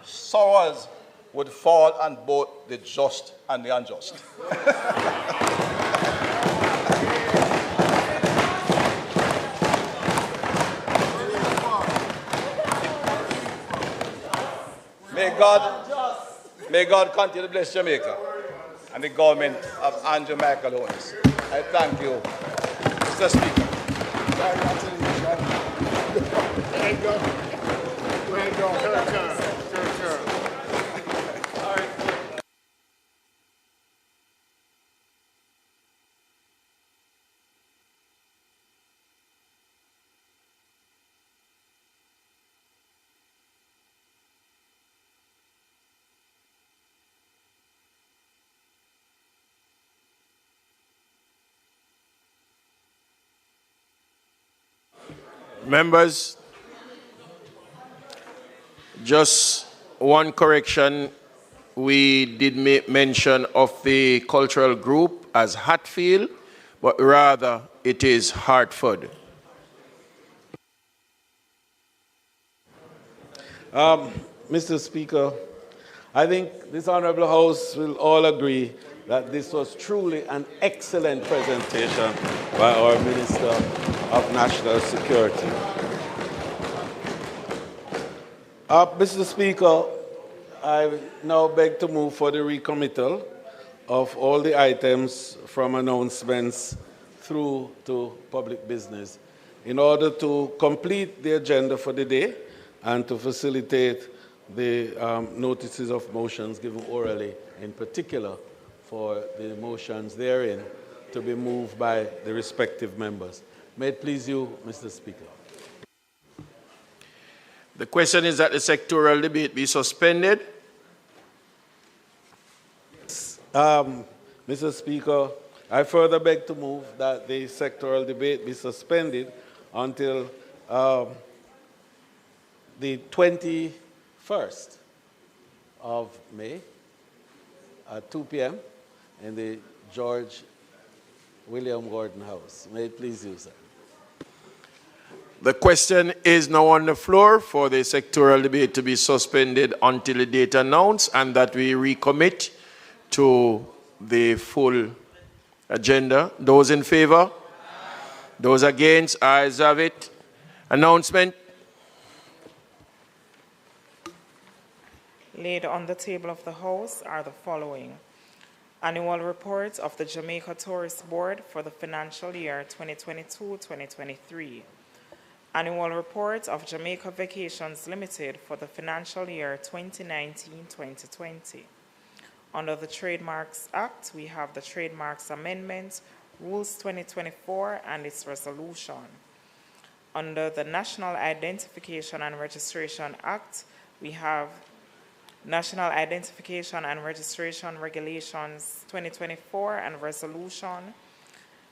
Sorrows would fall on both the just and the unjust. May God continue to bless Jamaica and the government of Andrew Michael Horace. I thank you, Mr. Speaker. Members, just one correction. We did make mention of the cultural group as Hatfield, but rather it is Hartford. Mr. Speaker, I think this Honorable House will all agree that this was truly an excellent presentation by our Minister of National Security. Mr. Speaker, I now beg to move for the recommittal of all the items from announcements through to public business in order to complete the agenda for the day and to facilitate the notices of motions given orally, in particular for the motions therein to be moved by the respective members. May it please you, Mr. Speaker. The question is that the sectoral debate be suspended. Mr. Speaker, I further beg to move that the sectoral debate be suspended until the 21st of May at 2 p.m. in the George William Gordon House. May it please you, sir. The question is now on the floor for the sectoral debate to be suspended until the date announced and that we recommit to the full agenda. Those in favor? Those against? Ayes have it. Announcement. Laid on the table of the House are the following. Annual reports of the Jamaica Tourist Board for the financial year 2022-2023. Annual reports of Jamaica Vacations Limited for the financial year 2019-2020. Under the Trademarks Act, we have the Trademarks Amendment, Rules 2024 and its resolution. Under the National Identification and Registration Act, we have National Identification and Registration Regulations 2024 and resolution.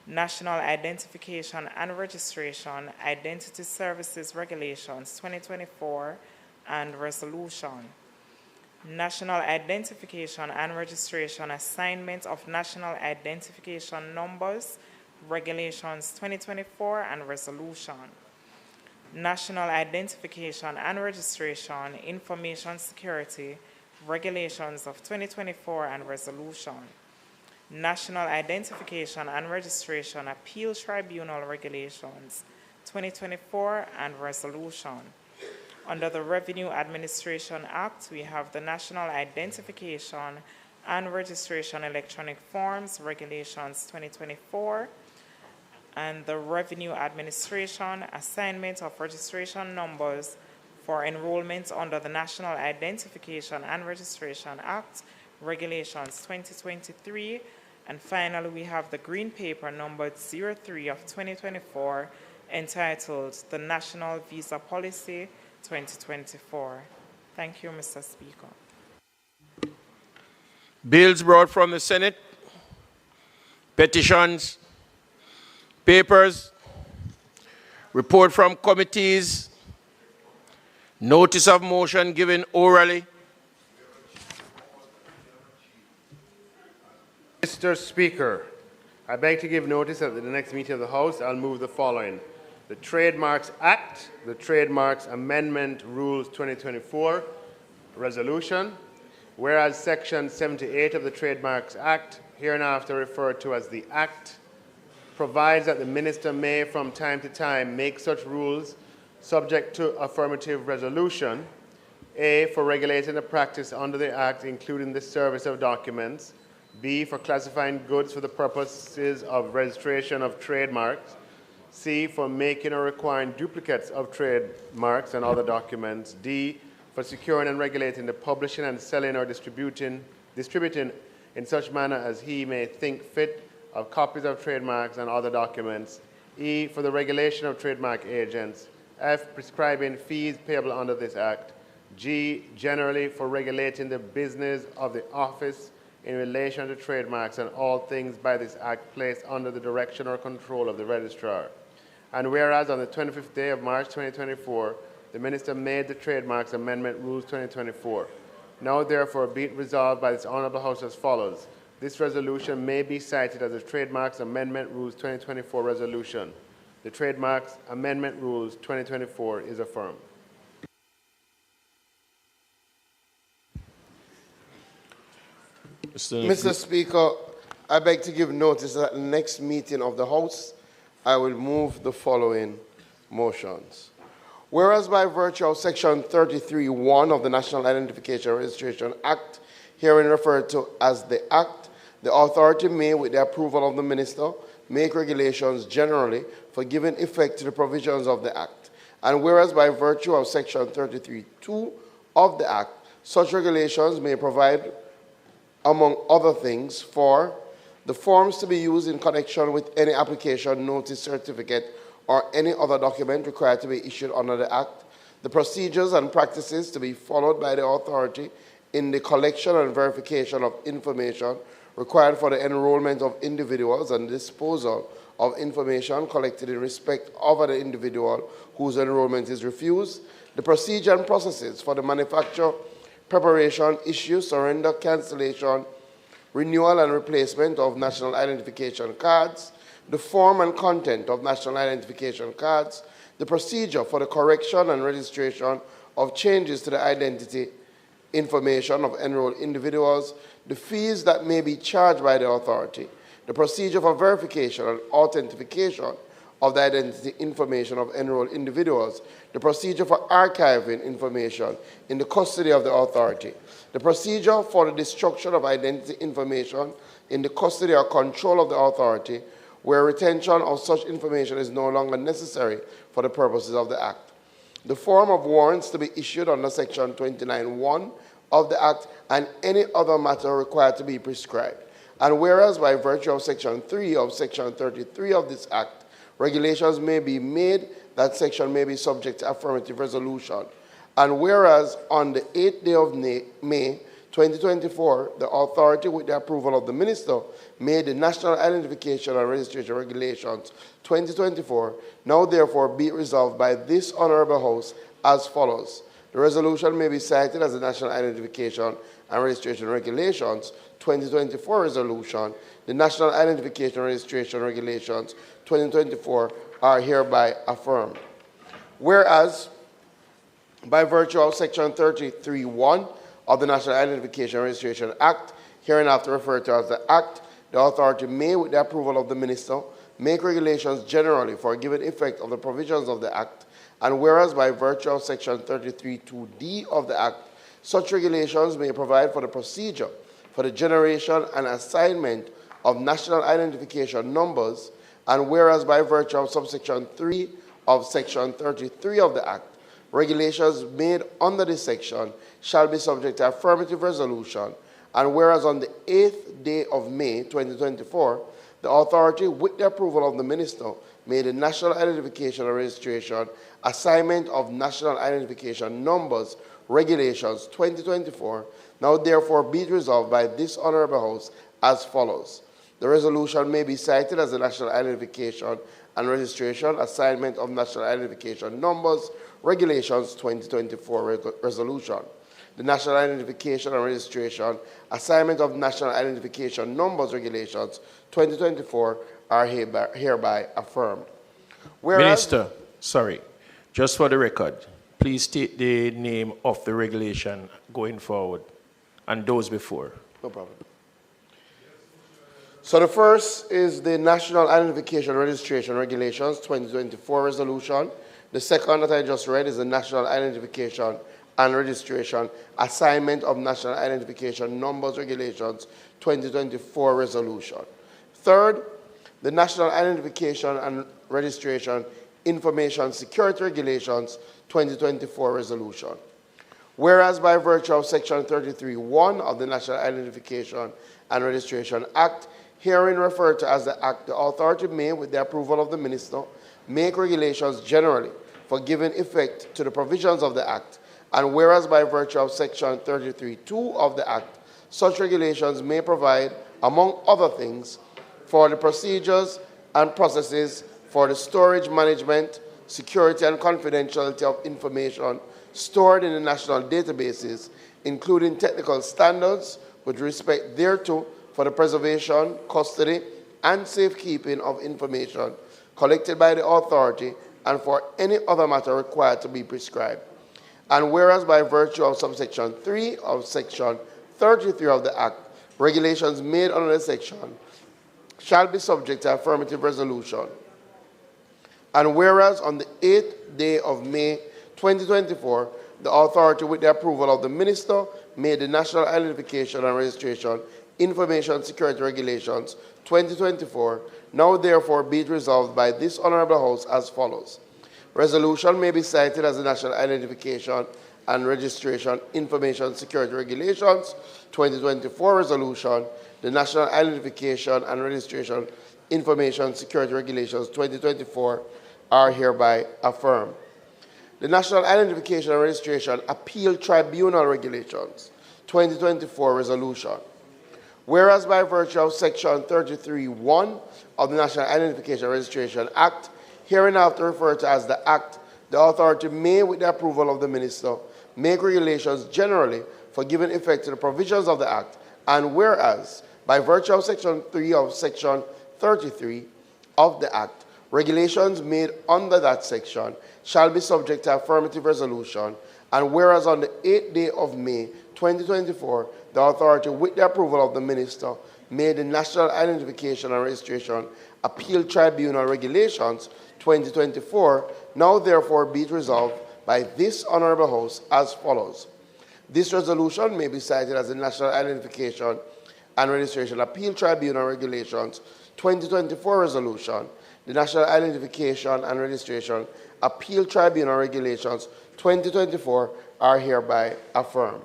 National Identification and Registration Identity Services Regulations 2024 and resolution. National Identification and Registration Assignment of National Identification Numbers Regulations 2024 and resolution. National Identification and Registration Information Security Regulations of 2024 and resolution. National Identification and Registration Appeal Tribunal Regulations 2024 and resolution. Under the Revenue Administration Act, we have the National Identification and Registration Electronic Forms Regulations 2024 and the Revenue Administration Assignment of Registration Numbers for enrollment under the National Identification and Registration Act Regulations 2023. And finally, we have the Green Paper numbered 03 of 2024 entitled the National Visa Policy 2024. Thank you, Mr. Speaker. Bills brought from the Senate, petitions, papers, report from committees, notice of motion given orally. Mr. Speaker, I beg to give notice that at the next meeting of the House, I'll move the following. The Trademarks Act, the Trademarks Amendment Rules 2024 resolution, whereas Section 78 of the Trademarks Act, hereinafter referred to as the Act, provides that the Minister may from time to time make such rules subject to affirmative resolution, A, for regulating the practice under the Act, including the service of documents, B, for classifying goods for the purposes of registration of trademarks, C, for making or requiring duplicates of trademarks and other documents, D, for securing and regulating the publishing and selling or distributing in such manner as he may think fit of copies of trademarks and other documents, E, for the regulation of trademark agents, F, prescribing fees payable under this Act, G, generally for regulating the business of the office in relation to trademarks and all things by this Act placed under the direction or control of the Registrar. And whereas on the 25th day of March 2024, the Minister made the Trademarks Amendment Rules 2024. Now therefore be it resolved by this Honourable House as follows. This resolution may be cited as the Trademarks Amendment Rules 2024 resolution. The Trademarks Amendment Rules 2024 is affirmed. Mr. Speaker, I beg to give notice that at the next meeting of the House, I will move the following motions. Whereas by virtue of Section 33(1) of the National Identification and Registration Act, herein referred to as the Act, the authority may, with the approval of the Minister, make regulations generally for giving effect to the provisions of the Act. And whereas by virtue of Section 33(2) of the Act, such regulations may provide, among other things, for the forms to be used in connection with any application, notice, certificate, or any other document required to be issued under the Act, the procedures and practices to be followed by the authority in the collection and verification of information required for the enrollment of individuals and disposal of information collected in respect of an individual whose enrollment is refused, the procedure and processes for the manufacture, preparation, issue, surrender, cancellation, renewal and replacement of national identification cards, the form and content of national identification cards, the procedure for the correction and registration of changes to the identity information of enrolled individuals, the fees that may be charged by the authority, the procedure for verification and authentication of the identity information of enrolled individuals, the procedure for archiving information in the custody of the authority, the procedure for the destruction of identity information in the custody or control of the authority, where retention of such information is no longer necessary for the purposes of the Act, the form of warrants to be issued under Section 29(1) of the Act, and any other matter required to be prescribed. And whereas by virtue of Section 3 of Section 33 of this Act, regulations may be made that section may be subject to affirmative resolution. And whereas on the 8th day of May 2024, the authority, with the approval of the Minister, made the National Identification and Registration Regulations 2024, now therefore be it resolved by this Honorable House as follows. The resolution may be cited as the National Identification and Registration Regulations 2024 resolution. The National Identification and Registration Regulations 2024 are hereby affirmed. Whereas, by virtue of Section 33(1) of the National Identification and Registration Act, hereinafter referred to as the Act, the authority may, with the approval of the Minister, make regulations generally for given effect of the provisions of the Act, and whereas by virtue of Section 33(2)(d) of the Act, such regulations may provide for the procedure for the generation and assignment of national identification numbers, and whereas by virtue of subsection 3 of Section 33 of the Act, regulations made under this section shall be subject to affirmative resolution, and whereas on the 8th day of May 2024, the authority, with the approval of the Minister, made a national identification and registration assignment of national identification numbers regulations 2024, now therefore be it resolved by this Honorable House as follows. The resolution may be cited as the National Identification and Registration Assignment of National Identification Numbers Regulations 2024 resolution. The National Identification and Registration Assignment of National Identification Numbers Regulations 2024 are hereby affirmed. Whereas, Minister, sorry, just for the record, please state the name of the regulation going forward and those before. no problem. So the first is the National Identification Registration Regulations 2024 resolution. The second that I just read is the National Identification and Registration Assignment of National Identification Numbers Regulations 2024 resolution. Third, the National Identification and Registration Information Security Regulations 2024 resolution. Whereas by virtue of Section 33(1) of the National Identification and Registration Act, herein referred to as the Act, the authority may, with the approval of the Minister, make regulations generally for giving effect to the provisions of the Act, and whereas by virtue of Section 33(2) of the Act, such regulations may provide, among other things, for the procedures and processes for the storage, management, security, and confidentiality of information stored in the national databases, including technical standards with respect thereto for the preservation, custody, and safekeeping of information collected by the authority and for any other matter required to be prescribed. And whereas by virtue of subsection 3 of Section 33 of the Act, regulations made under the section shall be subject to affirmative resolution. And whereas on the 8th day of May 2024, the authority, with the approval of the Minister, made the National Identification and Registration Information Security Regulations 2024, now therefore be it resolved by this Honorable House as follows. Resolution may be cited as the National Identification and Registration Information Security Regulations 2024 resolution. The National Identification and Registration Information Security Regulations 2024 are hereby affirmed. The National Identification and Registration Appeal Tribunal Regulations 2024 resolution. Whereas by virtue of Section 33(1) of the National Identification and Registration Act, hereinafter referred to as the Act, the authority may, with the approval of the Minister, make regulations generally for giving effect to the provisions of the Act, and whereas by virtue of Section 3 of Section 33 of the Act, regulations made under that section shall be subject to affirmative resolution, and whereas on the 8th day of May 2024, the authority, with the approval of the minister, made the National Identification and Registration Appeal Tribunal Regulations 2024, now therefore be it resolved by this Honorable House as follows. This resolution may be cited as the National Identification and Registration Appeal Tribunal Regulations 2024 resolution. The National Identification and Registration Appeal Tribunal Regulations 2024 are hereby affirmed.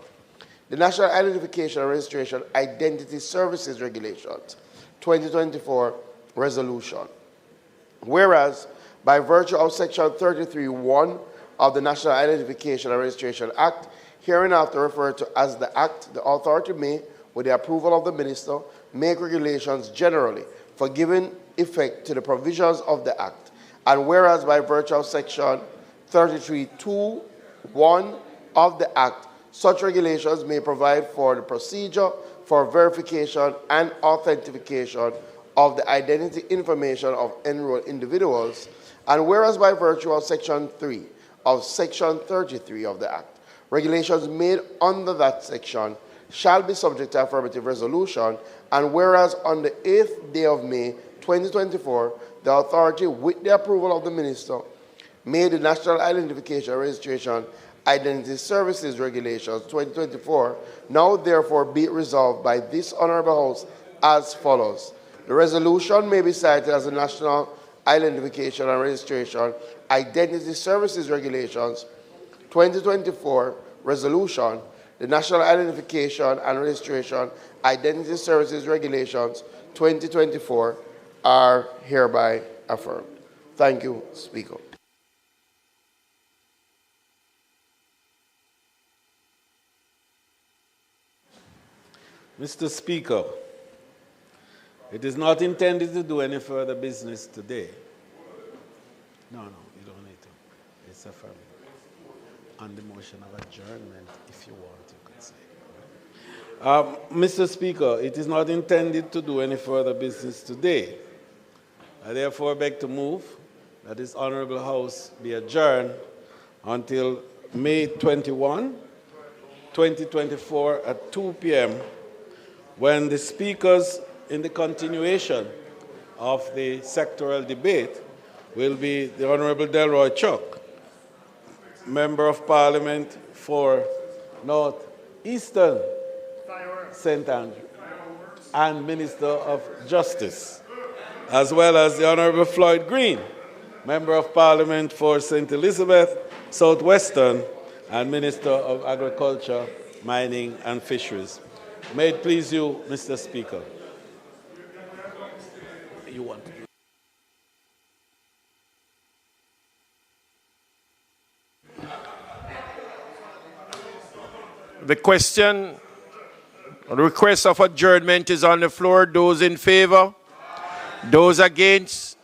The National Identification and Registration Identity Services Regulations 2024 resolution. Whereas, by virtue of Section 33(1) of the National Identification and Registration Act, hereinafter referred to as the Act, the authority may, with the approval of the minister, make regulations generally for giving effect to the provisions of the Act. And whereas, by virtue of Section 33(2)(1) of the Act, such regulations may provide for the procedure for verification and authentication of the identity information of enrolled individuals, and whereas by virtue of Section 3 of Section 33 of the Act, regulations made under that section shall be subject to affirmative resolution, and whereas on the 8th day of May 2024, the authority, with the approval of the minister, made the National Identification and Registration Identity Services Regulations 2024, now therefore be it resolved by this Honorable House as follows. The resolution may be cited as the National Identification and Registration Identity Services Regulations 2024 resolution. The National Identification and Registration Identity Services Regulations 2024 are hereby affirmed. Thank you, Speaker. Mr. Speaker, it is not intended to do any further business today. No, you don't need to. It's affirmative. On the motion of adjournment, if you want, you can say. Mr. Speaker, it is not intended to do any further business today. I therefore beg to move that this Honorable House be adjourned until May 21, 2024 at 2 p.m. when the speakers in the continuation of the sectoral debate will be the Honorable Delroy Chuck, Member of Parliament for North Eastern St. Andrew, and Minister of Justice, as well as the Honorable Floyd Green, Member of Parliament for St. Elizabeth, Southwestern, and Minister of Agriculture, Mining, and Fisheries. May it please you, Mr. Speaker. You want to. The request of adjournment is on the floor. Those in favor? Those against?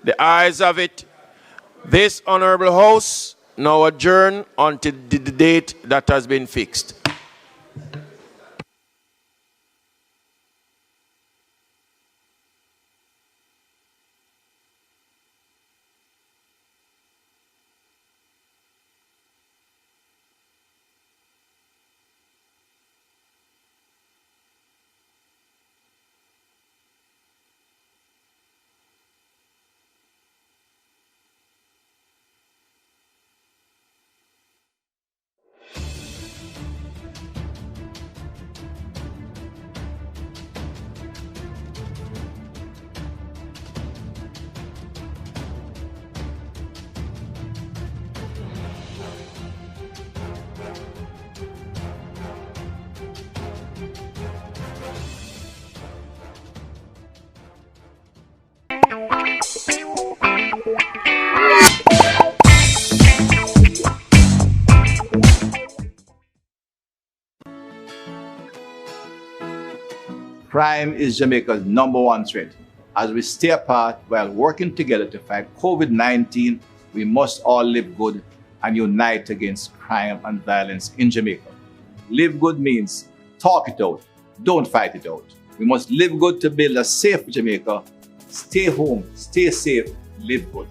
The ayes have it. This Honorable House now adjourn until the date that has been fixed. Crime is Jamaica's #1 threat. As we stay apart while working together to fight COVID-19, we must all live good and unite against crime and violence in Jamaica. Live good means talk it out, don't fight it out. We must live good to build a safe Jamaica. Stay home, stay safe, live good.